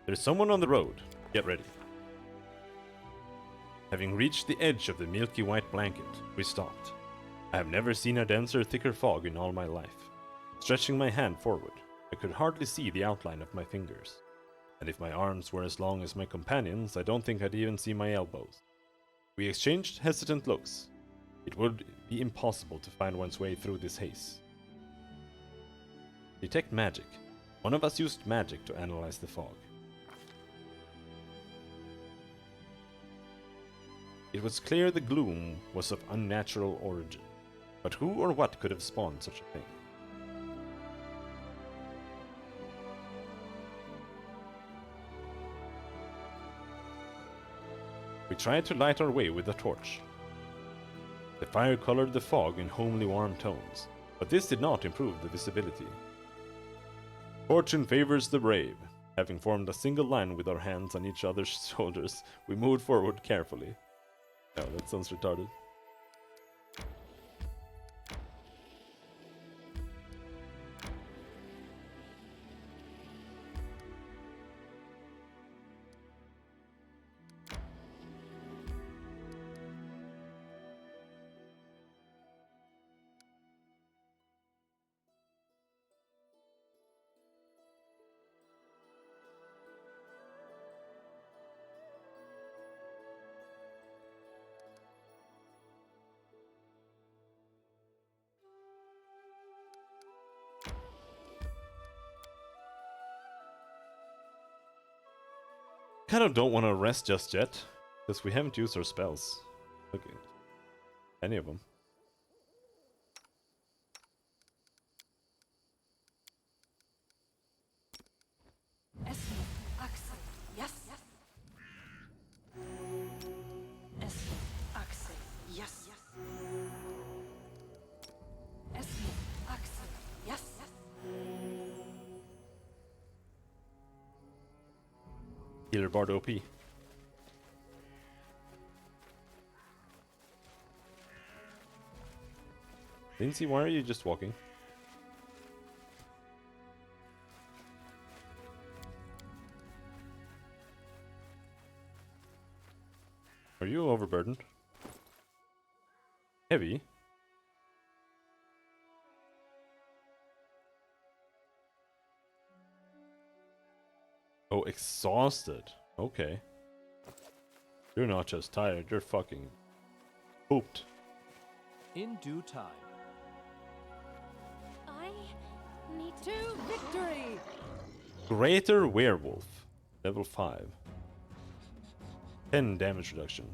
There's someone on the road. Get ready. Having reached the edge of the milky white blanket, we stopped. I have never seen a denser, thicker fog in all my life. Stretching my hand forward, I could hardly see the outline of my fingers. And if my arms were as long as my companion's, I don't think I'd even see my elbows. We exchanged hesitant looks. It would be impossible to find one's way through this haze. Detect magic. One of us used magic to analyze the fog. It was clear the gloom was of unnatural origin, but who or what could have spawned such a thing? We tried to light our way with a torch. The fire colored the fog in homely warm tones, but this did not improve the visibility. Fortune favors the brave. Having formed a single line with our hands on each other's shoulders, we moved forward carefully. Oh, that sounds retarded. Kind of don't want to rest just yet, because we haven't used our spells. Okay. Any of them. Healer Bard OP. Lindsay, why are you just walking? Are you overburdened? Heavy? Oh, exhausted. Okay. You're not just tired, you're fucking pooped. In due time. I need To victory! Greater Werewolf. Level 5. 10 damage reduction.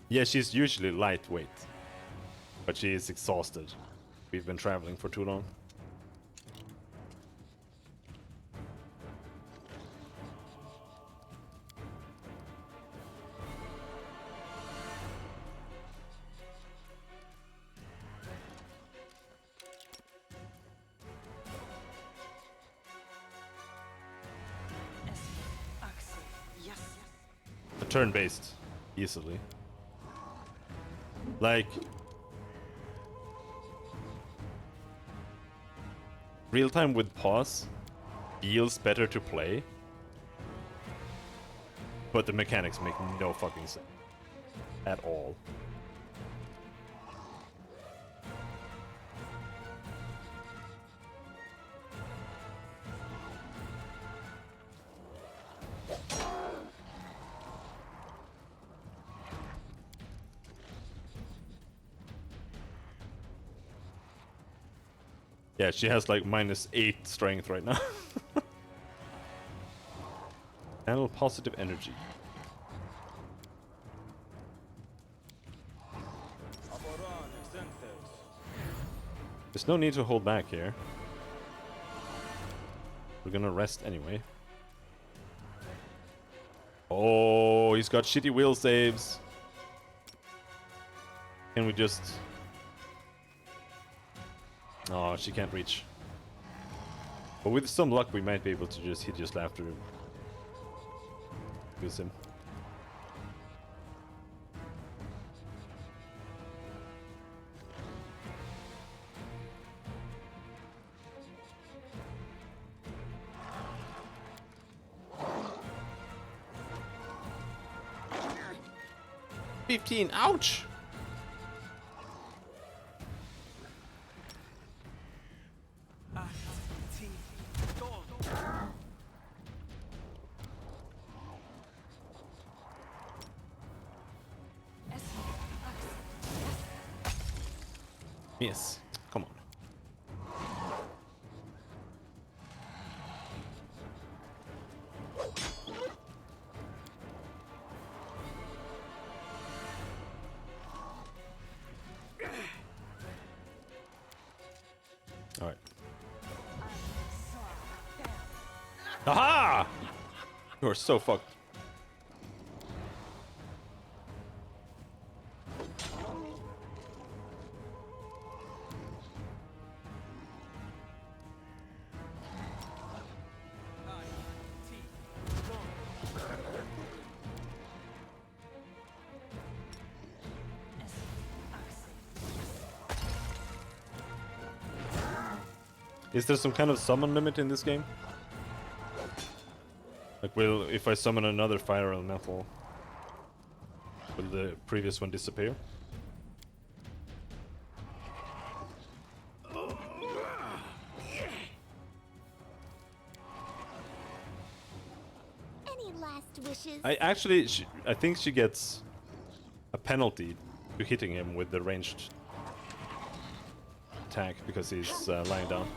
Yeah, she's usually lightweight, but she is exhausted. We've been traveling for too long. A turn-based, easily. Like real time with pause feels better to play, but the mechanics make no fucking sense at all. Yeah, she has like -8 strength right now. Channel positive energy. There's no need to hold back here. We're gonna rest anyway. Oh, he's got shitty will saves. Can we just... Oh, she can't reach. But with some luck, we might be able to just hit just after use him. $15, ouch! Yes, come on. All right. Aha! You are so fucked. Is there some kind of summon limit in this game? Like, if I summon another fire elemental, will the previous one disappear? Any last wishes? I think she gets a penalty to hitting him with the ranged attack because he's lying down.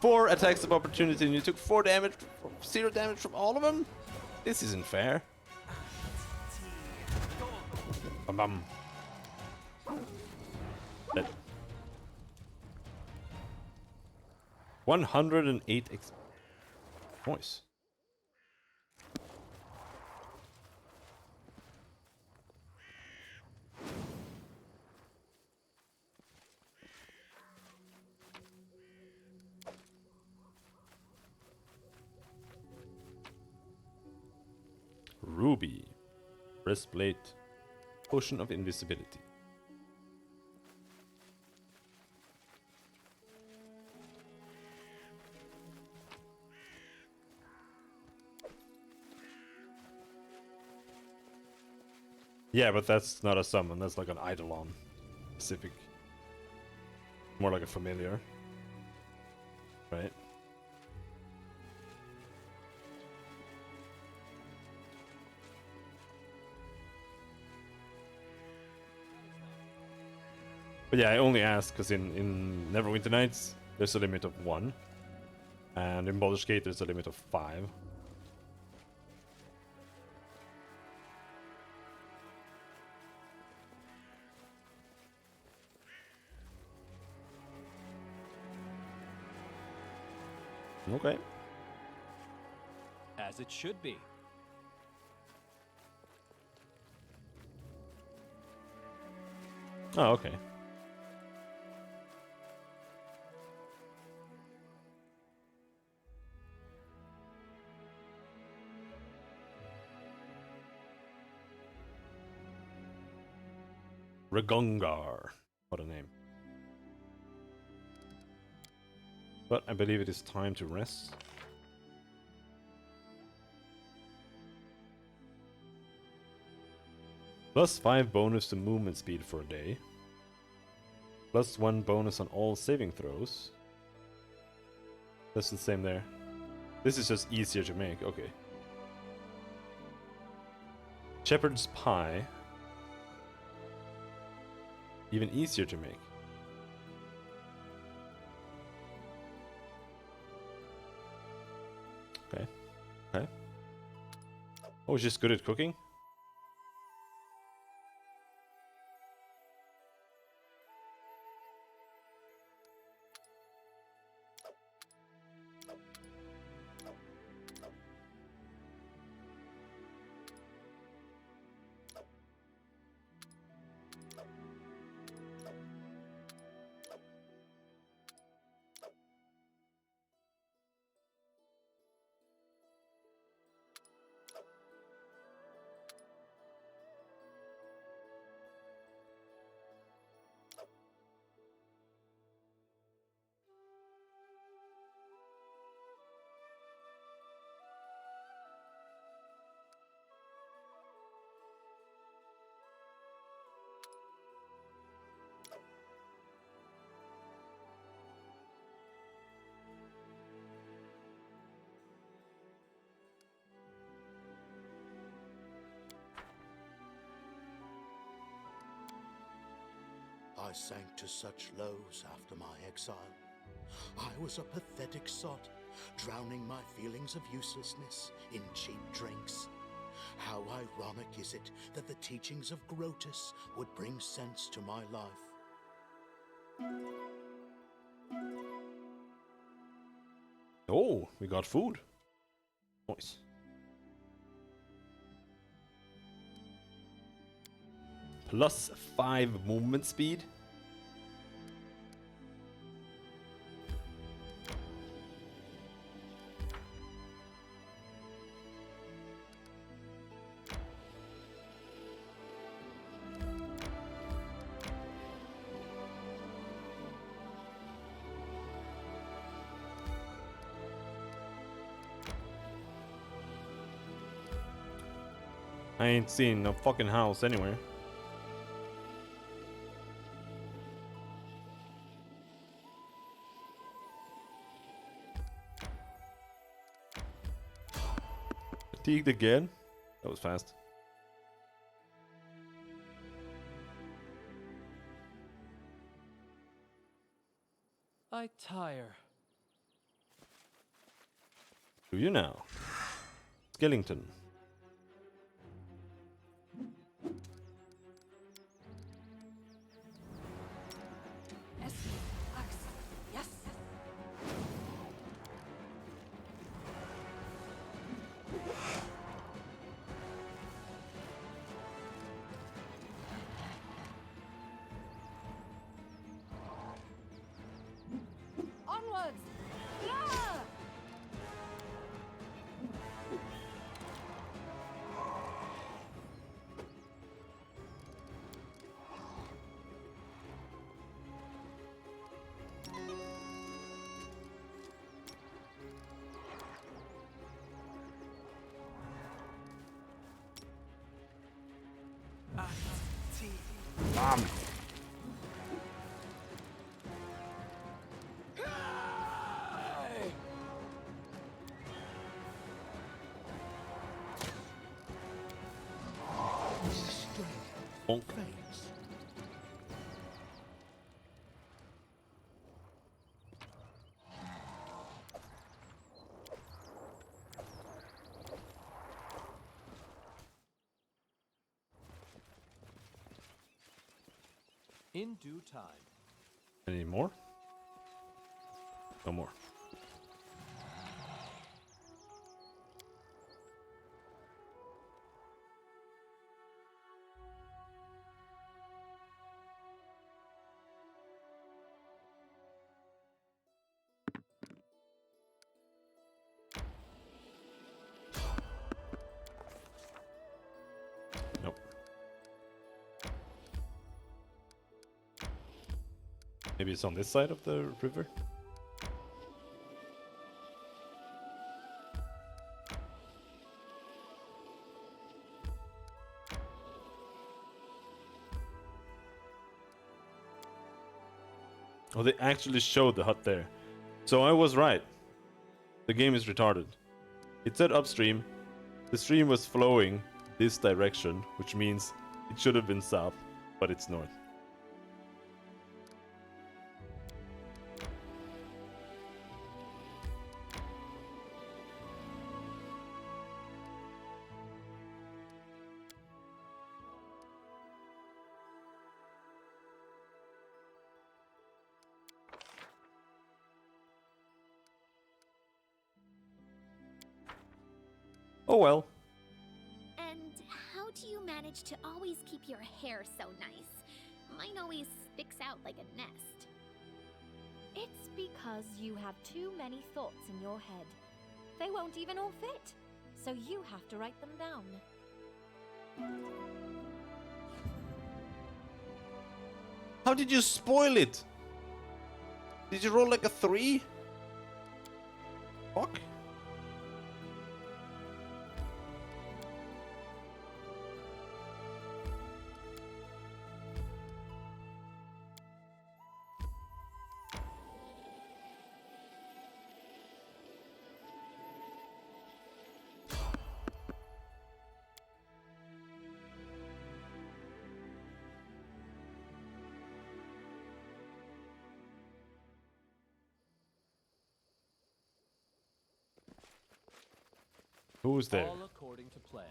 4 attacks of opportunity and you took 4 damage, 0 damage from all of them? This isn't fair. Bum bum. Dead. 108 Nice. Ruby. Breastplate. Potion of invisibility. Yeah, but that's not a summon, that's like an Eidolon specific. More like a familiar. Right? But yeah, I only asked because in Neverwinter Nights there's a limit of 1. And in Baldur's Gate there's a limit of 5. Okay. As it should be. Oh, okay. Ragungar. What a name. But I believe it is time to rest. +5 bonus to movement speed for a day. +1 bonus on all saving throws. That's the same there. This is just easier to make. Okay. Shepherd's Pie. Even easier to make. Okay. Okay. Oh, she's good at cooking? I sank to such lows after my exile. I was a pathetic sot, drowning my feelings of uselessness in cheap drinks. How ironic is it that the teachings of Grotus would bring sense to my life. Oh, we got food. Nice. +5 movement speed. I ain't seen no fucking house anywhere. Fatigued again? That was fast. I tire. Do you now? Skellington. Yes. Axe. Yes. Onwards! Ah! Bonk. Face. In due time. Any more? No more. Maybe it's on this side of the river? Oh, they actually showed the hut there. So I was right. The game is retarded. It said upstream. The stream was flowing this direction, which means it should have been south, but it's north. Oh well. And how do you manage to always keep your hair so nice? Mine always sticks out like a nest. It's because you have too many thoughts in your head. They won't even all fit, so you have to write them down. How did you spoil it? Did you roll like a 3? Fuck. Who's there? All according to plan.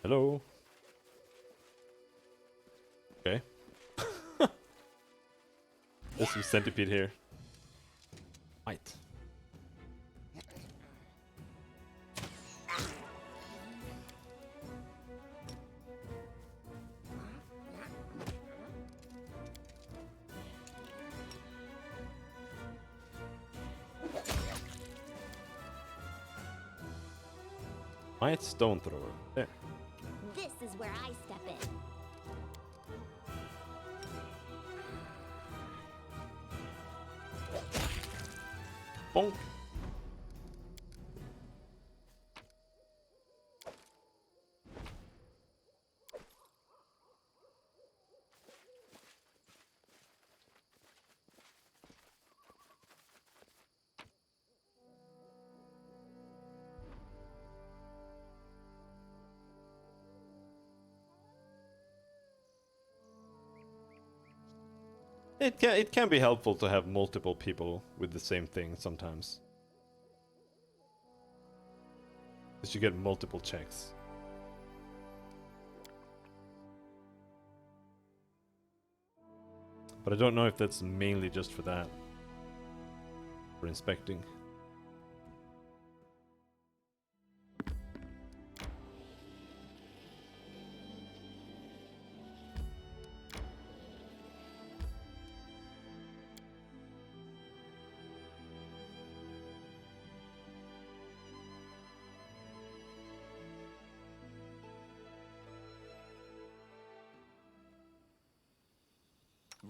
Hello? Okay. There's some centipede here. Right. Might stone thrower. There. This is where I step in. Bonk. It can be helpful to have multiple people with the same thing sometimes. Because you get multiple checks. But I don't know if that's mainly just for that. For inspecting.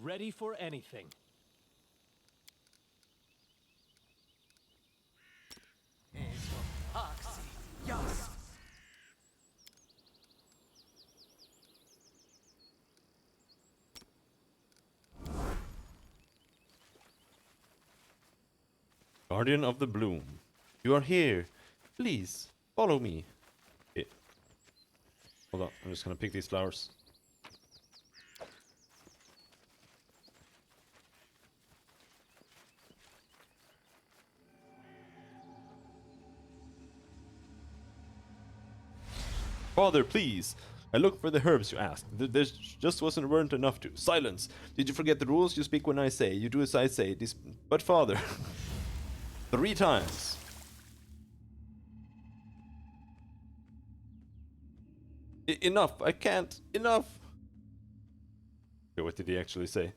Ready for anything. Guardian of the Bloom. You are here. Please, follow me. Okay. Hold on, I'm just gonna pick these flowers. Father, please. I looked for the herbs you asked. There just weren't enough to. Silence. Did you forget the rules? You speak when I say. You do as I say. But father. 3 times. Enough. I can't. Enough. Okay, what did he actually say?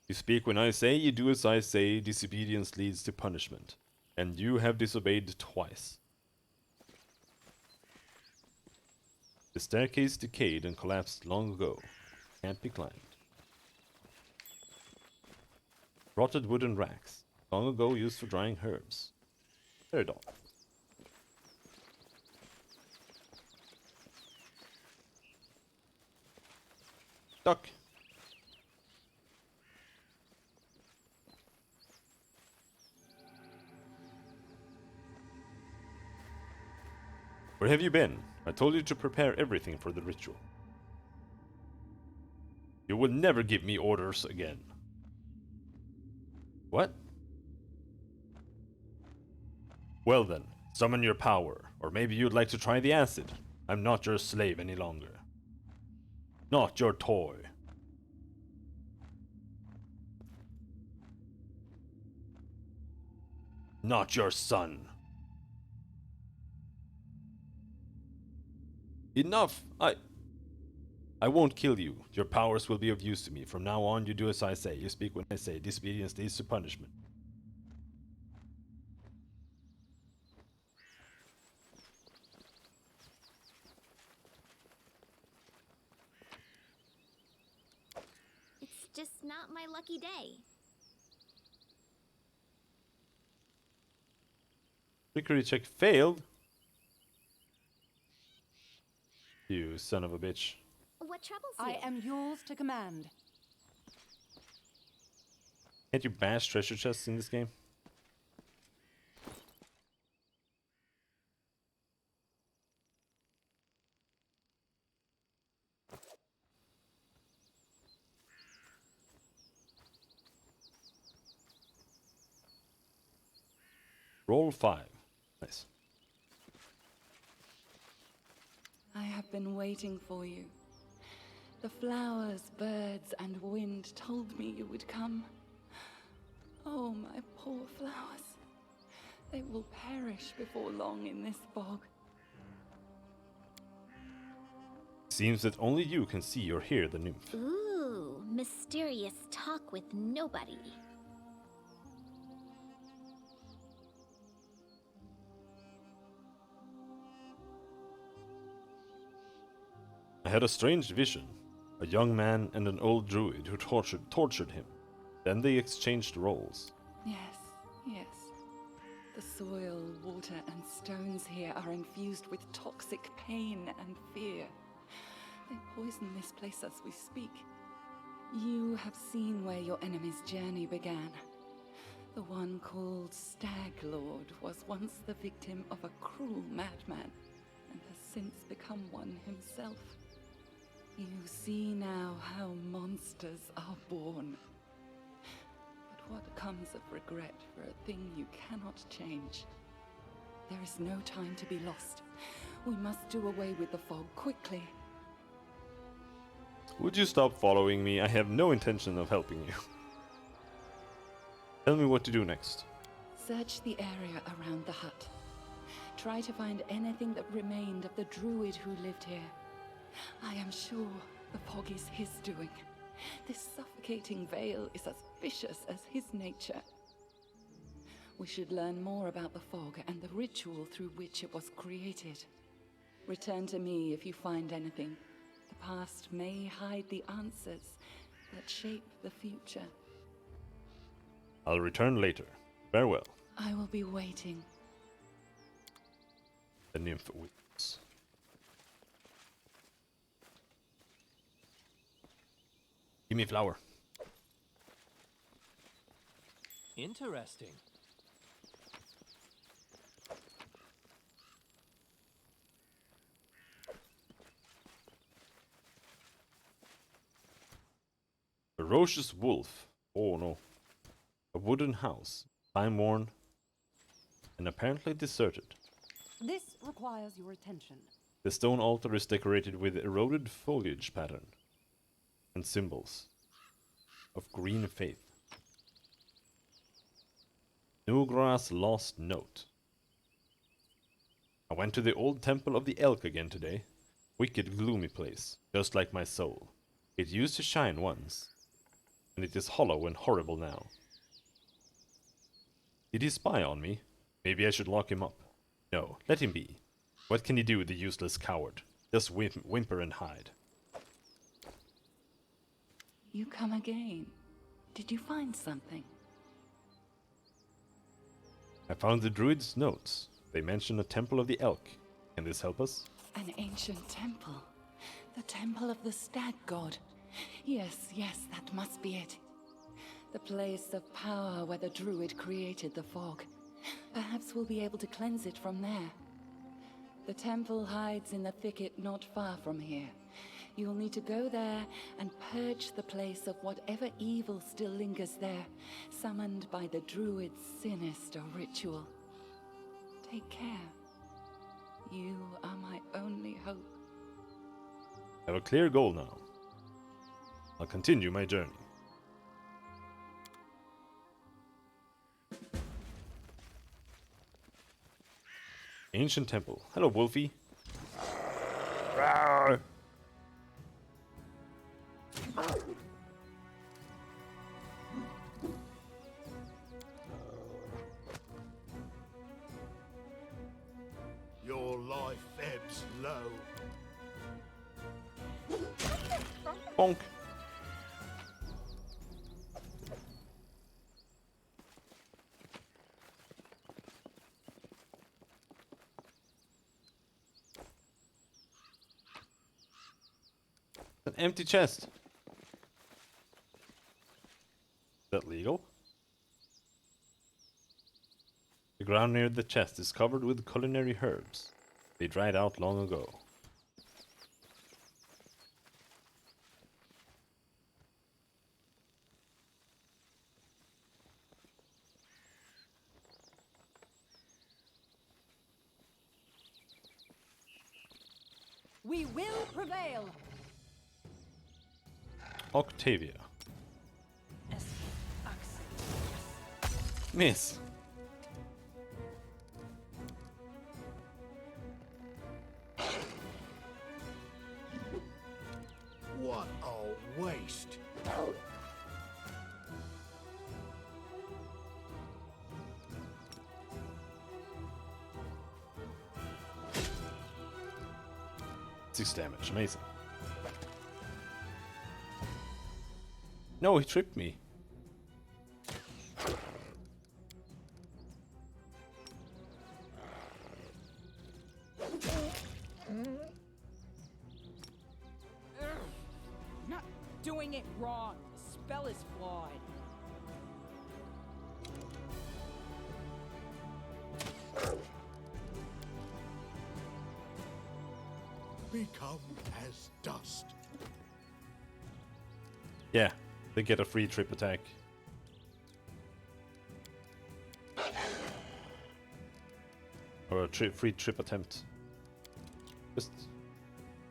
You speak when I say. You do as I say. Disobedience leads to punishment. And you have disobeyed twice. The staircase decayed and collapsed long ago. Can't be climbed. Rotted wooden racks. Long ago used for drying herbs. Pterodon. Duck. Where have you been? I told you to prepare everything for the ritual. You will never give me orders again. What? Well then, summon your power, or maybe you'd like to try the acid. I'm not your slave any longer. Not your toy. Not your son. Enough! I won't kill you. Your powers will be of use to me. From now on, you do as I say. You speak when I say. Disobedience leads to punishment. It's just not my lucky day. Trickery check failed. You son of a bitch. What troubles you? I am yours to command. Can't you bash treasure chests in this game? Roll 5. Nice. I have been waiting for you. The flowers, birds, and wind told me you would come. Oh, my poor flowers. They will perish before long in this bog. Seems that only you can see or hear the nymph. Ooh, mysterious talk with nobody. I had a strange vision. A young man and an old druid who tortured him. Then they exchanged roles. Yes, yes. The soil, water, and stones here are infused with toxic pain and fear. They poison this place as we speak. You have seen where your enemy's journey began. The one called Stag Lord was once the victim of a cruel madman, and has since become one himself. You see now how monsters are born. But what comes of regret for a thing you cannot change? There is no time to be lost. We must do away with the fog quickly. Would you stop following me? I have no intention of helping you. Tell me what to do next. Search the area around the hut. Try to find anything that remained of the druid who lived here. I am sure the fog is his doing. This suffocating veil is as vicious as his nature. We should learn more about the fog and the ritual through which it was created. Return to me if you find anything. The past may hide the answers that shape the future. I'll return later. Farewell. I will be waiting. The nymph weeps. Give me a flower. Interesting. Ferocious wolf. Oh no. A wooden house. Time-worn. And apparently deserted. This requires your attention. The stone altar is decorated with eroded foliage pattern. And symbols. Of green faith. Nugra's lost note. I went to the old temple of the elk again today. Wicked, gloomy place. Just like my soul. It used to shine once. And it is hollow and horrible now. Did he spy on me? Maybe I should lock him up. No, let him be. What can he do, the useless coward? Just whimper and hide. You come again. Did you find something? I found the druid's notes. They mention a temple of the elk. Can this help us? An ancient temple. The temple of the stag god. Yes, that must be it. The place of power where the druid created the fog. Perhaps we'll be able to cleanse it from there. The temple hides in the thicket not far from here. You'll need to go there and purge the place of whatever evil still lingers there, summoned by the druid's sinister ritual. Take care. You are my only hope. I have a clear goal now. I'll continue my journey. Ancient temple. Hello, Wolfie. Rawr. Your life ebbs low. Bonk. An empty chest. Is that legal? The ground near the chest is covered with culinary herbs. They dried out long ago. We will prevail. Octavia. Miss. What a waste. Six damage, amazing. No, he tripped me. Not doing it wrong. The spell is flawed. Become as dust. Yeah, they get a free trip attack. Or a free trip attempt. Just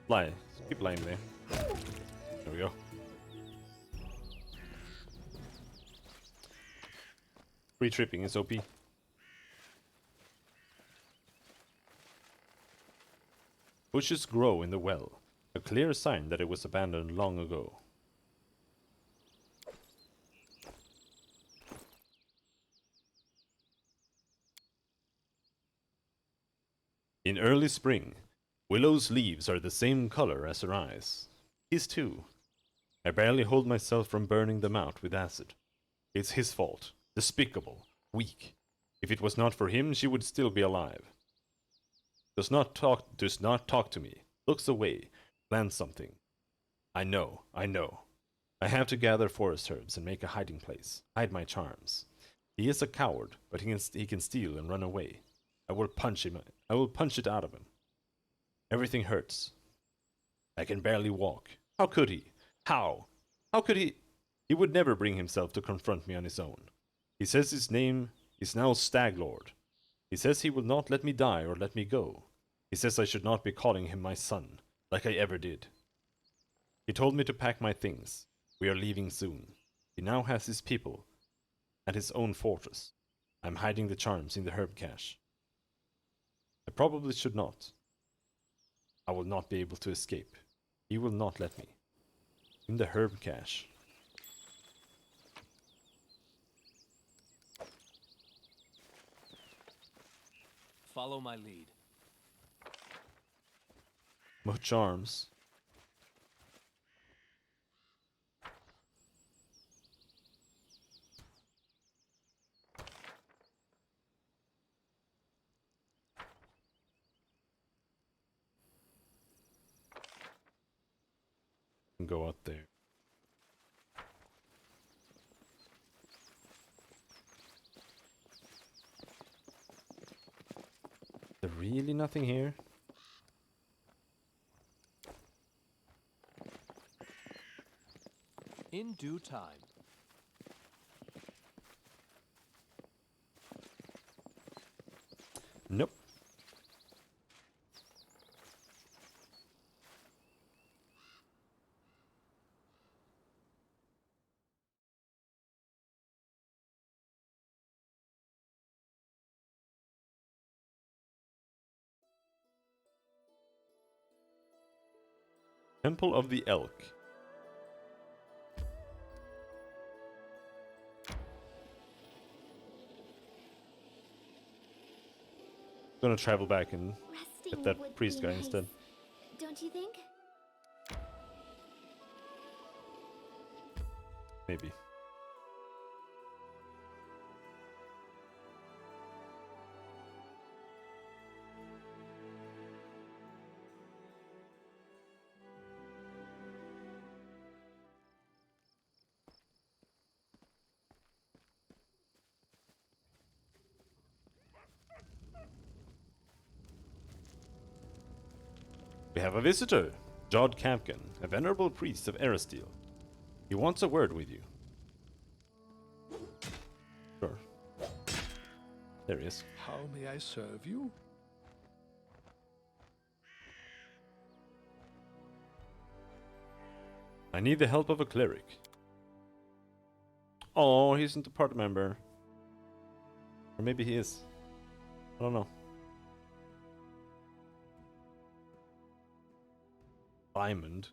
lie. Keep lying there. There we go. Free tripping is OP. Bushes grow in the well, a clear sign that it was abandoned long ago. In early spring, Willow's leaves are the same color as her eyes. His too. I barely hold myself from burning them out with acid. It's his fault. Despicable. Weak. If it was not for him, she would still be alive. Does not talk to me. Looks away. Plans something. I know. I have to gather forest herbs and make a hiding place. Hide my charms. He is a coward, but he can steal and run away. I will punch him. I will punch it out of him. Everything hurts. I can barely walk. How could he? How? How could he? He would never bring himself to confront me on his own. He says his name is now Staglord. He says he will not let me die or let me go. He says I should not be calling him my son, like I ever did. He told me to pack my things. We are leaving soon. He now has his people and his own fortress. I'm hiding the charms in the herb cache. I probably should not. I will not be able to escape. He will not let me. In the herb cache. Follow my lead. More charms. Go out there. There really nothing here? In due time. Nope. Temple of the Elk. Gonna travel back and Resting get that would priest be guy nice, instead. don't you think? Maybe. We have a visitor, Jod Campkin, a venerable priest of Erasteel. He wants a word with you. Sure. There he is. How may I serve you? I need the help of a cleric. Oh, he isn't a party member. Or maybe he is. I don't know. Diamond.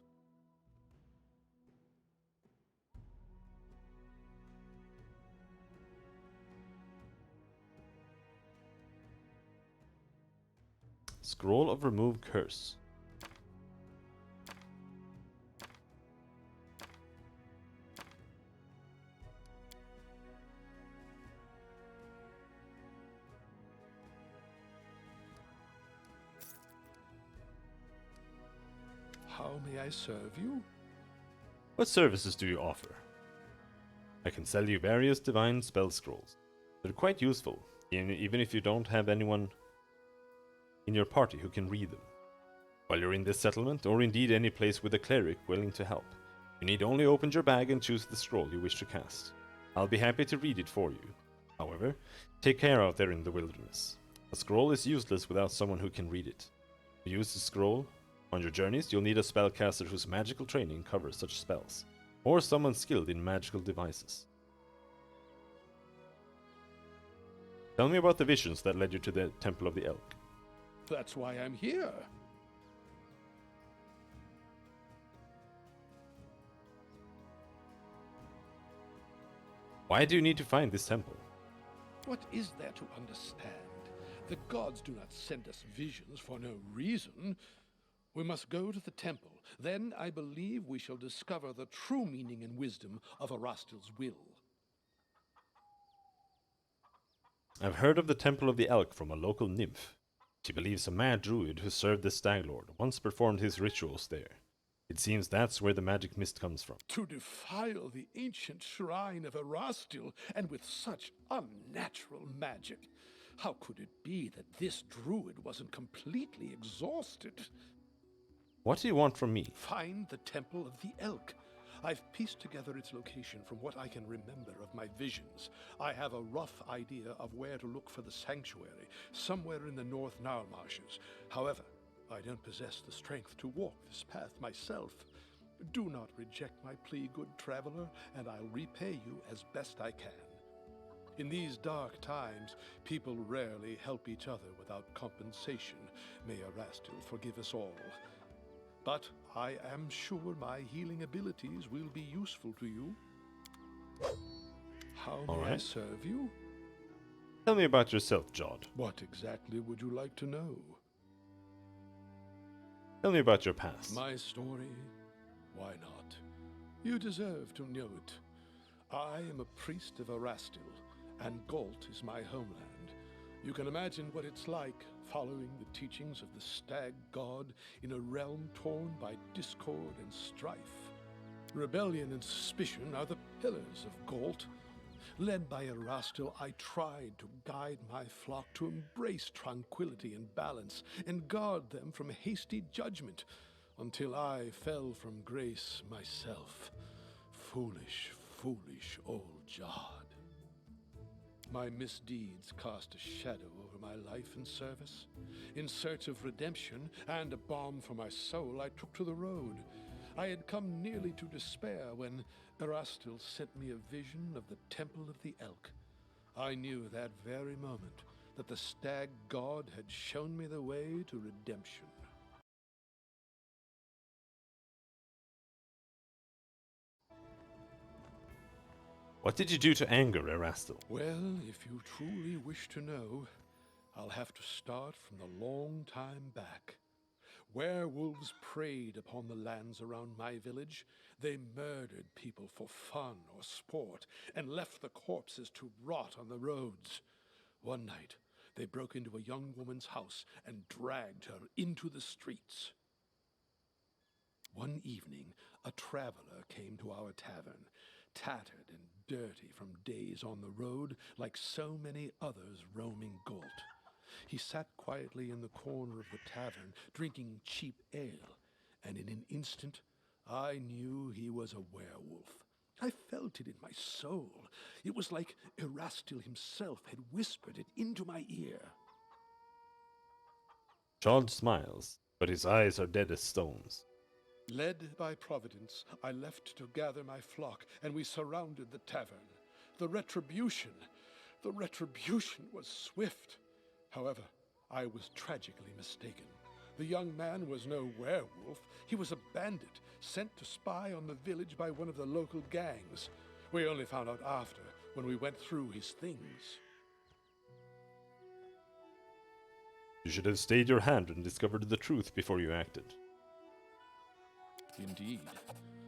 Scroll of Remove Curse. How may I serve you? What services do you offer? I can sell you various divine spell scrolls. They're quite useful, even if you don't have anyone in your party who can read them. While you're in this settlement, or indeed any place with a cleric willing to help, you need only open your bag and choose the scroll you wish to cast. I'll be happy to read it for you. However, take care out there in the wilderness. A scroll is useless without someone who can read it. To use the scroll on your journeys, you'll need a spellcaster whose magical training covers such spells, or someone skilled in magical devices. Tell me about the visions that led you to the Temple of the Elk. That's why I'm here. Why do you need to find this temple? What is there to understand? The gods do not send us visions for no reason. We must go to the temple. Then I believe we shall discover the true meaning and wisdom of Erastil's will. I've heard of the Temple of the Elk from a local nymph. She believes a mad druid who served the Stag Lord once performed his rituals there. It seems that's where the magic mist comes from. To defile the ancient shrine of Erastil, and with such unnatural magic. How could it be that this druid wasn't completely exhausted? What do you want from me? Find the Temple of the Elk. I've pieced together its location from what I can remember of my visions. I have a rough idea of where to look for the sanctuary, somewhere in the North Nile marshes. However, I don't possess the strength to walk this path myself. Do not reject my plea, good traveler, and I'll repay you as best I can. In these dark times, people rarely help each other without compensation. May Erastil forgive us all. But I am sure my healing abilities will be useful to you. How may I serve you? Tell me about yourself, Jod. What exactly would you like to know? Tell me about your past. My story? Why not? You deserve to know it. I am a priest of Erastil, and Galt is my homeland. You can imagine what it's like following the teachings of the stag god in a realm torn by discord and strife. Rebellion and suspicion are the pillars of Galt. Led by Erastil, I tried to guide my flock to embrace tranquility and balance and guard them from hasty judgment, until I fell from grace myself. Foolish, foolish old Jod. My misdeeds cast a shadow over my life and service. In search of redemption and a balm for my soul, I took to the road. I had come nearly to despair when Erastil sent me a vision of the Temple of the Elk. I knew that very moment that the stag god had shown me the way to redemption. What did you do to anger Erastil? Well, if you truly wish to know, I'll have to start from the long time back. Werewolves preyed upon the lands around my village. They murdered people for fun or sport and left the corpses to rot on the roads. One night, they broke into a young woman's house and dragged her into the streets. One evening, a traveler came to our tavern, tattered and dirty from days on the road like so many others roaming Galt. He sat quietly in the corner of the tavern, drinking cheap ale, and in an instant I knew he was a werewolf. I felt it in my soul. It was like Erastil himself had whispered it into my ear. Jod smiles, but his eyes are dead as stones. Led by Providence, I left to gather my flock, and we surrounded the tavern. The retribution was swift. However, I was tragically mistaken. The young man was no werewolf. He was a bandit, sent to spy on the village by one of the local gangs. We only found out after, when we went through his things. You should have stayed your hand and discovered the truth before you acted. Indeed.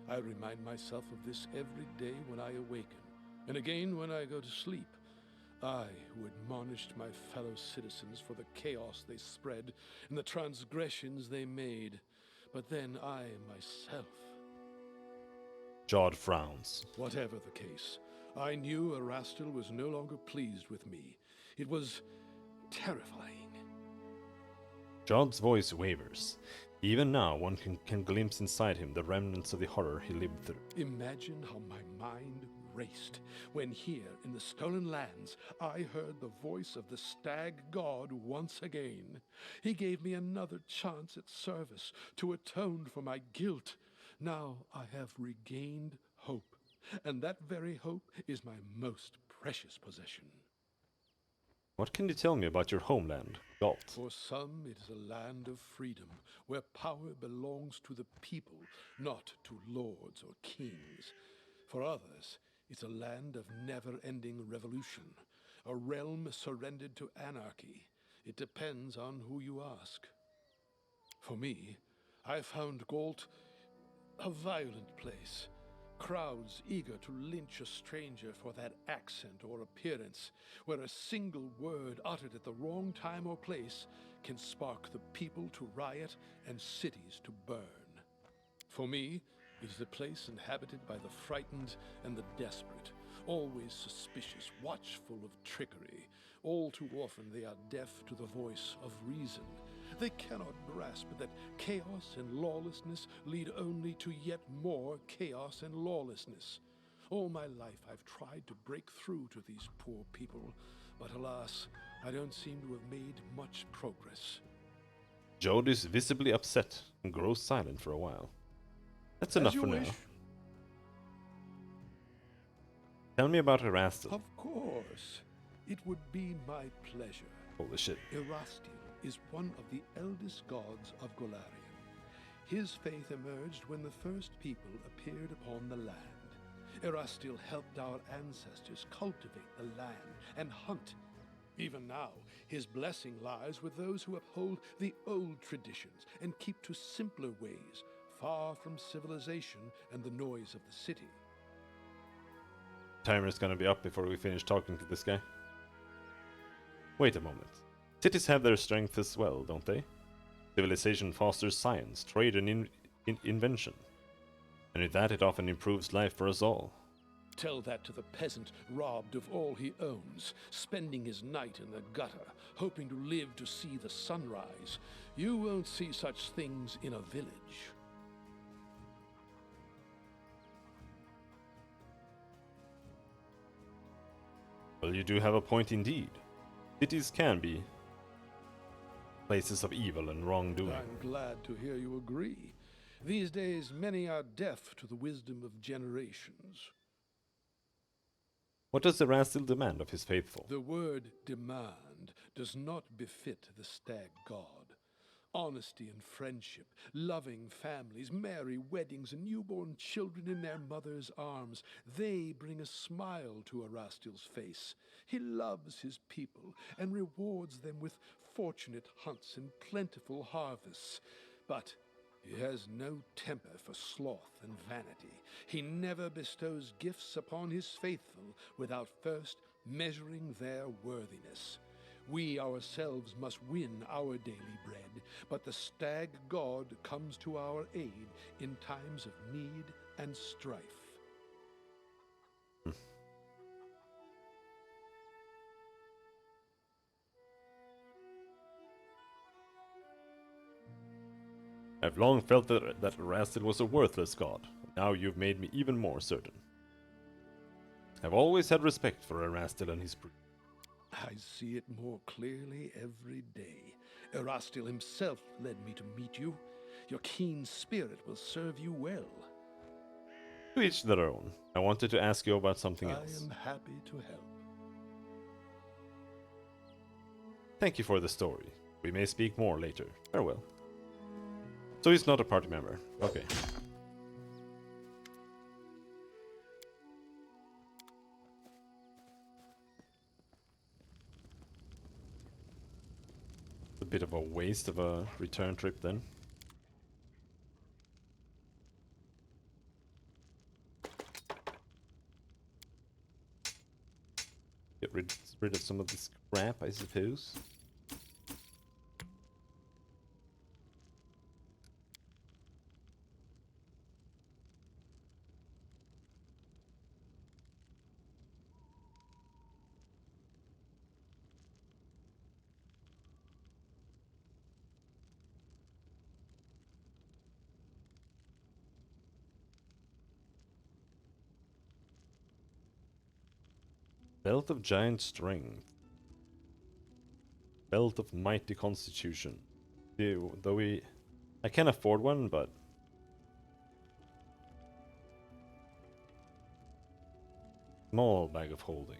I remind myself of this every day when I awaken, and again when I go to sleep. I, who admonished my fellow citizens for the chaos they spread and the transgressions they made, but then I myself. Jod frowns. Whatever the case, I knew Erastil was no longer pleased with me. It was terrifying. Jod's voice wavers. Even now, one can glimpse inside him the remnants of the horror he lived through. Imagine how my mind raced when here in the Stolen Lands I heard the voice of the stag god once again. He gave me another chance at service to atone for my guilt. Now I have regained hope, and that very hope is my most precious possession. What can you tell me about your homeland, Galt? For some, it is a land of freedom, where power belongs to the people, not to lords or kings. For others, it's a land of never-ending revolution, a realm surrendered to anarchy. It depends on who you ask. For me, I found Galt a violent place. Crowds eager to lynch a stranger for that accent or appearance, where a single word uttered at the wrong time or place can spark the people to riot and cities to burn. For me, it is a place inhabited by the frightened and the desperate, always suspicious, watchful of trickery. All too often they are deaf to the voice of reason. They cannot grasp that chaos and lawlessness lead only to yet more chaos and lawlessness. All my life I've tried to break through to these poor people, but alas, I don't seem to have made much progress. Jod is visibly upset and grows silent for a while. That's enough for now. Tell me about Erastil. Of course. It would be my pleasure. Holy shit. Erastil is one of the eldest gods of Golarion. His faith emerged when the first people appeared upon the land. Erastil helped our ancestors cultivate the land and hunt. Even now, his blessing lies with those who uphold the old traditions and keep to simpler ways, far from civilization and the noise of the city. Timer's gonna be up before we finish talking to this guy. Wait a moment. Cities have their strength as well, don't they? Civilization fosters science, trade, and invention. And with that, it often improves life for us all. Tell that to the peasant robbed of all he owns, spending his night in the gutter, hoping to live to see the sunrise. You won't see such things in a village. Well, you do have a point indeed. Cities can be places of evil and wrongdoing. I'm glad to hear you agree. These days, many are deaf to the wisdom of generations. What does Erastil demand of his faithful? The word demand does not befit the stag god. Honesty and friendship, loving families, merry weddings, and newborn children in their mother's arms, they bring a smile to Erastil's face. He loves his people and rewards them with fortunate hunts and plentiful harvests. But he has no temper for sloth and vanity. He never bestows gifts upon his faithful without first measuring their worthiness. We ourselves must win our daily bread, but the stag god comes to our aid in times of need and strife. I've long felt that Erastil was a worthless god. Now you've made me even more certain. I've always had respect for Erastil and his breed. I see it more clearly every day. Erastil himself led me to meet you. Your keen spirit will serve you well. To each their own. I wanted to ask you about something else. I am happy to help. Thank you for the story. We may speak more later. Farewell. So he's not a party member. Okay. A bit of a waste of a return trip then. Get rid of some of this crap, I suppose. Belt of giant strength. Belt of mighty constitution. Though I can afford one, but small bag of holding.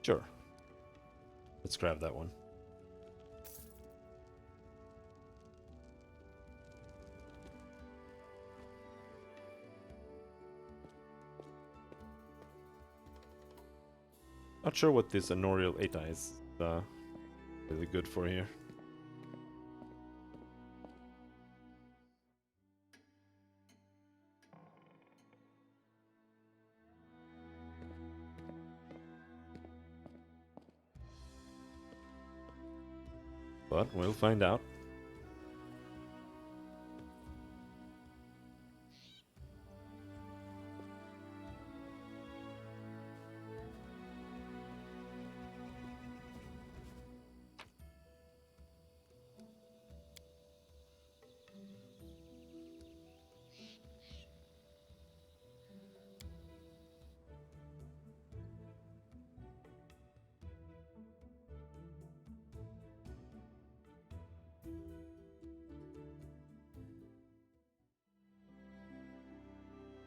Sure. Let's grab that one. Not sure what this Anorial 8 eye is really good for here. But we'll find out.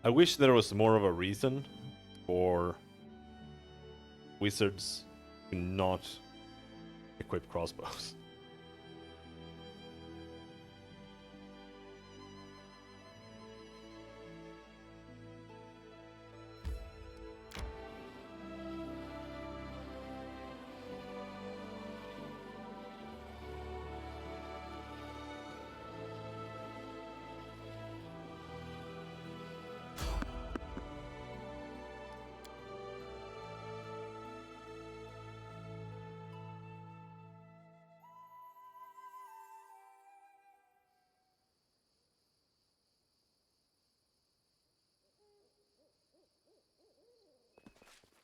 I wish there was more of a reason for wizards to not equip crossbows.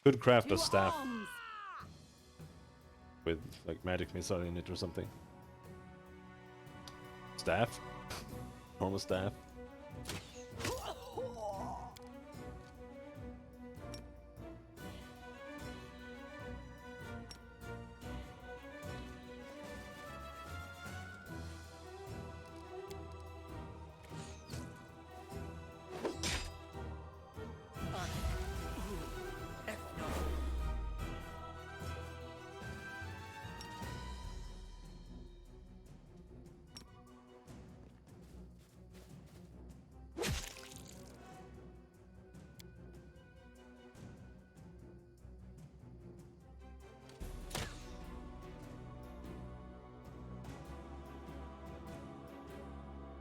Could craft a staff with like magic missile in it or something. Staff? Normal staff?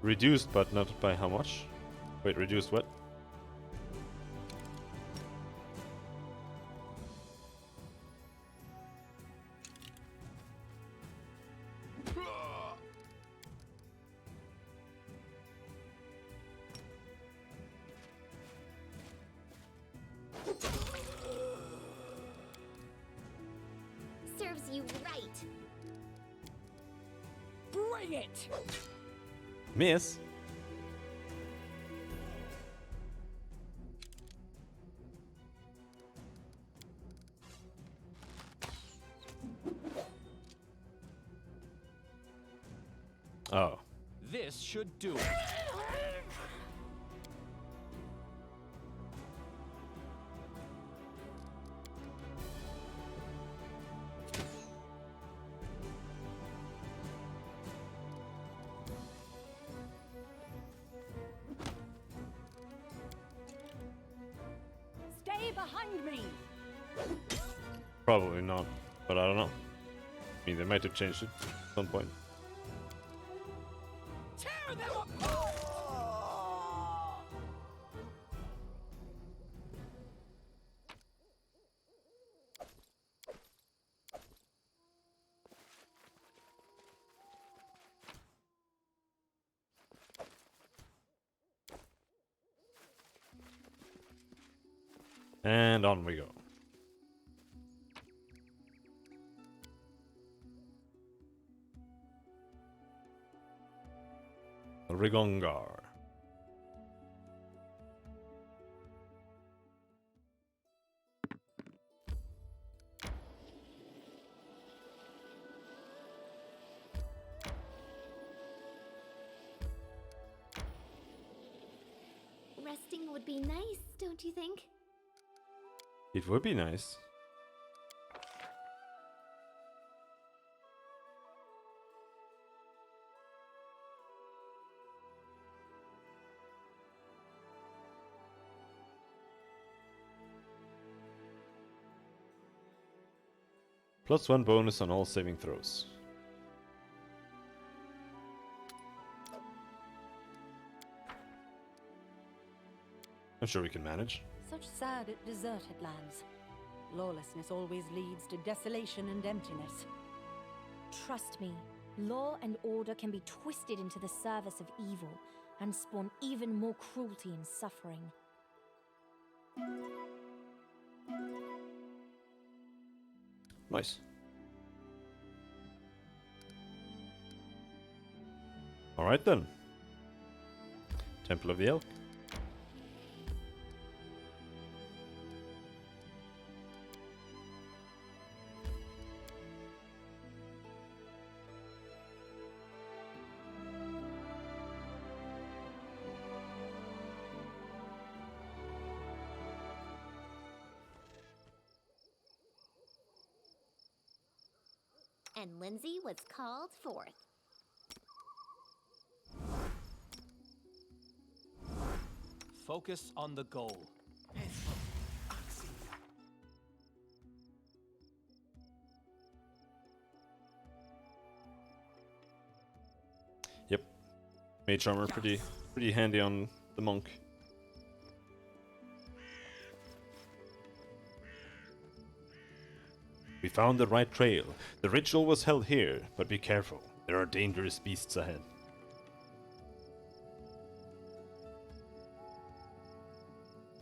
Reduced, but not by how much? Wait, reduced what? Serves you right. Bring it! Miss? Oh. This should do it. Stay behind me! Probably not, but I don't know. I mean, they might have changed it at some point. Tear them apart! And on we go. Rigongar. Resting would be nice, don't you think? It would be nice. +1 bonus on all saving throws. I'm sure we can manage. Such sad, deserted lands. Lawlessness always leads to desolation and emptiness. Trust me, law and order can be twisted into the service of evil and spawn even more cruelty and suffering. Nice. Alright then. Temple of the Elk. And Lindsay was called forth. Focus on the goal. Yep. Mage armor pretty handy on the monk. We found the right trail. The ritual was held here, but be careful. There are dangerous beasts ahead.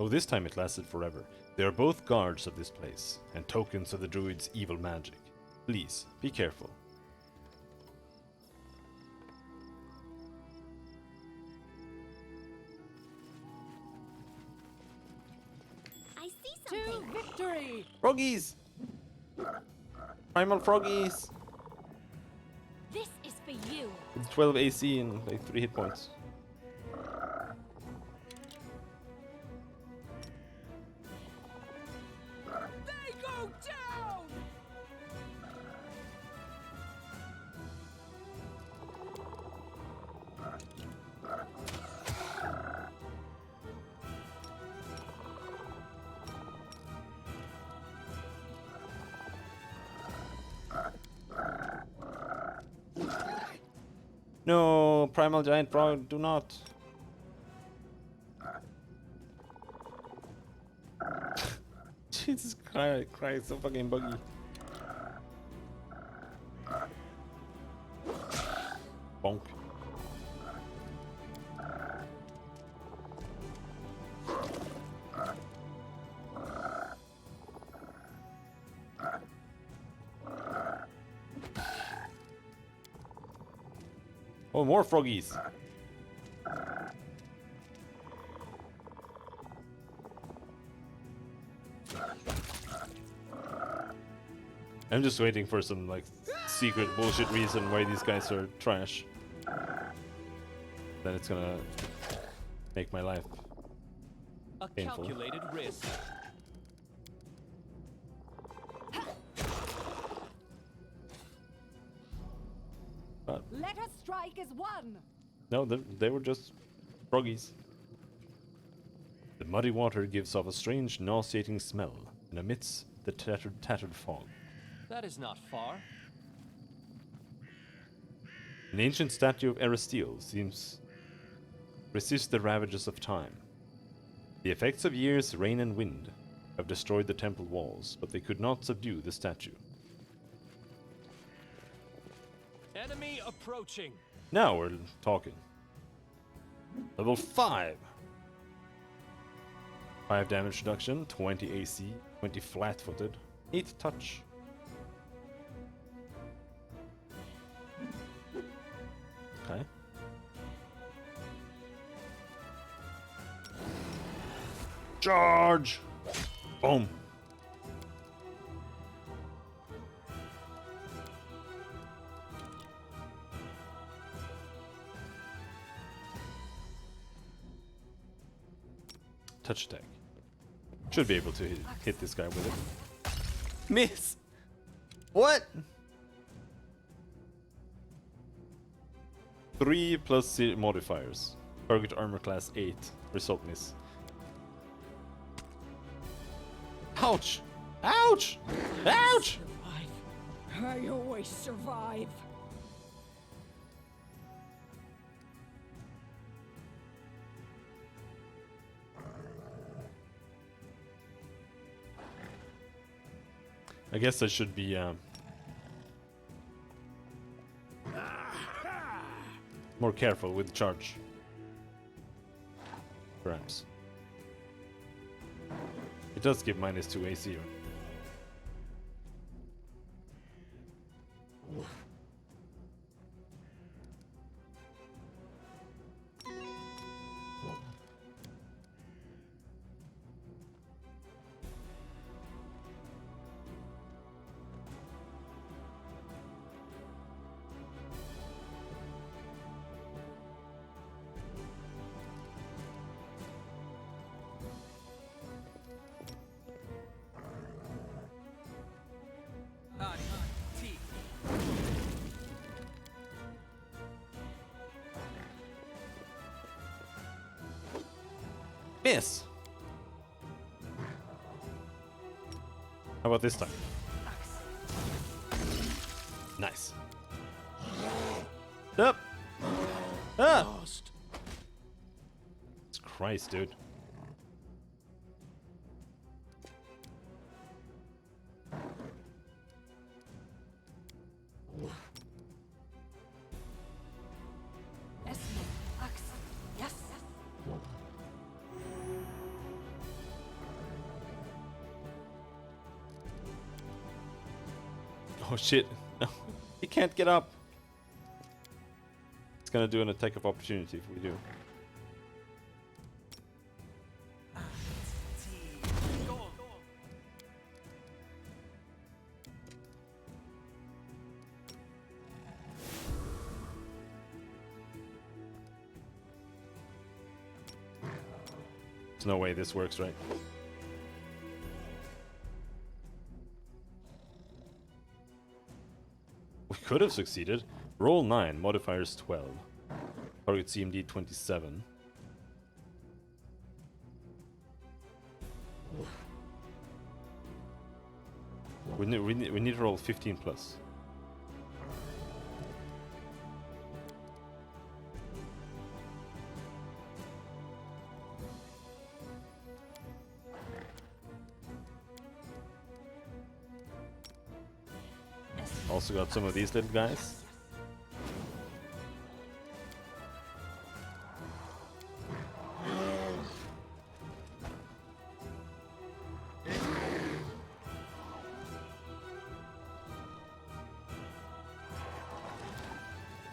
Oh, this time it lasted forever. They are both guards of this place, and tokens of the druid's evil magic. Please, be careful. I see something. Victory! Froggies! Primal froggies! This is for you. It's 12 AC and like 3 hit points. They go down! No, primal giant frog, do not. Jesus Christ, so fucking buggy. Bonk. Oh, more froggies. I'm just waiting for some like secret bullshit reason why these guys are trash. Then it's gonna make my life A painful. calculated risk. But Let us strike as one! no, they were just froggies. The muddy water gives off a strange nauseating smell and emits the tattered fog. That is not far. An ancient statue of Erestiel seems resist the ravages of time. The effects of years, rain and wind have destroyed the temple walls, but they could not subdue the statue. Enemy approaching. Now we're talking. Level 5. 5 damage reduction, 20 AC, 20 flat-footed, 8 touch. Okay. Charge! Boom. Touch attack. Should be able to hit this guy with it. Miss! What? 3 plus modifiers. Target armor class 8. Result miss. Ouch! Ouch! Ouch! I always survive. I guess I should be more careful with charge. Perhaps. It does give -2 AC. Miss! How about this time? Nice. Up! Ah! Lost. Jesus Christ, dude. Oh shit. No. He can't get up. It's gonna do an attack of opportunity if we do. There's no way this works, right? We could have succeeded. Roll 9, modifiers 12. Target CMD 27. We need to roll 15 plus. Also got some of these little guys.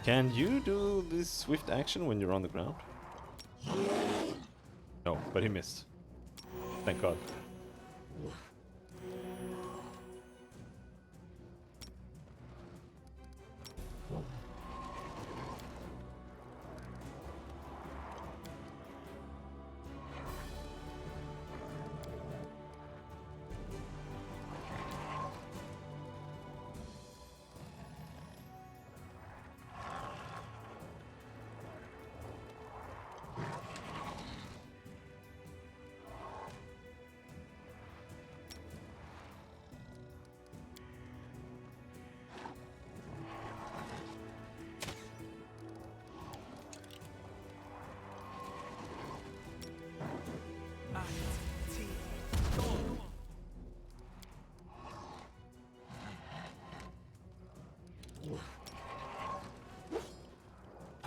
Can you do this swift action when you're on the ground? No, but he missed. Thank God.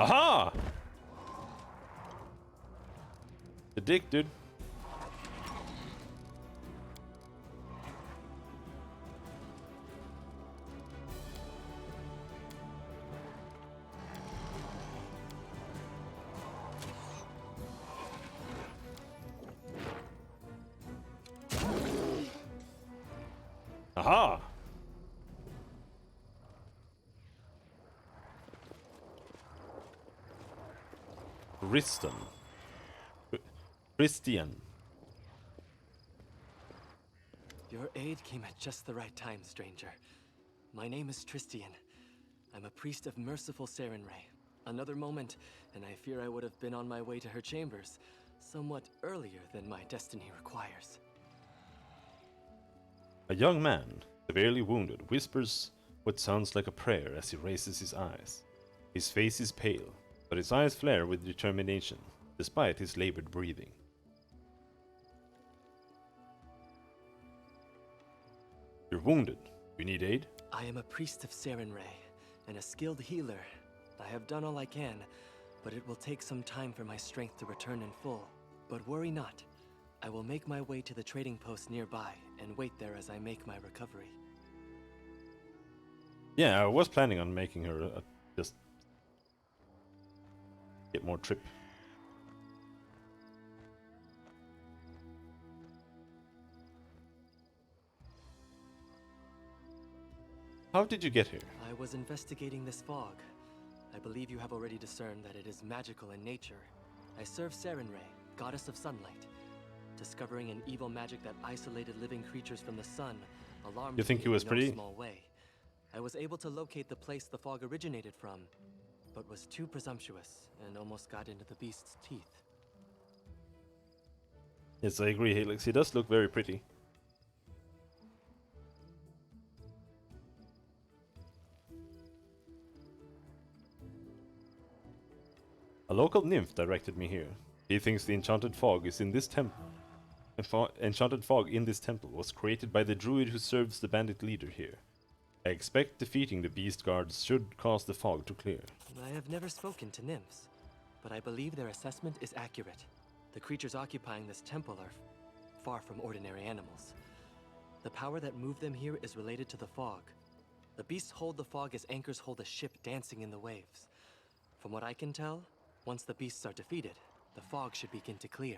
Haha! The dick, dude. Aha! Riston. Christian. Your aid came at just the right time, stranger. My name is Tristian. I'm a priest of merciful Sarenrae. Another moment, and I fear I would have been on my way to her chambers, somewhat earlier than my destiny requires. A young man, severely wounded, whispers what sounds like a prayer as he raises his eyes. His face is pale, but his eyes flare with determination, despite his labored breathing. You're wounded. You need aid? I am a priest of Sarenrae, and a skilled healer. I have done all I can, but it will take some time for my strength to return in full. But worry not. I will make my way to the trading post nearby, and wait there as I make my recovery. Yeah, I was planning on making her just get more trip. How did you get here? I was investigating this fog. I believe you have already discerned that it is magical in nature. I serve Sarenrae, goddess of sunlight. Discovering an evil magic that isolated living creatures from the sun alarmed You think me he was in pretty? no small way. I was able to locate the place the fog originated from, but was too presumptuous and almost got into the beast's teeth. Yes, I agree, Helix. He does look very pretty. A local nymph directed me here. He thinks the enchanted fog is in this temple. Enchanted fog in this temple was created by the druid who serves the bandit leader here. I expect defeating the beast guards should cause the fog to clear. I have never spoken to nymphs, but I believe their assessment is accurate. The creatures occupying this temple are far from ordinary animals. The power that moved them here is related to the fog. The beasts hold the fog as anchors hold a ship dancing in the waves. From what I can tell, once the beasts are defeated, the fog should begin to clear.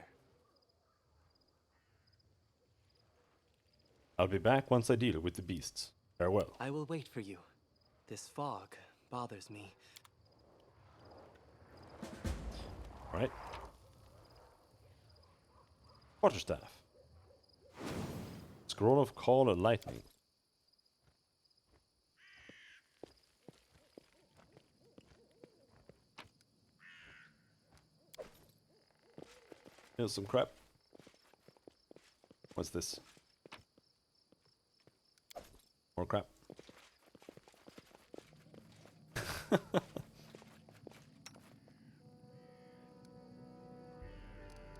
I'll be back once I deal with the beasts. Farewell. I will wait for you. This fog bothers me. Alright. Quarterstaff. Scroll of Call and Lightning. Here's some crap. What's this? More crap.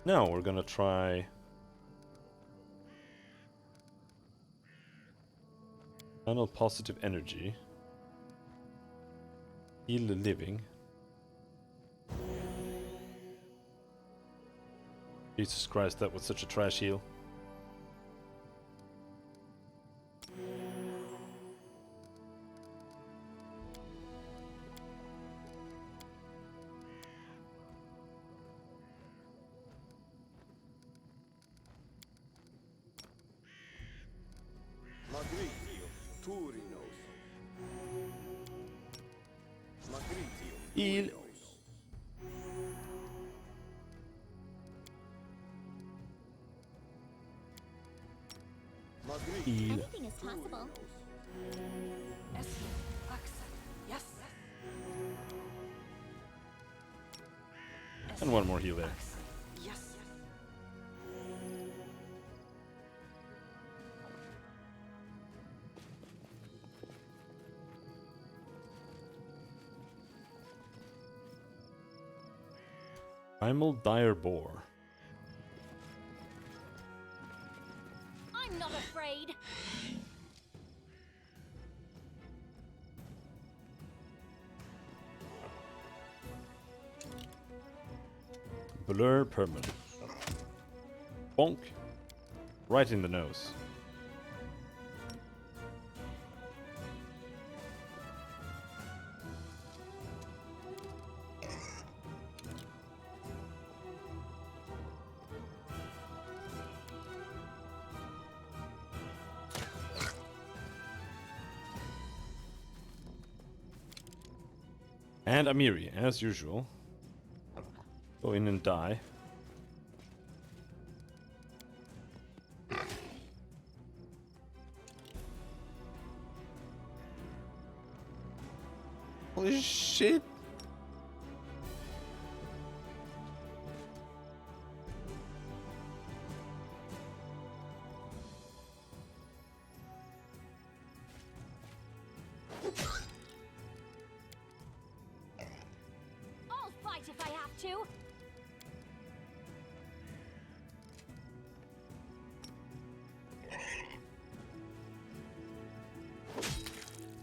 Now we're gonna try channel positive energy. Heal the living. Jesus Christ, that was such a trash heal. Heal. Heal. Anything is possible. Yes. And one more heal there. Yes. Primal Dire Boar. I'm not afraid. Blur Permanent. Bonk. Right in the nose. And Amiri, as usual. Go in and die. Holy shit! I'll fight if I have to.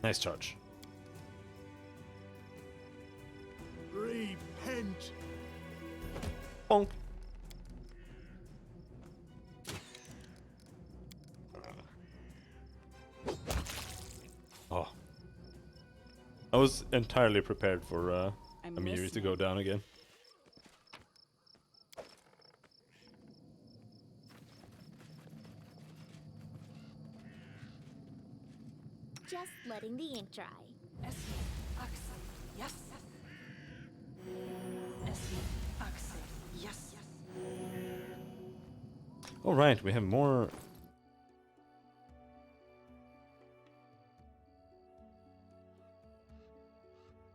Nice charge. Repent! Bonk. Oh. I was entirely prepared for Amiri to go down again. Just letting the ink dry. Yes. Yes. All right, we have more.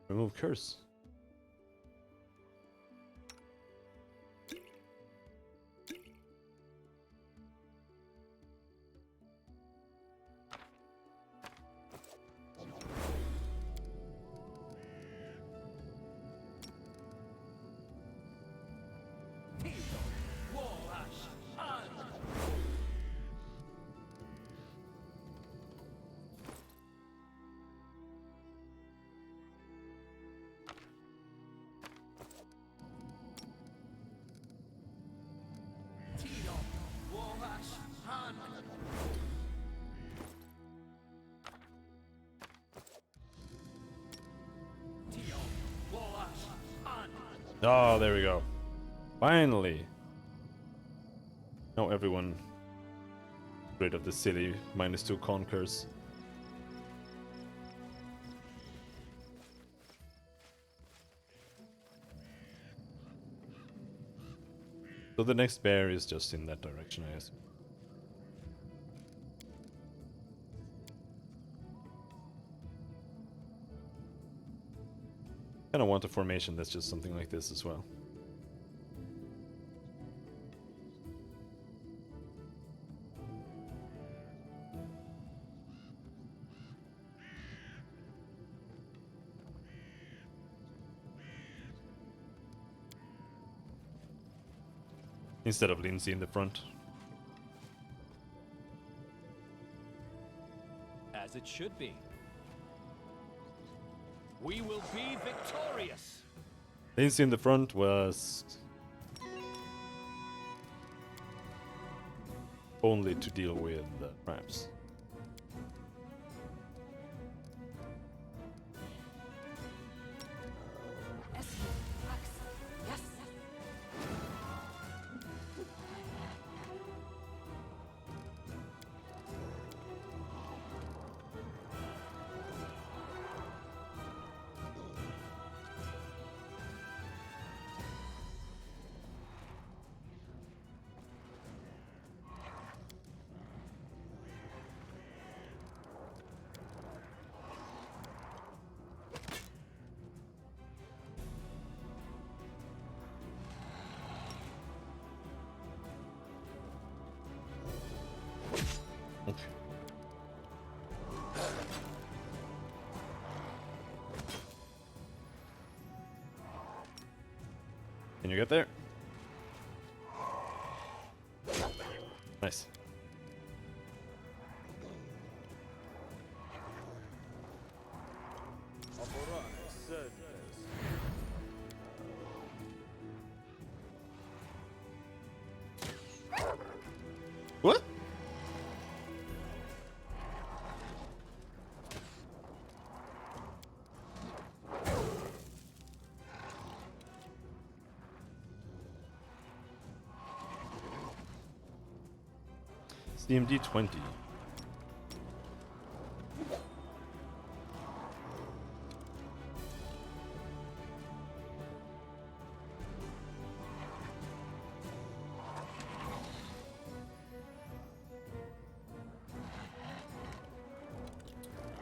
Remove curse. Oh, there we go. Finally. Now everyone rid of the silly -2 conquers. So the next bear is just in that direction, I guess. Kind of want a formation that's just something like this as well. Instead of Lindsay in the front. As it should be. We will be victorious. Lindsay in the front was only to deal with the traps. Can you get there? Nice. What? CMD 20.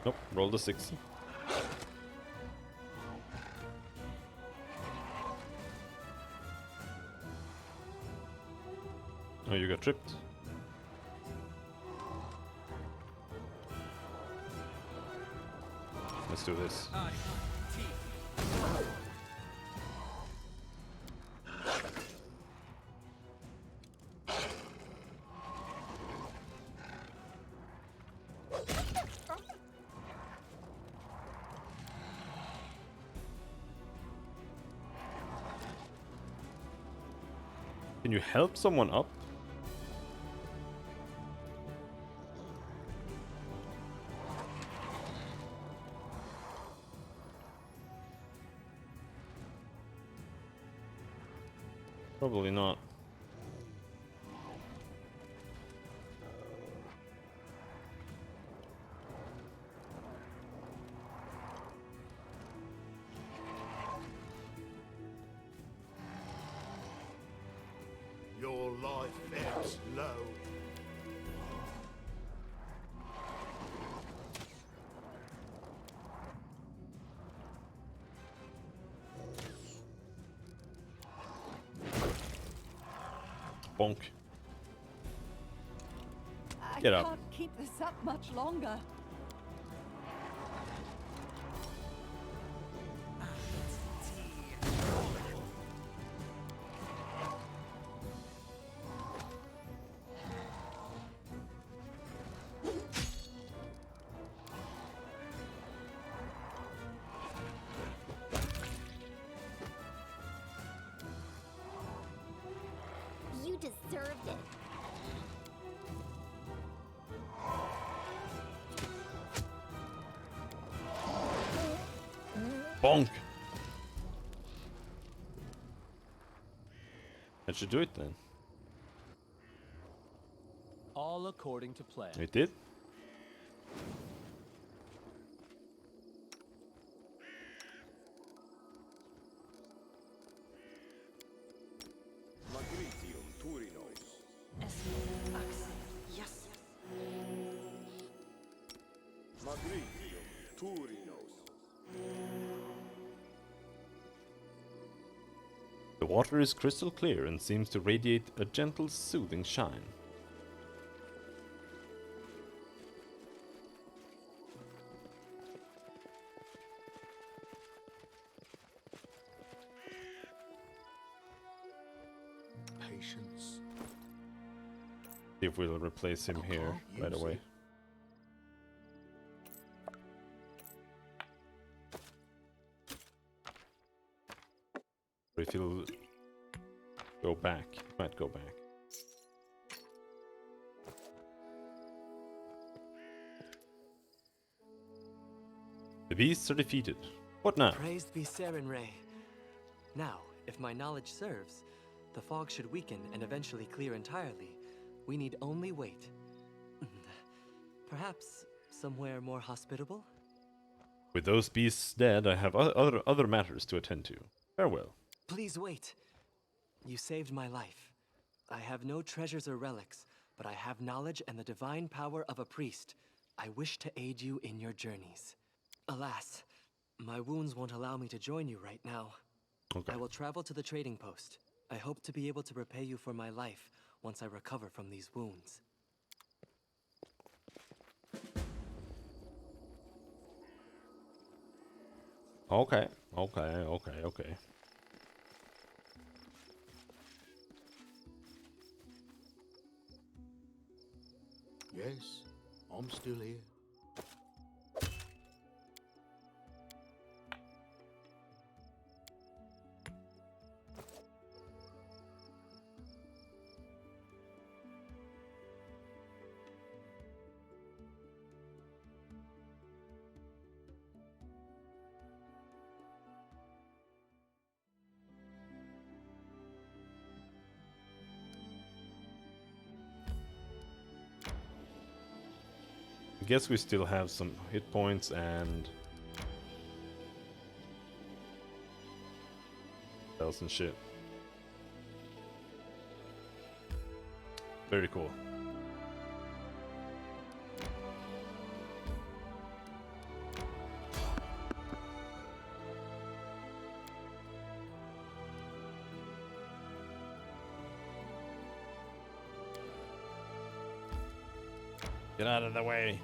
Nope, roll the 6. Oh, you got tripped. Let's do this. Can you help someone up? Probably not. Your life ebbs low. Bonk. Get up. I can't keep this up much longer. You deserved it. Bonk. I should do it then. All according to plan. It did? The water is crystal clear and seems to radiate a gentle, soothing shine. Patience. See if we'll replace him here right away. Or if he'll go back, he might go back. The beasts are defeated. What now? Praised be Sarenrae. Now, if my knowledge serves, the fog should weaken and eventually clear entirely. We need only wait. Perhaps somewhere more hospitable? With those beasts dead, I have other matters to attend to. Farewell. Please wait. You saved my life. I have no treasures or relics, but I have knowledge and the divine power of a priest. I wish to aid you in your journeys. Alas, my wounds won't allow me to join you right now. Okay. I will travel to the trading post. I hope to be able to repay you for my life once I recover from these wounds. Okay. Okay. Yes, I'm still here. I guess we still have some hit points and spells and shit. Very cool. Get out of the way.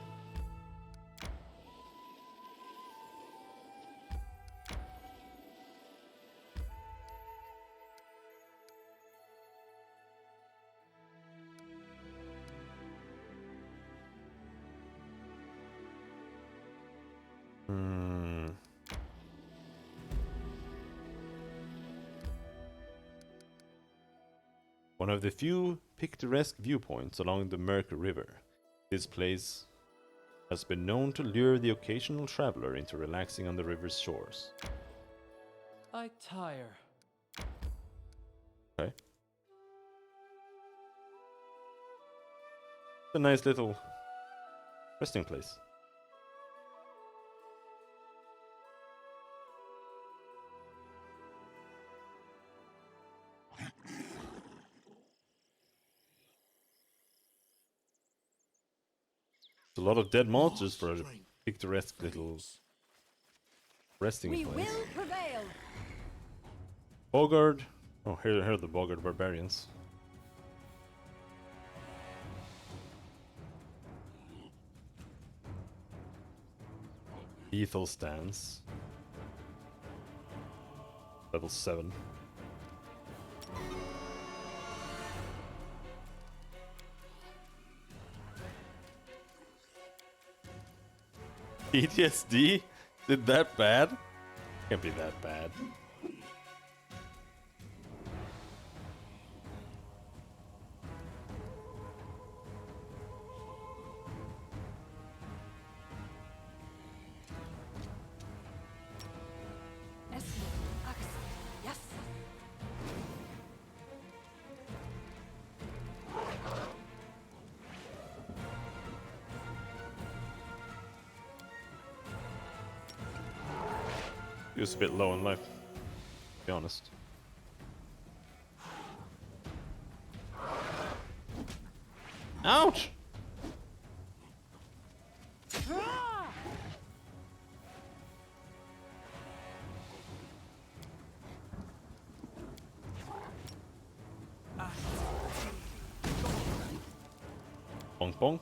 One of the few picturesque viewpoints along the Merc River, this place has been known to lure the occasional traveler into relaxing on the river's shores. I tire. Okay. It's a nice little resting place. A lot of dead monsters for a picturesque little resting place. We will prevail. Bogard. Oh, here are the Bogard barbarians. Lethal stance. Level 7. PTSD? Did that bad? Can't be that bad. Feels a bit low in life, to be honest. Ouch! Bonk bonk.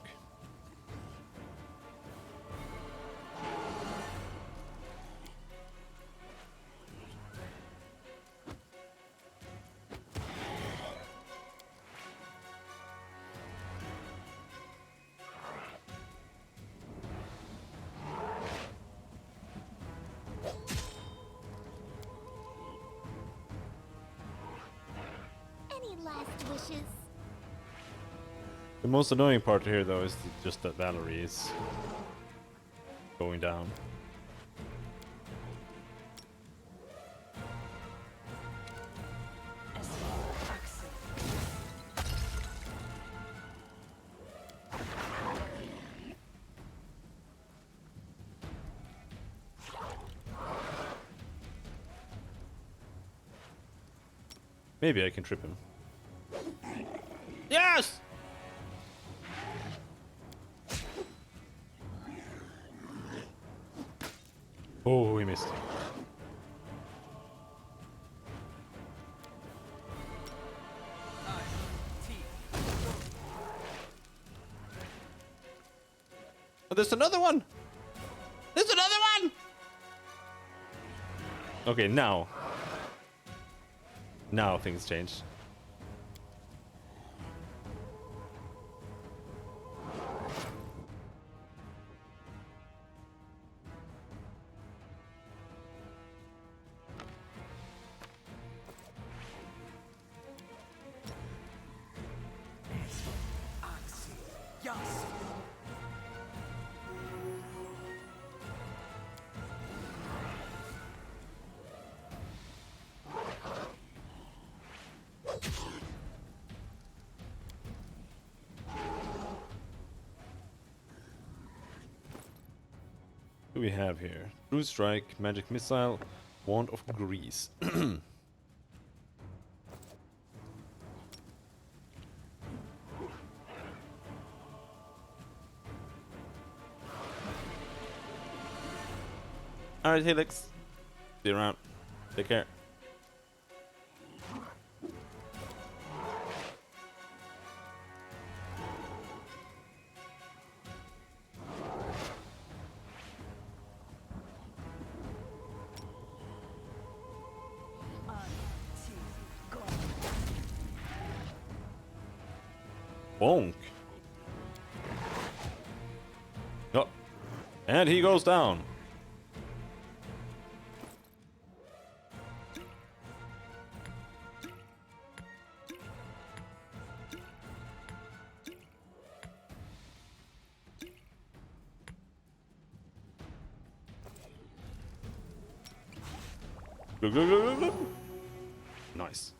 Any last wishes? The most annoying part here, though, is just that Valerie is going down. Maybe I can trip him. Yes! Oh, he missed. Oh, there's another one! There's another one! Okay, now. Now things changed. What do we have here? True Strike, Magic Missile, Wand of Grease. Alright, Helix. See you around. Take care. Bonk. Oh. And he goes down. Glug, glug, glug, glug, glug. Nice.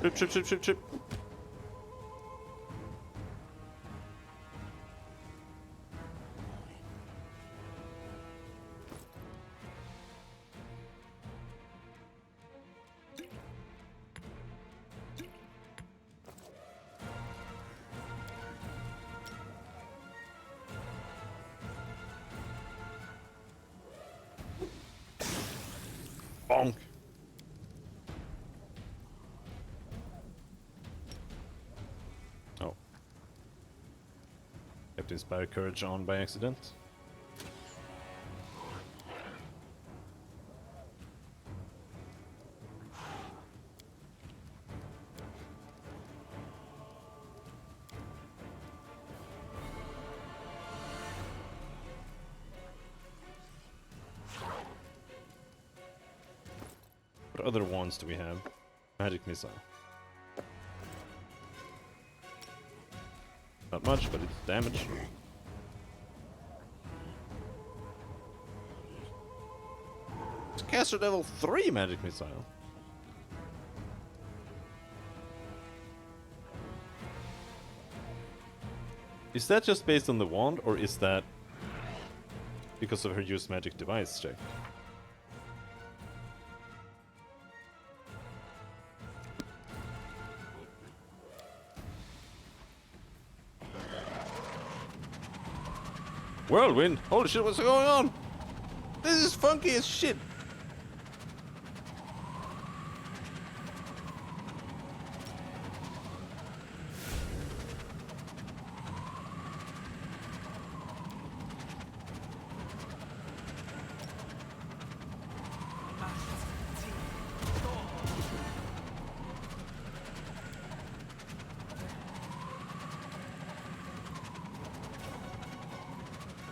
Chip, chip, chip, chip, chip. Bonk. Oh. Kept Inspire Courage on by accident. What other wands do we have? Magic missile. Not much, but it's damage. It's caster level 3 magic missile. Is that just based on the wand, or is that because of her use magic device check? Whirlwind? Holy shit, what's going on? This is funky as shit.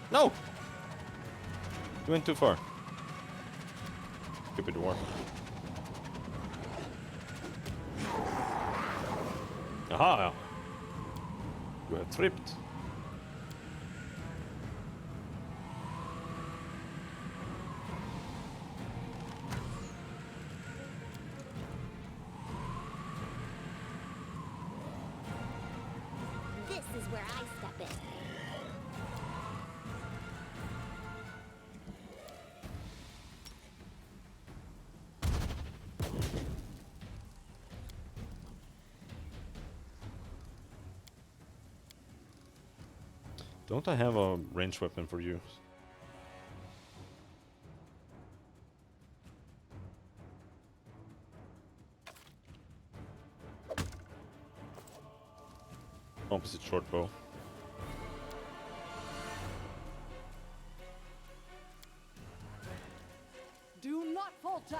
No! You went too far. Stupid dwarf. Aha! You have tripped. This is where I step in. Don't I have a ranged weapon for you? Opposite short bow. Do not falter!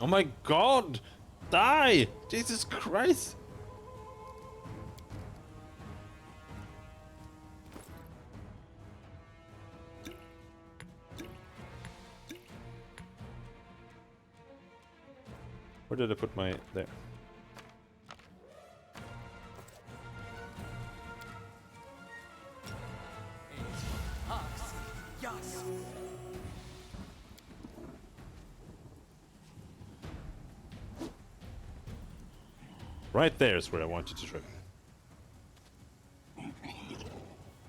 Oh my god! Die! Jesus Christ! Where did I put my... there. Right there is where I want you to trip.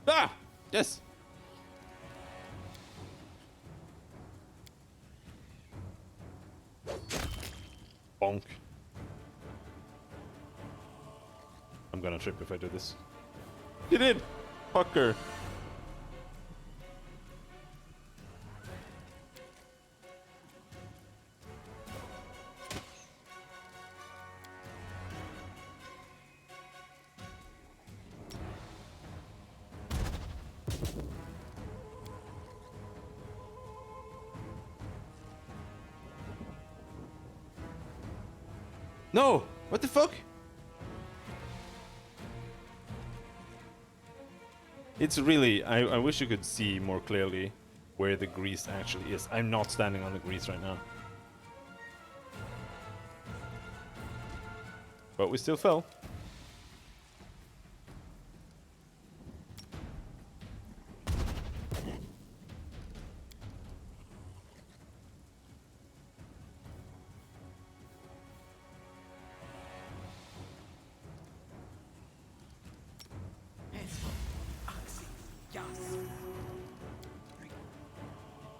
Ah! Yes! Bonk. I'm gonna trip if I do this. You did! Fucker! No! What the fuck? It's really... I wish you could see more clearly where the grease actually is. I'm not standing on the grease right now. But we still fell.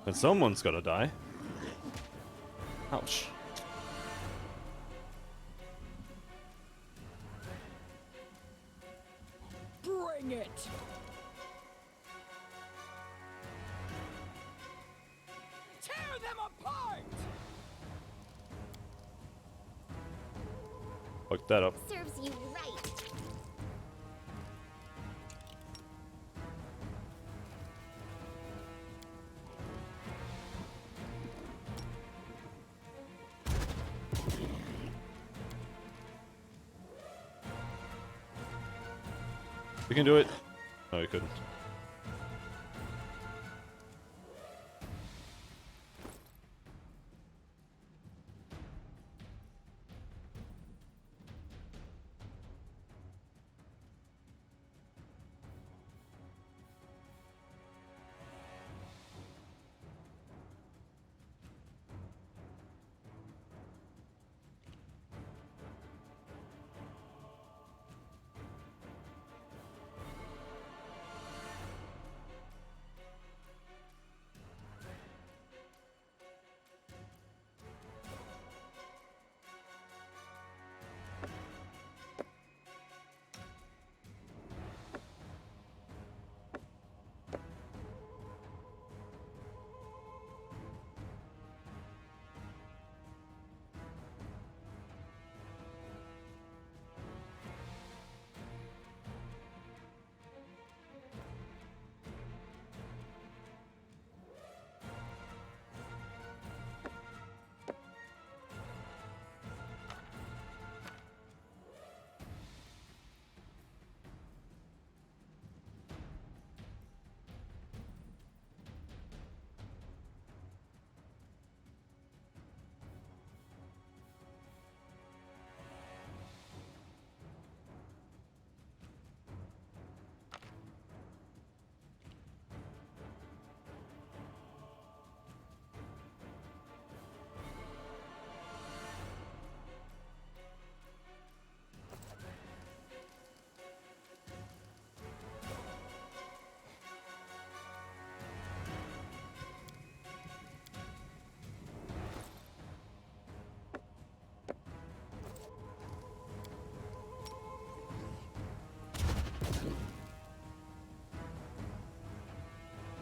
And someone's gotta die. Ouch. Bring it! Tear them apart! Fuck that up. Serves you right. We can do it. No, he couldn't.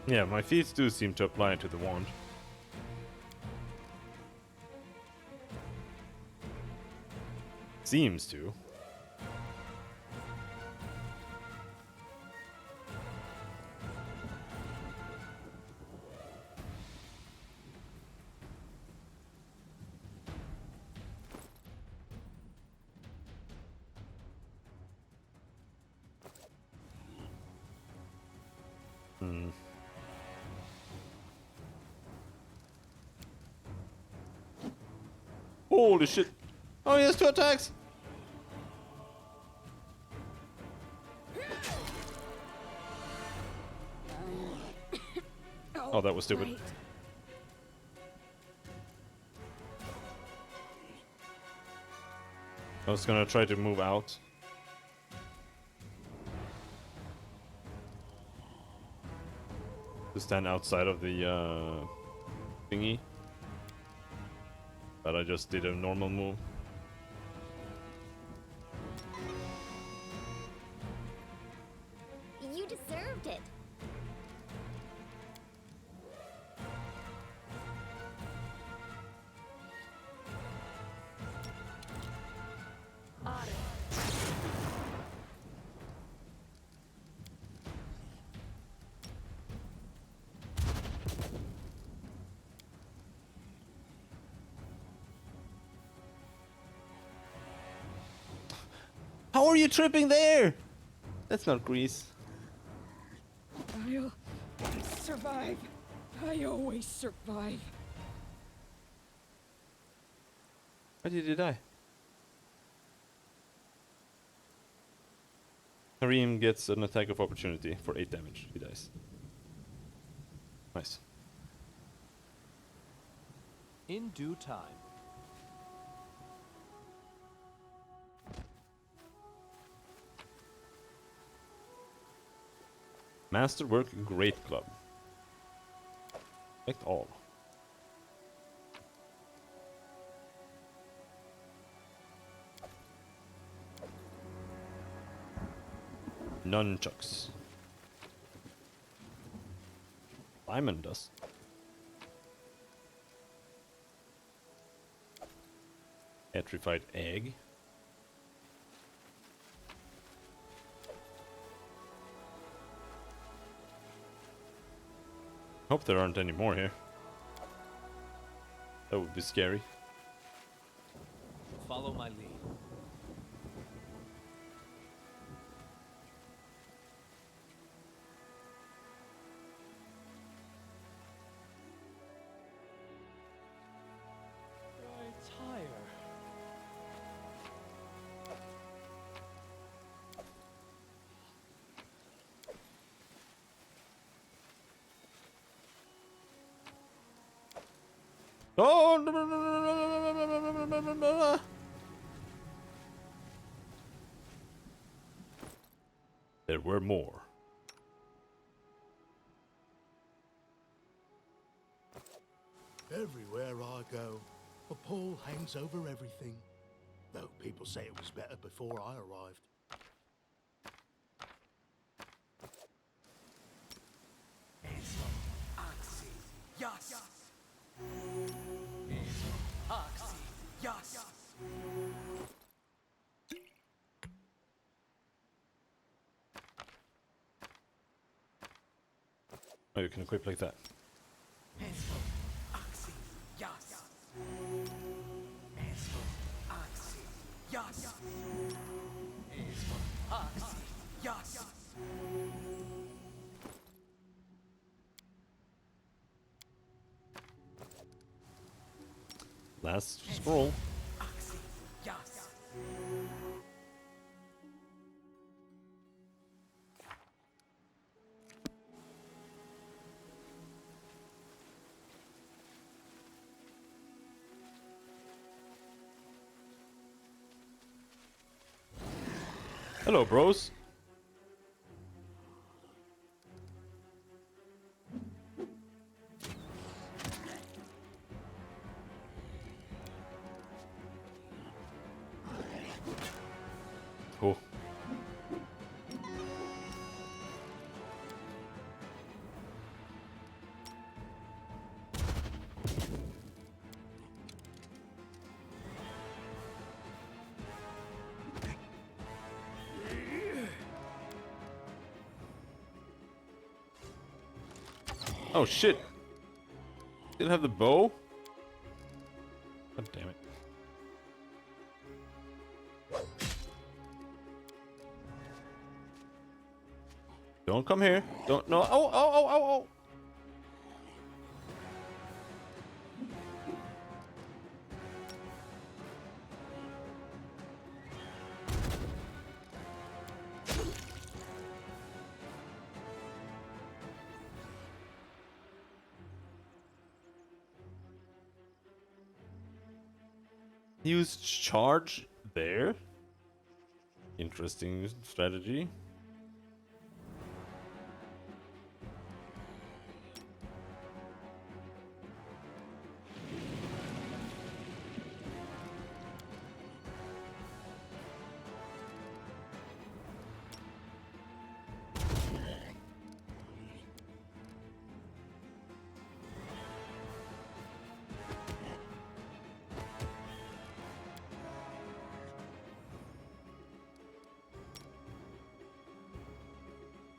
Yeah, my feats do seem to apply to the wand. Seems to. Holy shit! Oh, he has 2 attacks! Oh, that was stupid. Right. I was gonna try to move out. To stand outside of the thingy. But I just did a normal move. You deserved it. How are you tripping there? That's not grease. I'll survive. I always survive. Why did he die? Kareem gets an attack of opportunity for 8 damage. He dies. Nice. In due time. Masterwork Great Club. Select all. Nunchucks. Diamond dust. Petrified egg. Hope there aren't any more here. That would be scary. Follow my lead. Oh! There were more. Everywhere I go, a pall hangs over everything. Though people say it was better before I arrived. Oh, you can equip like that. Last scroll. Hello, bros. Oh. Oh shit! Didn't have the bow? God damn it. Don't come here. Don't no. Oh. Use charge there. Interesting strategy.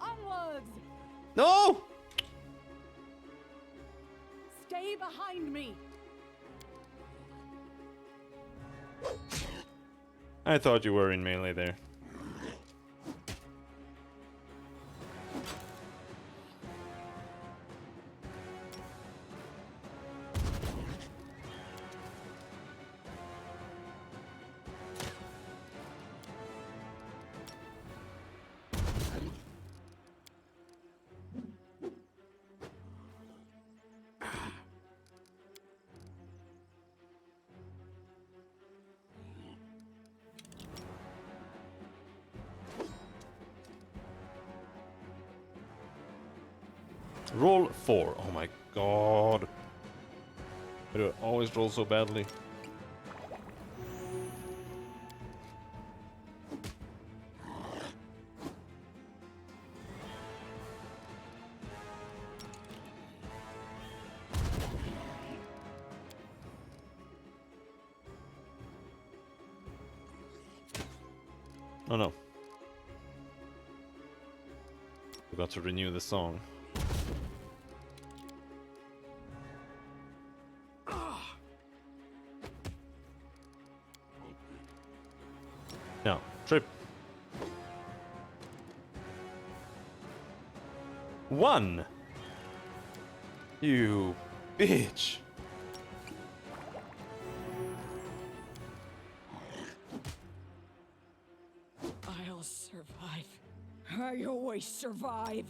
Onwards! No! Stay behind me! I thought you were in melee there. Roll 4. Oh my god. I do always roll so badly. Oh no. Forgot to renew the song. Now, trip. 1. You bitch. I'll survive. I always survive.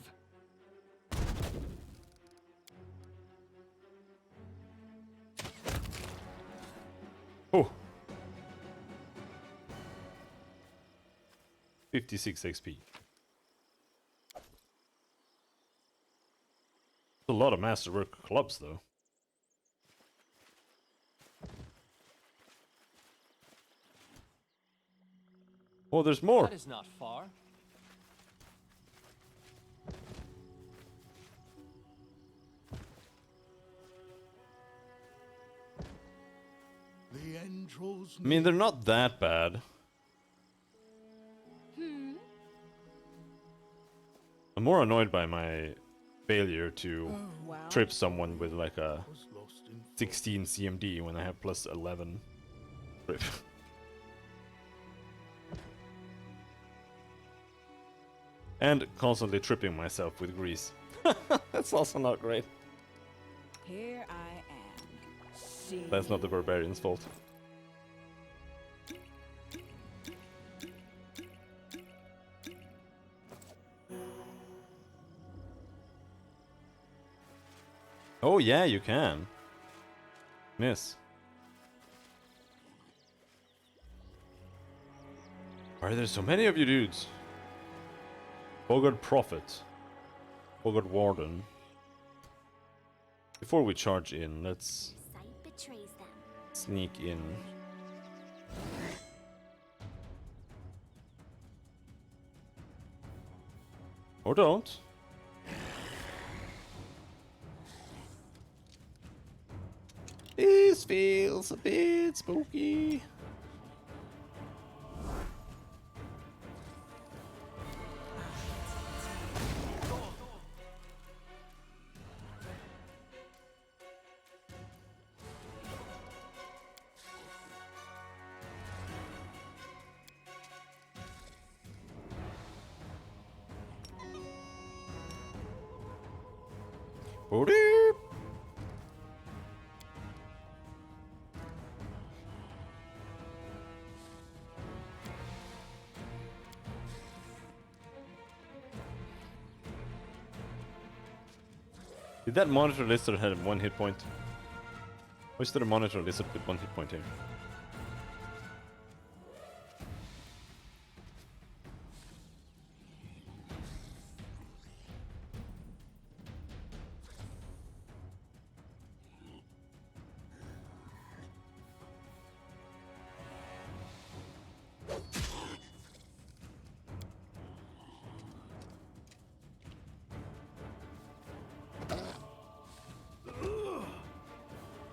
56 XP. A lot of masterwork clubs, though. Oh, there's more. That is not far. The end draws I mean, they're not that bad. I'm more annoyed by my failure to trip someone with like a 16 CMD when I have plus 11 trip. And constantly tripping myself with grease. That's also not great. Here I am. See. That's not the barbarian's fault. Oh yeah, you can. Miss. Why are there so many of you dudes? Bogard Prophet. Bogard Warden. Before we charge in, let's Sight betrays them. sneak in. Or don't. This feels a bit spooky. Boop. Did that monitor lizard have 1 hit point? Or is there a monitor lizard with 1 hit point here?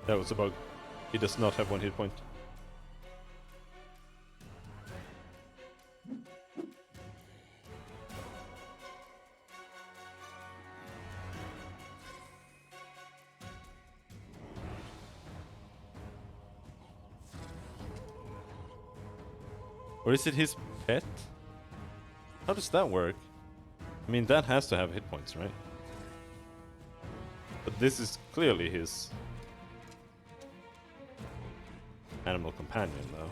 That was a bug. He does not have 1 hit point. Or is it his pet? How does that work? I mean, that has to have hit points, right? But this is clearly his animal companion, though.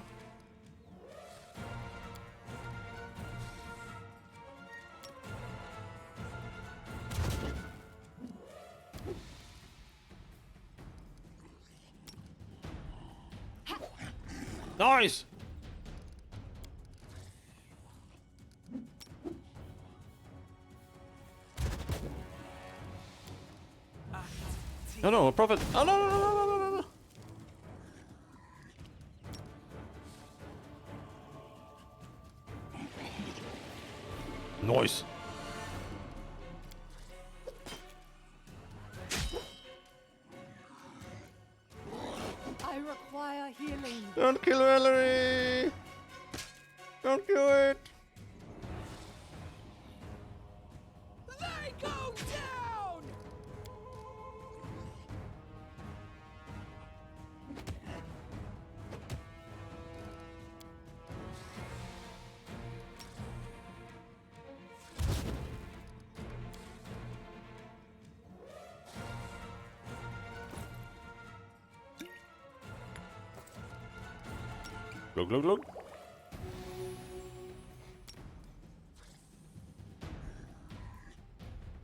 Nice! No, no, a prophet! Oh, no, no, no, no, no, no, no! Nice! I require healing. Don't kill Valerie! Don't do it! They go down! Glug, glug, glug.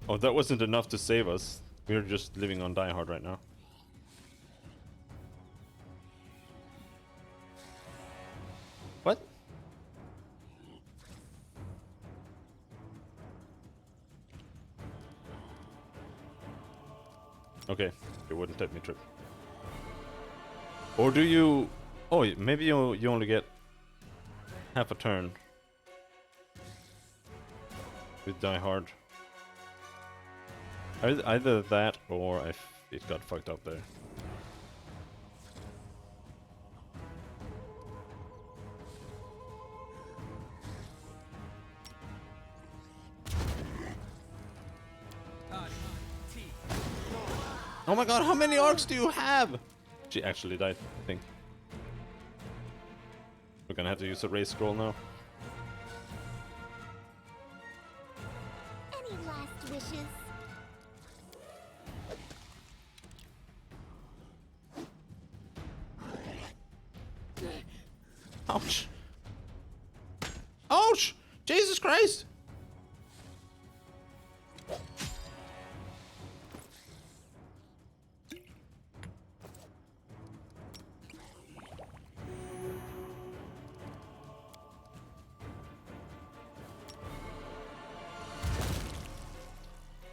Oh, that wasn't enough to save us. We're just living on Die Hard right now. What? Okay, it wouldn't let me trip. Or do you... Oh, maybe you only get half a turn with Die Hard. Either that or it got fucked up there. Oh my god, how many arcs do you have? She actually died, I think. We're gonna have to use a race scroll now. Any last wishes? Ouch! Ouch! Jesus Christ!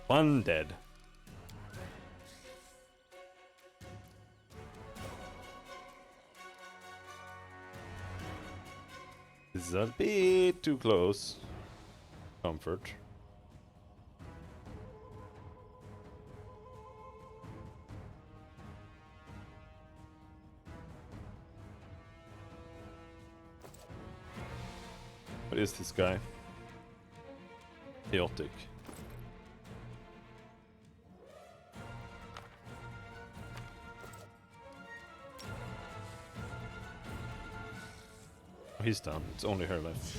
One dead. This is a bit too close. Comfort. What is this guy? Chaotic. Oh, he's done. It's only her left.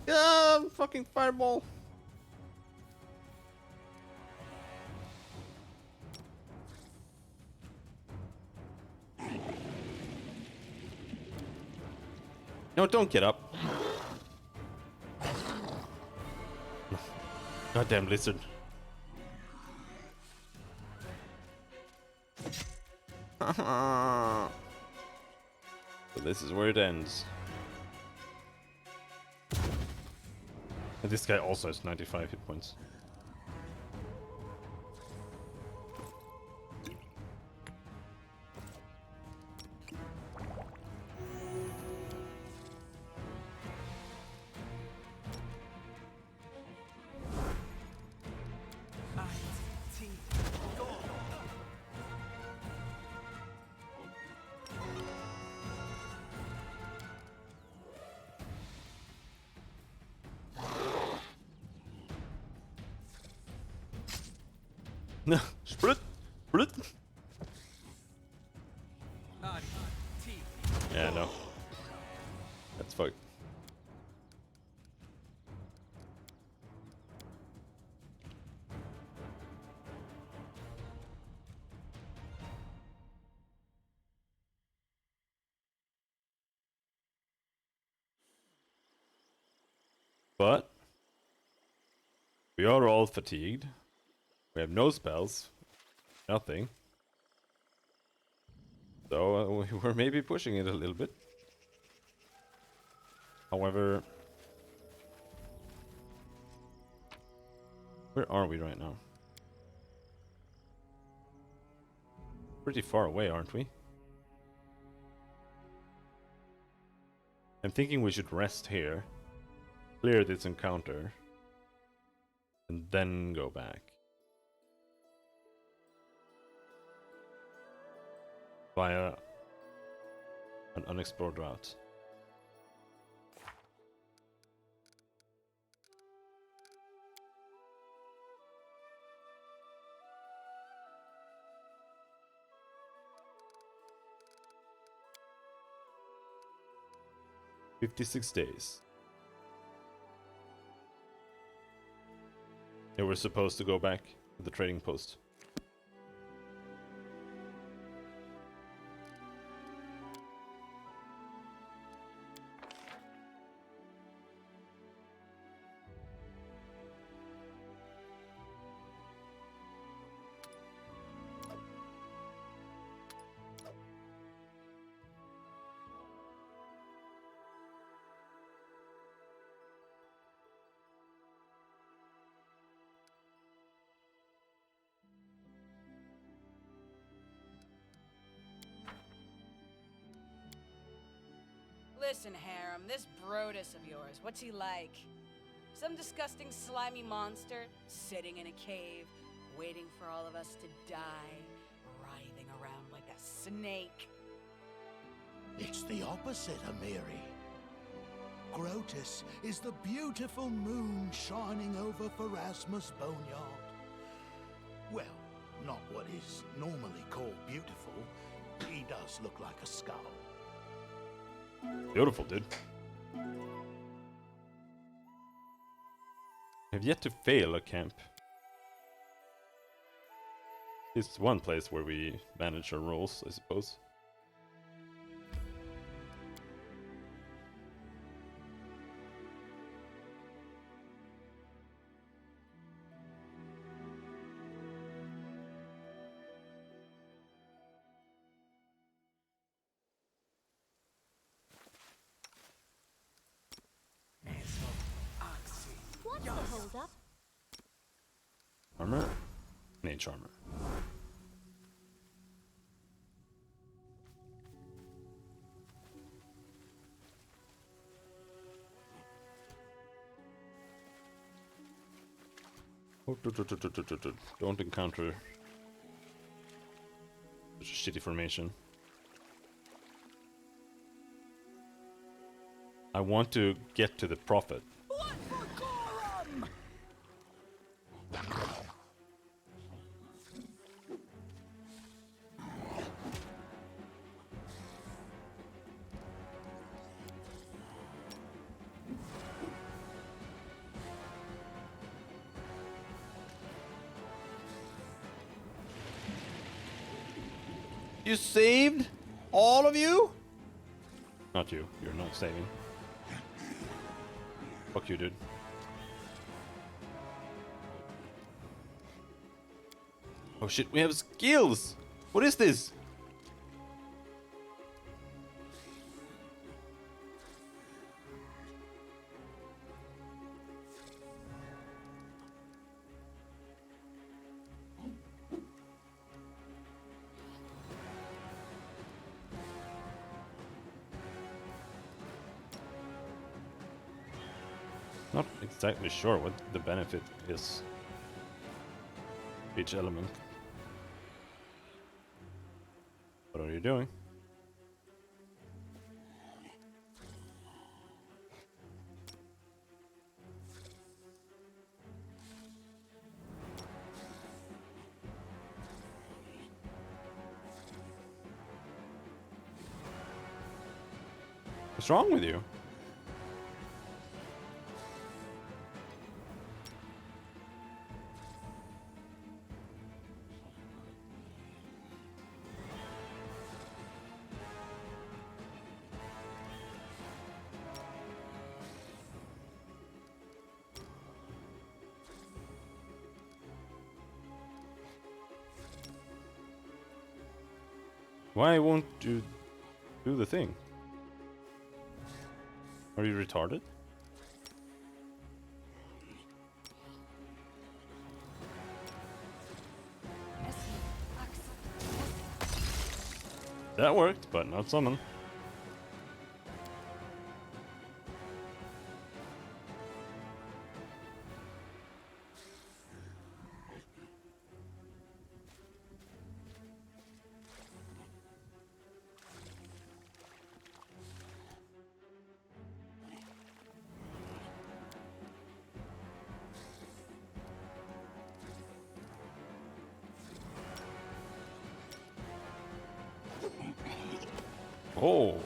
Yeah, fucking fireball. No, don't get up. Goddamn lizard. So this is where it ends. And this guy also has 95 hit points. No, split, split. Yeah, no. That's fucked. But we are all fatigued. We have no spells, nothing. So we're maybe pushing it a little bit. However, where are we right now? Pretty far away, aren't we? I'm thinking we should rest here, clear this encounter, and then go back. Via an unexplored route. "56 days. Yeah, we're supposed to go back to the trading post. Listen, Harem, this Brodus of yours, what's he like? Some disgusting, slimy monster sitting in a cave, waiting for all of us to die, writhing around like a snake. It's the opposite, Amiri. Grotus is the beautiful moon shining over Pharasma's boneyard. Well, not what is normally called beautiful. He does look like a skull. Beautiful, dude. I've yet to fail a camp. It's one place where we manage our roles, I suppose. What's the hold-up? Armor? Mage armor. Don't encounter such a shitty formation. I want to get to the prophet. You saved? All of you? Not you. You're not saving. Fuck you, dude. Oh shit, we have skills! What is this? Not exactly sure what the benefit is. Each element. What are you doing? What's wrong with you? Why won't you do the thing? Are you retarded? That worked, but not summon. Oh.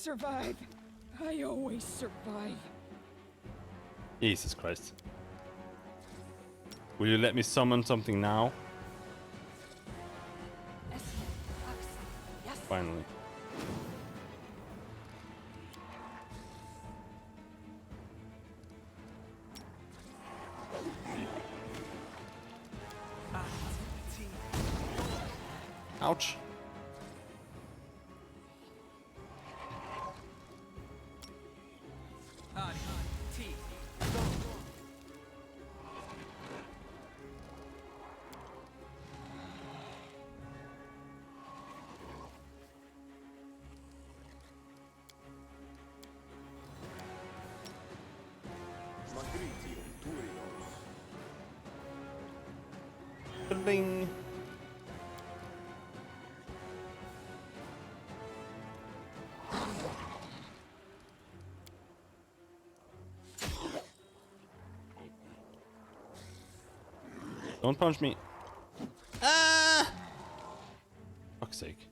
survive. I always survive. Jesus Christ. Will you let me summon something now? Yes. Finally. Ouch. Ding. Don't punch me. Ah! Fuck's sake.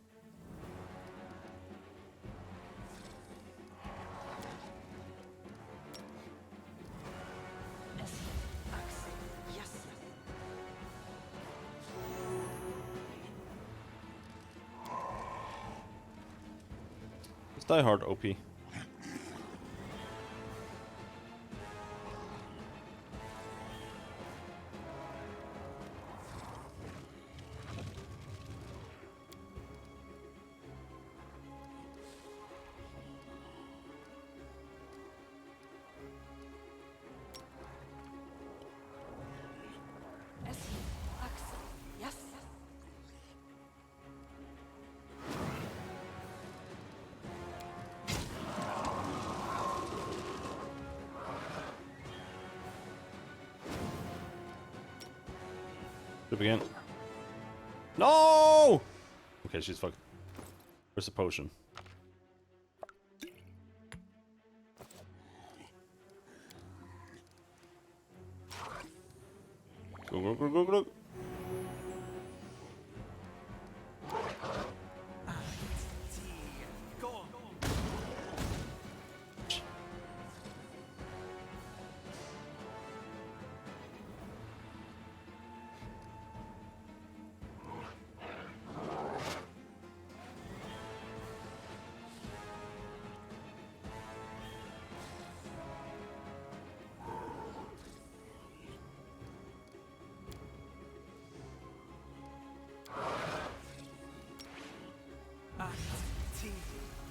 It's die hard OP. Yes. Flip again. No! Okay, she's fucked. Where's the potion?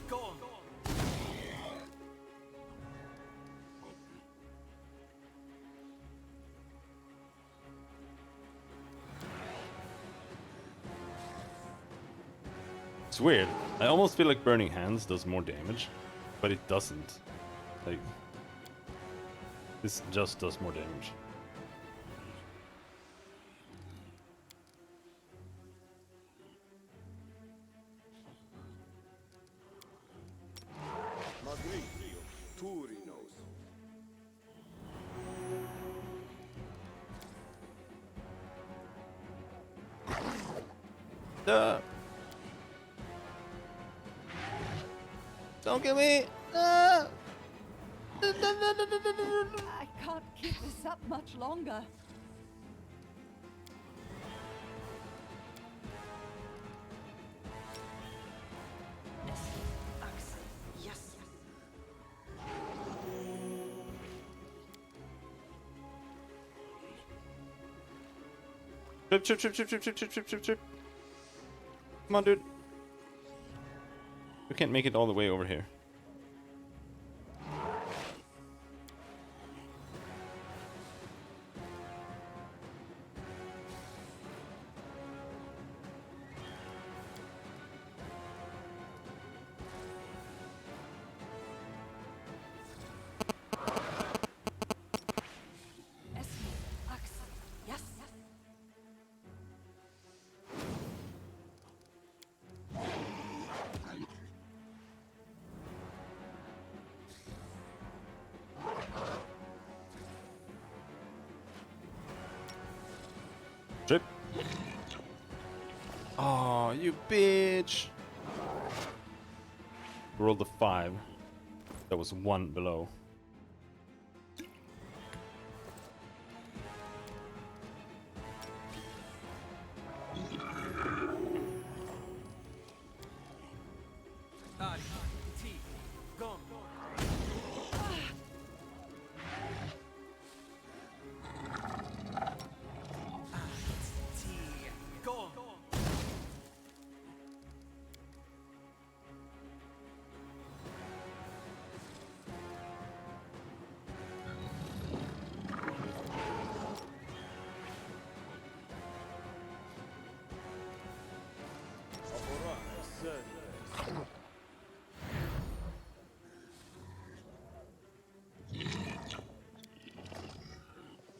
Go. It's weird. I almost feel like Burning Hands does more damage, but it doesn't. Like, this just does more damage. Don't kill me! I can't keep this up much longer. Yes. Trip. Come on, dude. We can't make it all the way over here. Yes. Trip. Oh, you bitch. rolled a 5. That was 1 below.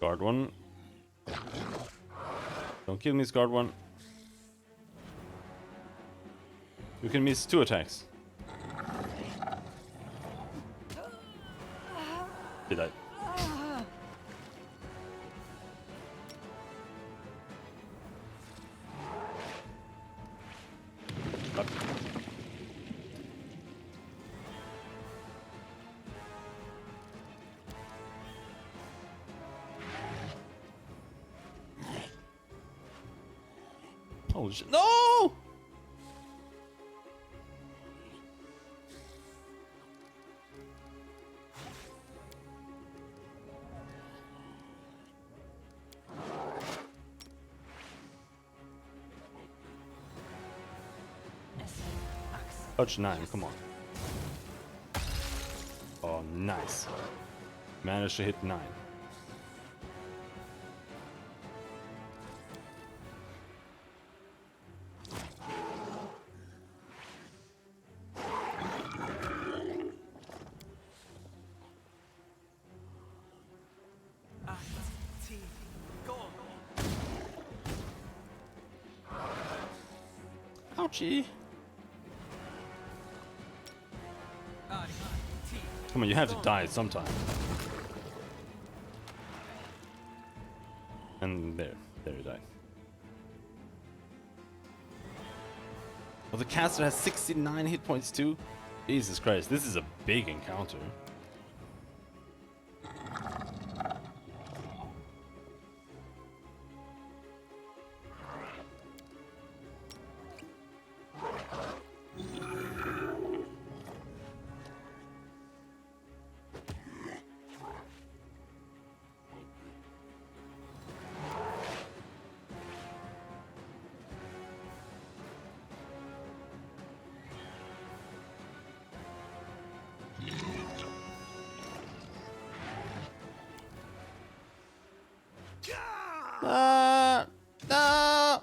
Guard 1. Don't kill me, guard 1. You can miss 2 attacks. Did I? Up. Holy shit. No! Touch 9, come on. Oh, nice. Managed to hit 9. Ouchie. Come on, you have to die sometime. And there you die. Well, the caster has 69 hit points too. Jesus Christ, this is a big encounter. No!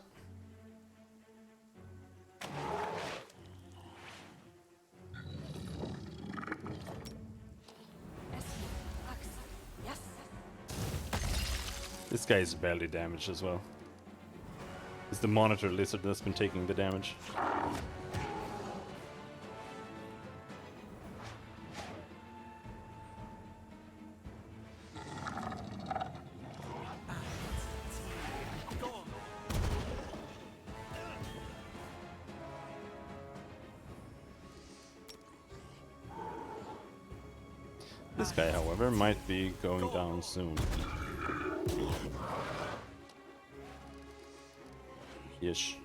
This guy is barely damaged as well. It's the monitor lizard that's been taking the damage. This guy, however, might be going down soon. Ish.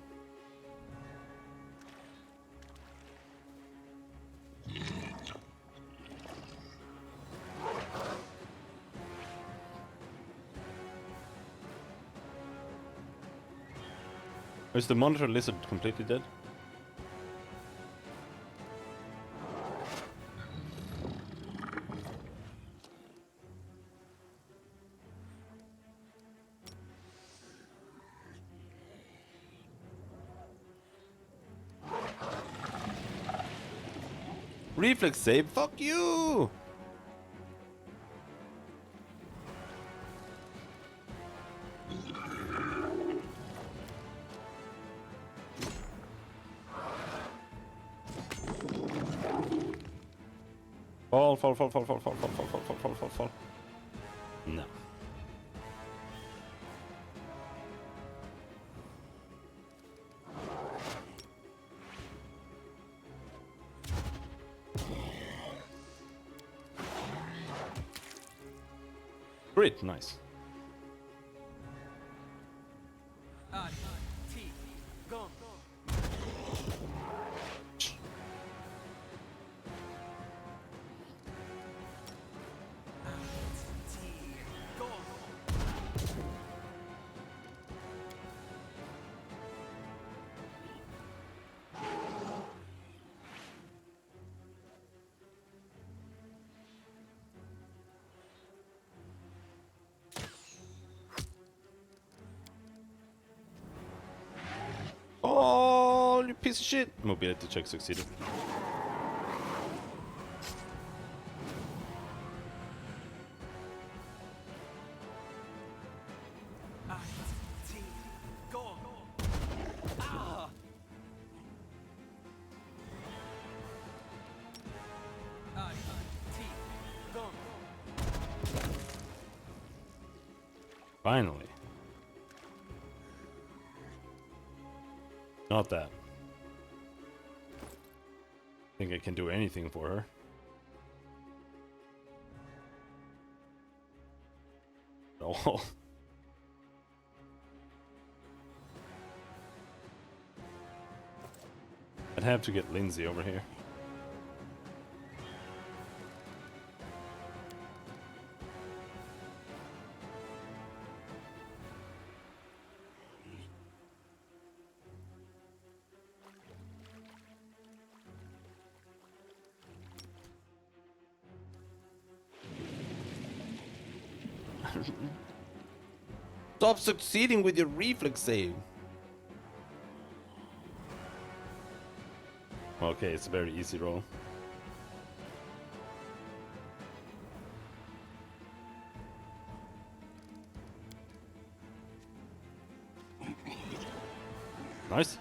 Is the monitor lizard completely dead? Reflex save, fuck you! Fall. No. crit, nice. Oh, you piece of shit! Mobility check succeeded. Finally. Not that. Think I can do anything for her. Oh. I'd have to get Lindsay over here. Stop succeeding with your reflex save. Okay, it's a very easy roll. Nice.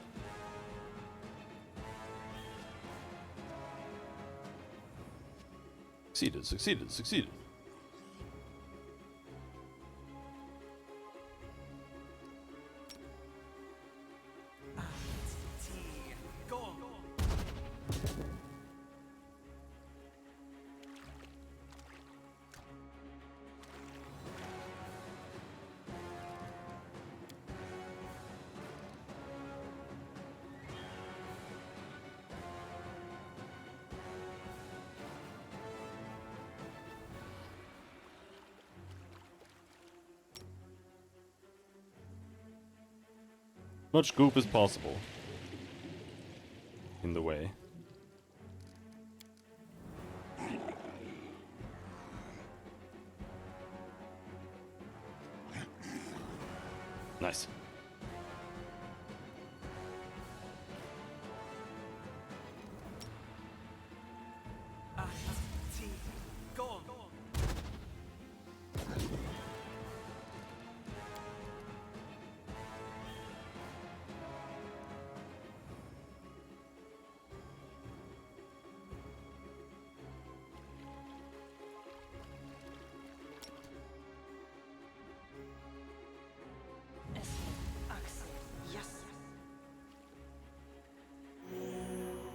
Succeeded, succeeded, succeeded. Much goop as possible in the way. Nice.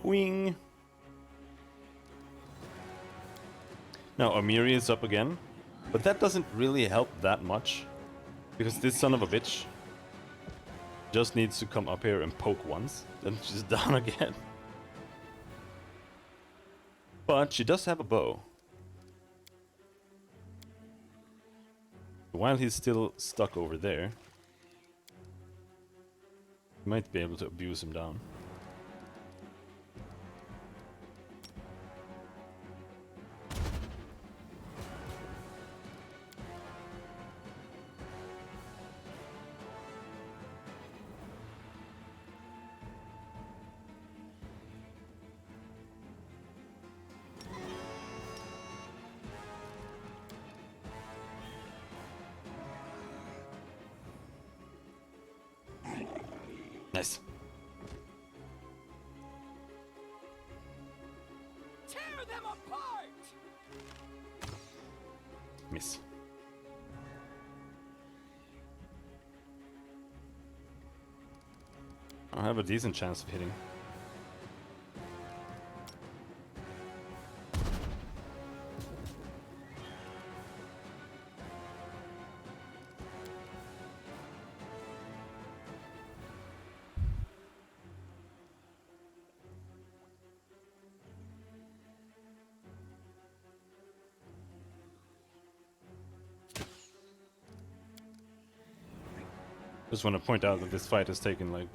Wing. Now Amiri is up again, but that doesn't really help that much because this son of a bitch just needs to come up here and poke once, then she's down again. But she does have a bow. While he's still stuck over there, you might be able to abuse him down. Nice. Tear them apart! Miss. I have a decent chance of hitting. Just want to point out that this fight has taken like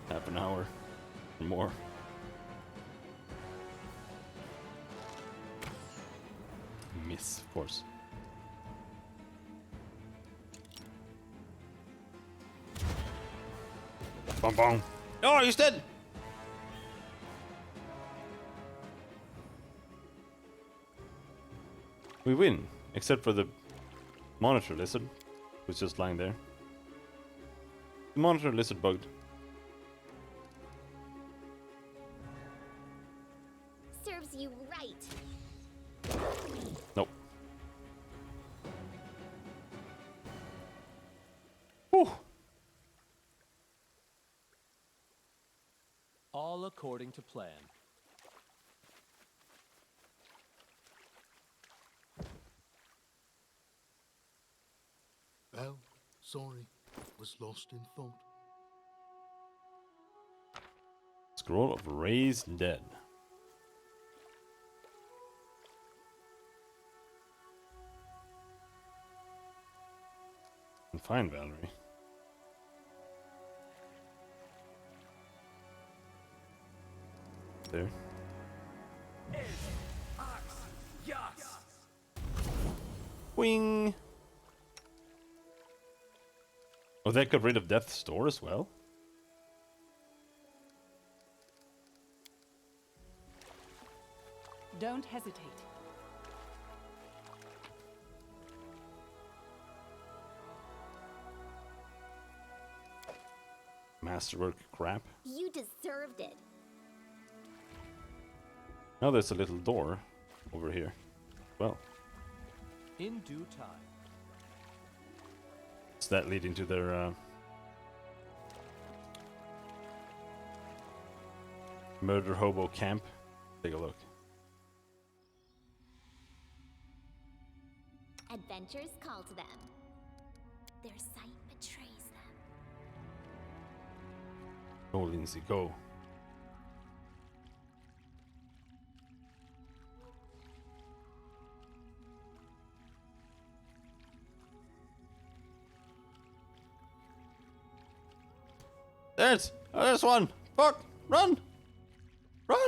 half an hour or more. Miss, of course. Bum bum. Oh, he's dead! We win, except for the monitor lizard, who's just lying there. The monitor lizard bugged. Serves you right. Nope. Whew. All according to plan. Oh, sorry. Was lost in thought. Scroll of Raised Dead. And find Valerie. There. Wing. Oh, that got rid of Death's Door as well? Don't hesitate. Masterwork crap. You deserved it. Now there's a little door over here. Well, In due time. is that leading to their murder hobo camp? Take a look. Adventures call to them. Their sight betrays them. Go, Lindsay, go. There's one. Fuck, run, run.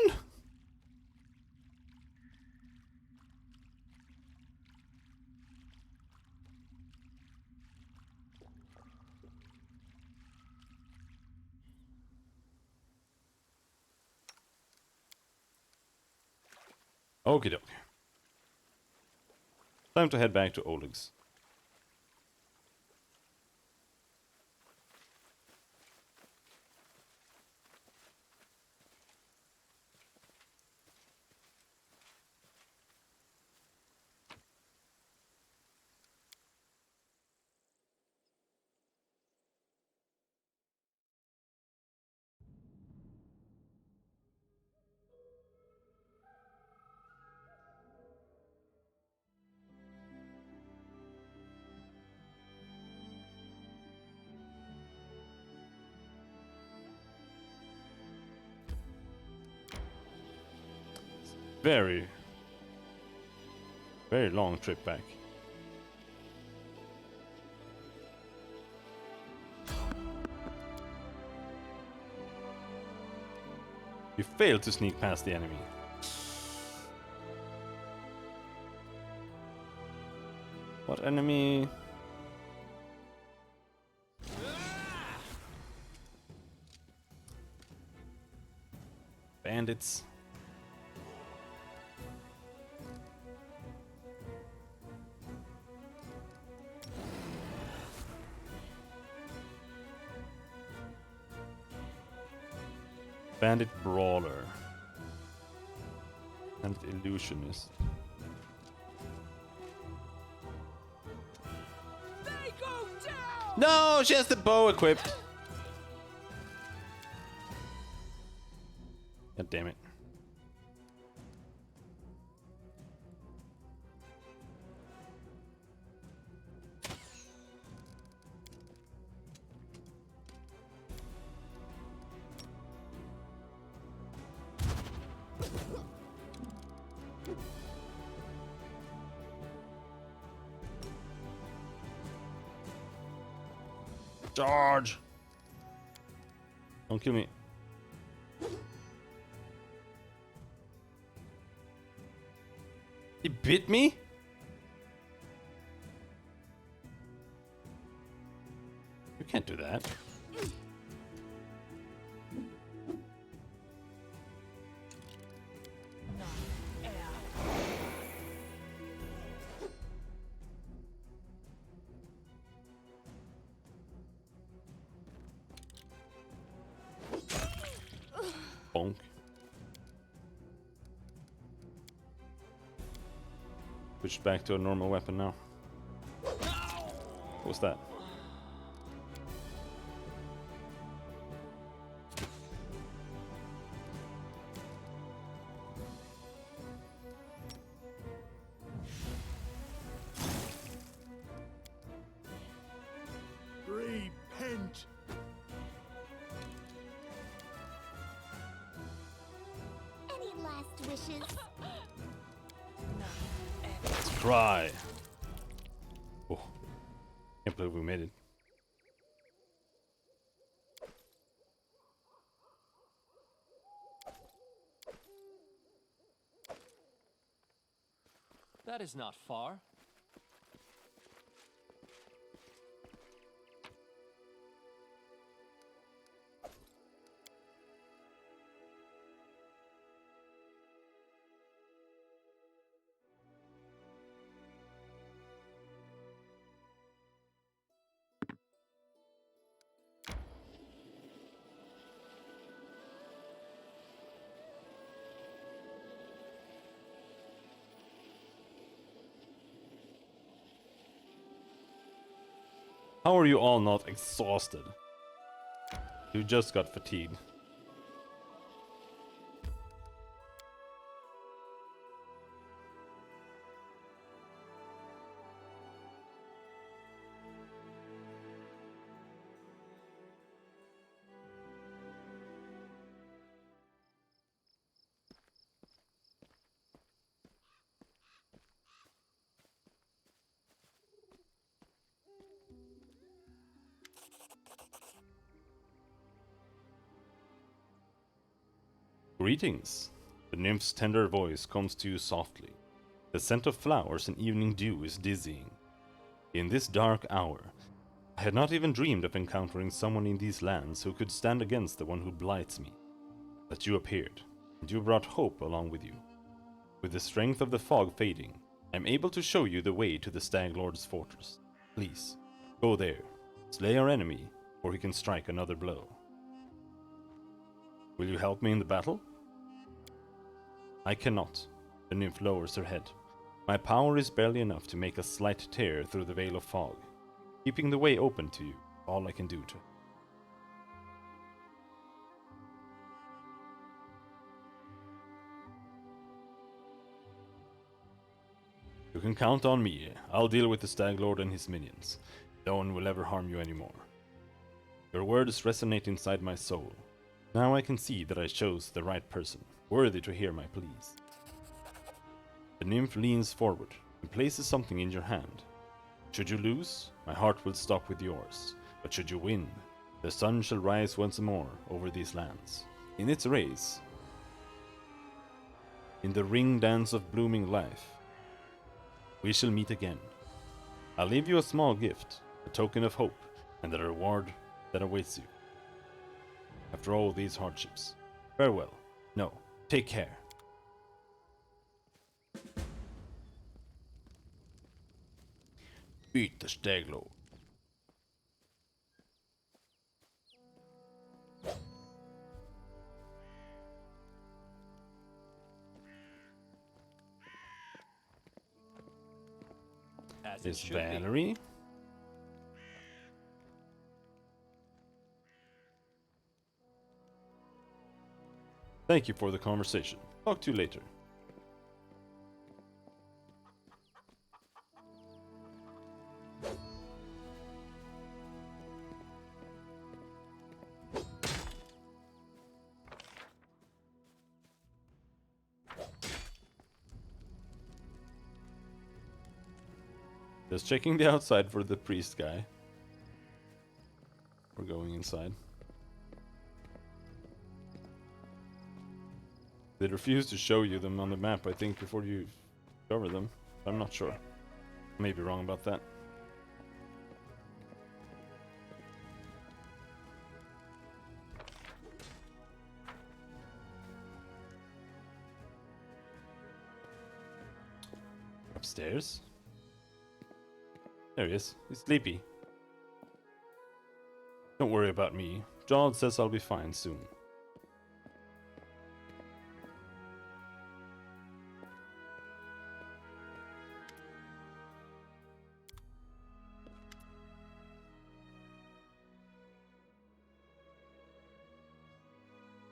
Okie doke. Time to head back to Oleg's. Very long trip back. You failed to sneak past the enemy. What enemy? Bandits. Bandit Brawler. And Illusionist. They go down! No, she has the bow equipped. God damn it. Charge! Don't kill me. He bit me? You can't do that. Bonk. Switch back to a normal weapon now. What's that? Repent! Any last wishes? Let's cry. Oh, can't believe we made it. That is not far. How are you all not exhausted? You just got fatigued. Greetings. The nymph's tender voice comes to you softly. The scent of flowers and evening dew is dizzying. In this dark hour, I had not even dreamed of encountering someone in these lands who could stand against the one who blights me. But you appeared, and you brought hope along with you. With the strength of the fog fading, I am able to show you the way to the Stag Lord's fortress. Please, go there, slay our enemy, or he can strike another blow. Will you help me in the battle? I cannot. The nymph lowers her head. My power is barely enough to make a slight tear through the veil of fog. Keeping the way open to you, all I can do to. You can count on me. I'll deal with the Stag Lord and his minions. No one will ever harm you anymore. Your words resonate inside my soul. Now I can see that I chose the right person, worthy to hear my pleas. The nymph leans forward and places something in your hand. Should you lose, my heart will stop with yours. But should you win, the sun shall rise once more over these lands. In its rays, in the ring dance of blooming life, we shall meet again. I'll leave you a small gift, a token of hope, and the reward that awaits you. After all these hardships, farewell. No, take care. Beat the Stag Lord. As Is Valerie? Thank you for the conversation. Talk to you later. Just checking the outside for the priest guy. We're going inside. They refuse to show you them on the map, I think, before you cover them. I'm not sure. I may be wrong about that. Upstairs? There he is. He's sleepy. Don't worry about me. John says I'll be fine soon.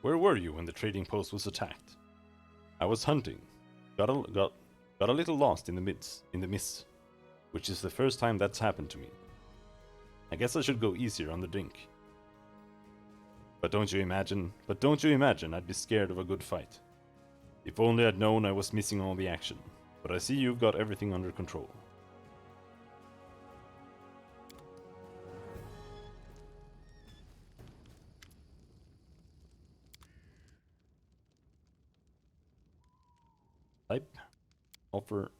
Where were you when the trading post was attacked? I was hunting. Got a little lost in the mist, which is the first time that's happened to me. I guess I should go easier on the drink. But don't you imagine I'd be scared of a good fight. If only I'd known I was missing all the action. But I see you've got everything under control. Type. Offer.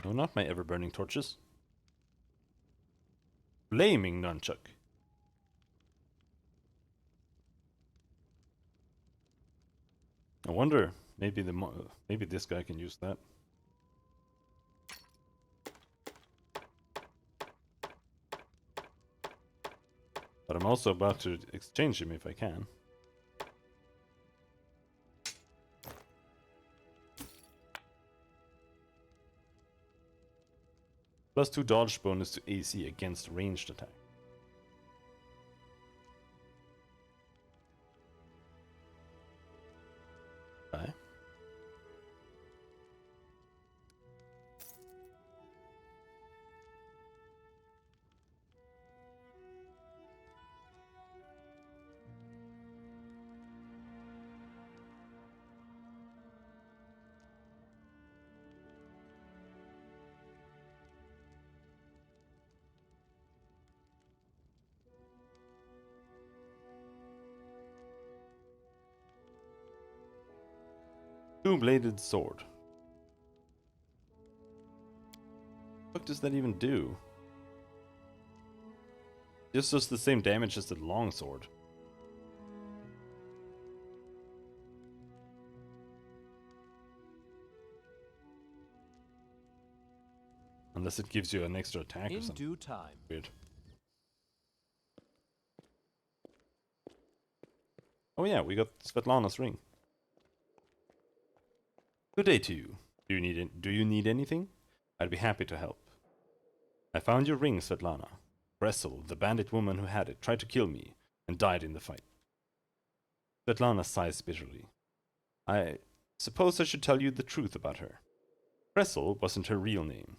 No, not my ever-burning torches. Flaming nunchuck. I wonder, maybe this guy can use that. But I'm also about to exchange him if I can. +2 dodge bonus to AC against ranged attack. Okay. Two-bladed sword. What does that even do? Just does the same damage as the longsword. Unless it gives you an extra attack or something. In due time. Weird. Oh yeah, we got Svetlana's ring. Good day to you. Do you need anything? I'd be happy to help. I found your ring, Svetlana. Bressel, the bandit woman who had it, tried to kill me and died in the fight. Svetlana sighs bitterly. I suppose I should tell you the truth about her. Bressel wasn't her real name.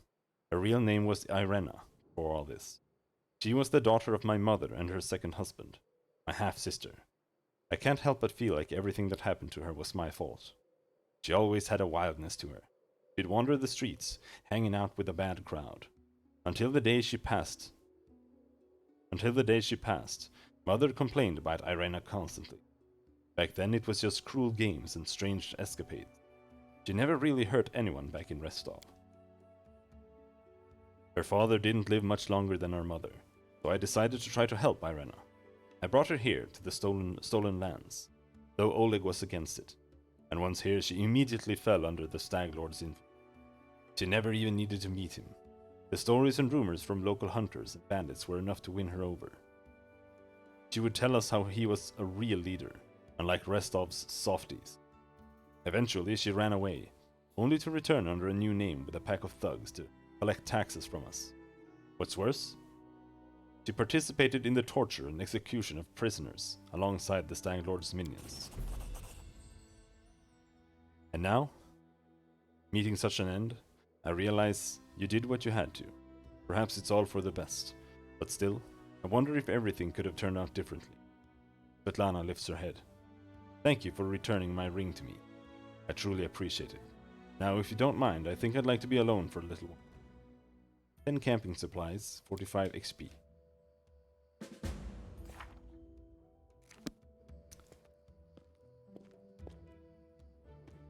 Her real name was Irena, for all this. She was the daughter of my mother and her second husband, my half-sister. I can't help but feel like everything that happened to her was my fault. She always had a wildness to her. She'd wander the streets, hanging out with a bad crowd. Until the day she passed, Mother complained about Irena constantly. Back then it was just cruel games and strange escapades. She never really hurt anyone back in Restov. Her father didn't live much longer than her mother, so I decided to try to help Irena. I brought her here to the stolen lands, though Oleg was against it. And once here, she immediately fell under the Stag Lord's influence. She never even needed to meet him. The stories and rumors from local hunters and bandits were enough to win her over. She would tell us how he was a real leader, unlike Restov's softies. Eventually, she ran away, only to return under a new name with a pack of thugs to collect taxes from us. What's worse? She participated in the torture and execution of prisoners alongside the Stag Lord's minions. And now, meeting such an end, I realize you did what you had to. Perhaps it's all for the best, but still, I wonder if everything could have turned out differently. Svetlana lifts her head. Thank you for returning my ring to me. I truly appreciate it. Now, if you don't mind, I think I'd like to be alone for a little while. 10 camping supplies, 45 XP.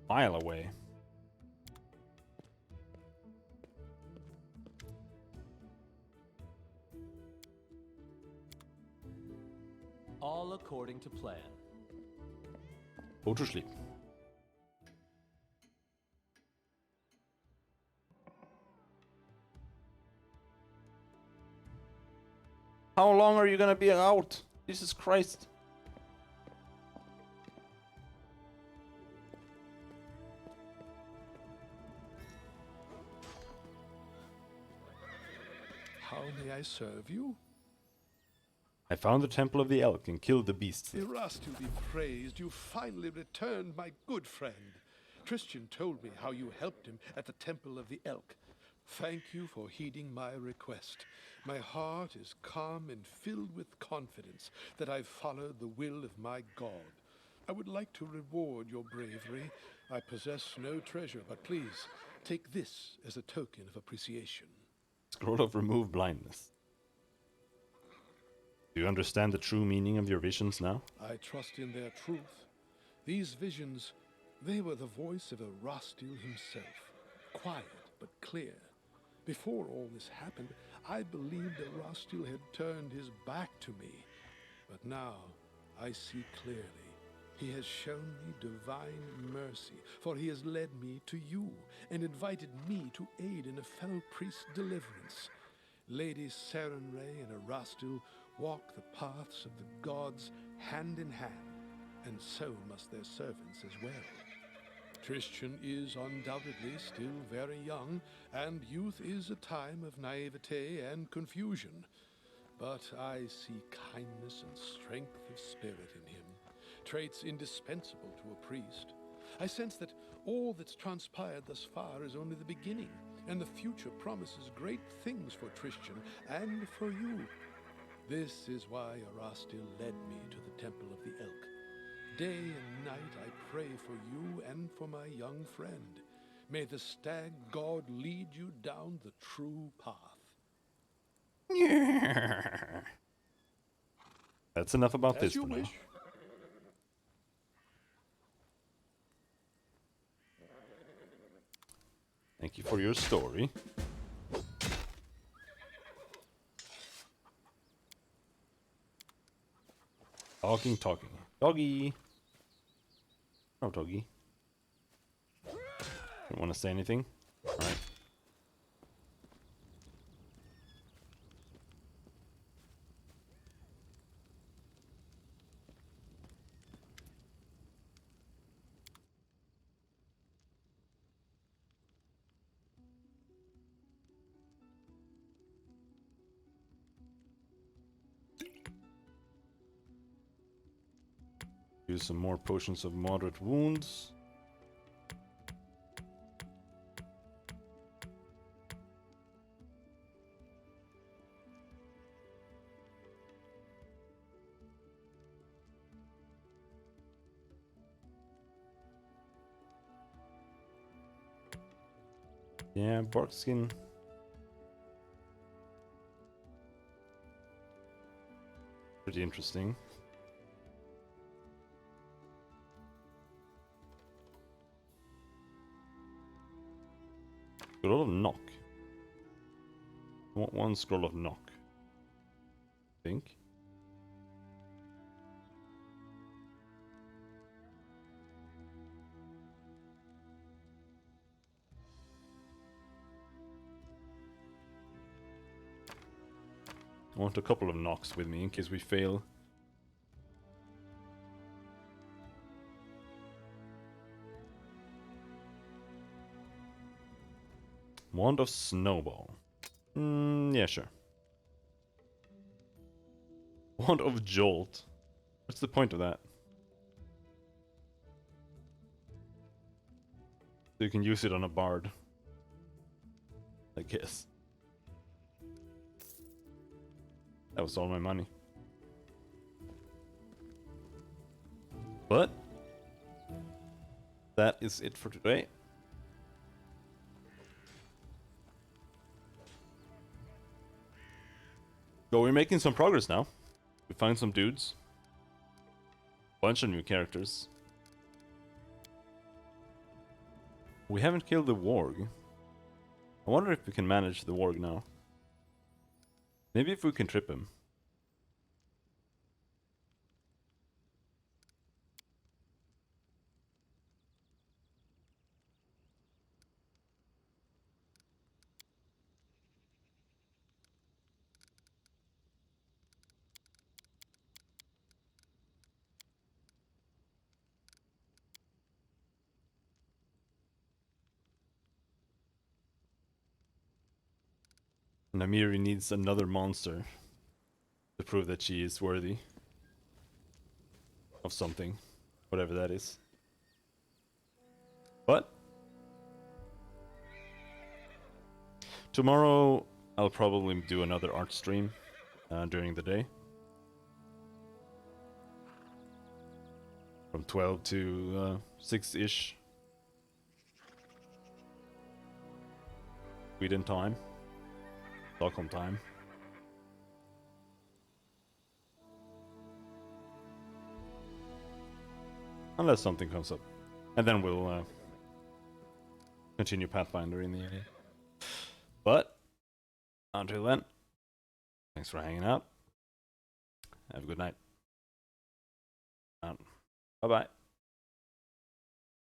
Mile away. All according to plan. Go to sleep. How long are you gonna be out? Jesus Christ. How may I serve you? I found the Temple of the Elk and killed the beasts. Erastil be praised, you finally returned, my good friend. Christian told me how you helped him at the Temple of the Elk. Thank you for heeding my request. My heart is calm and filled with confidence that I've followed the will of my God. I would like to reward your bravery. I possess no treasure, but please, take this as a token of appreciation. Scroll of Remove Blindness. Do you understand the true meaning of your visions now? I trust in their truth. These visions, they were the voice of Erastil himself, quiet but clear. Before all this happened, I believed Erastil had turned his back to me. But now, I see clearly. He has shown me divine mercy, for he has led me to you and invited me to aid in a fellow priest's deliverance. Lady Sarenrae and Erastil walk the paths of the gods hand in hand, and so must their servants as well. Christian is undoubtedly still very young, and youth is a time of naivete and confusion. But I see kindness and strength of spirit in him, traits indispensable to a priest. I sense that all that's transpired thus far is only the beginning, and the future promises great things for Christian and for you. This is why Erastil led me to the Temple of the Elk. Day and night I pray for you and for my young friend. May the stag god lead you down the true path. That's enough about As this you for now. wish. Thank you for your story. Talking. Doggy! Oh, doggy. Don't want to say anything? Alright. Use some more potions of moderate wounds. Yeah, bark skin. Pretty interesting. Scroll of Knock. I want one scroll of Knock. I think. I want a couple of knocks with me in case we fail. Wand of Snowball. Yeah, sure. Wand of Jolt. What's the point of that? So you can use it on a bard, I guess. That was all my money. But that is it for today. But we're making some progress now. We found some dudes. Bunch of new characters. We haven't killed the warg. I wonder if we can manage the warg now. Maybe if we can trip him. Namiri needs another monster to prove that she is worthy of something, whatever that is. But tomorrow I'll probably do another art stream during the day. From 12 to 6-ish. Sweden time. Stockholm time. Unless something comes up. And then we'll continue Pathfinder in the area. But until then, thanks for hanging out. Have a good night. Bye-bye.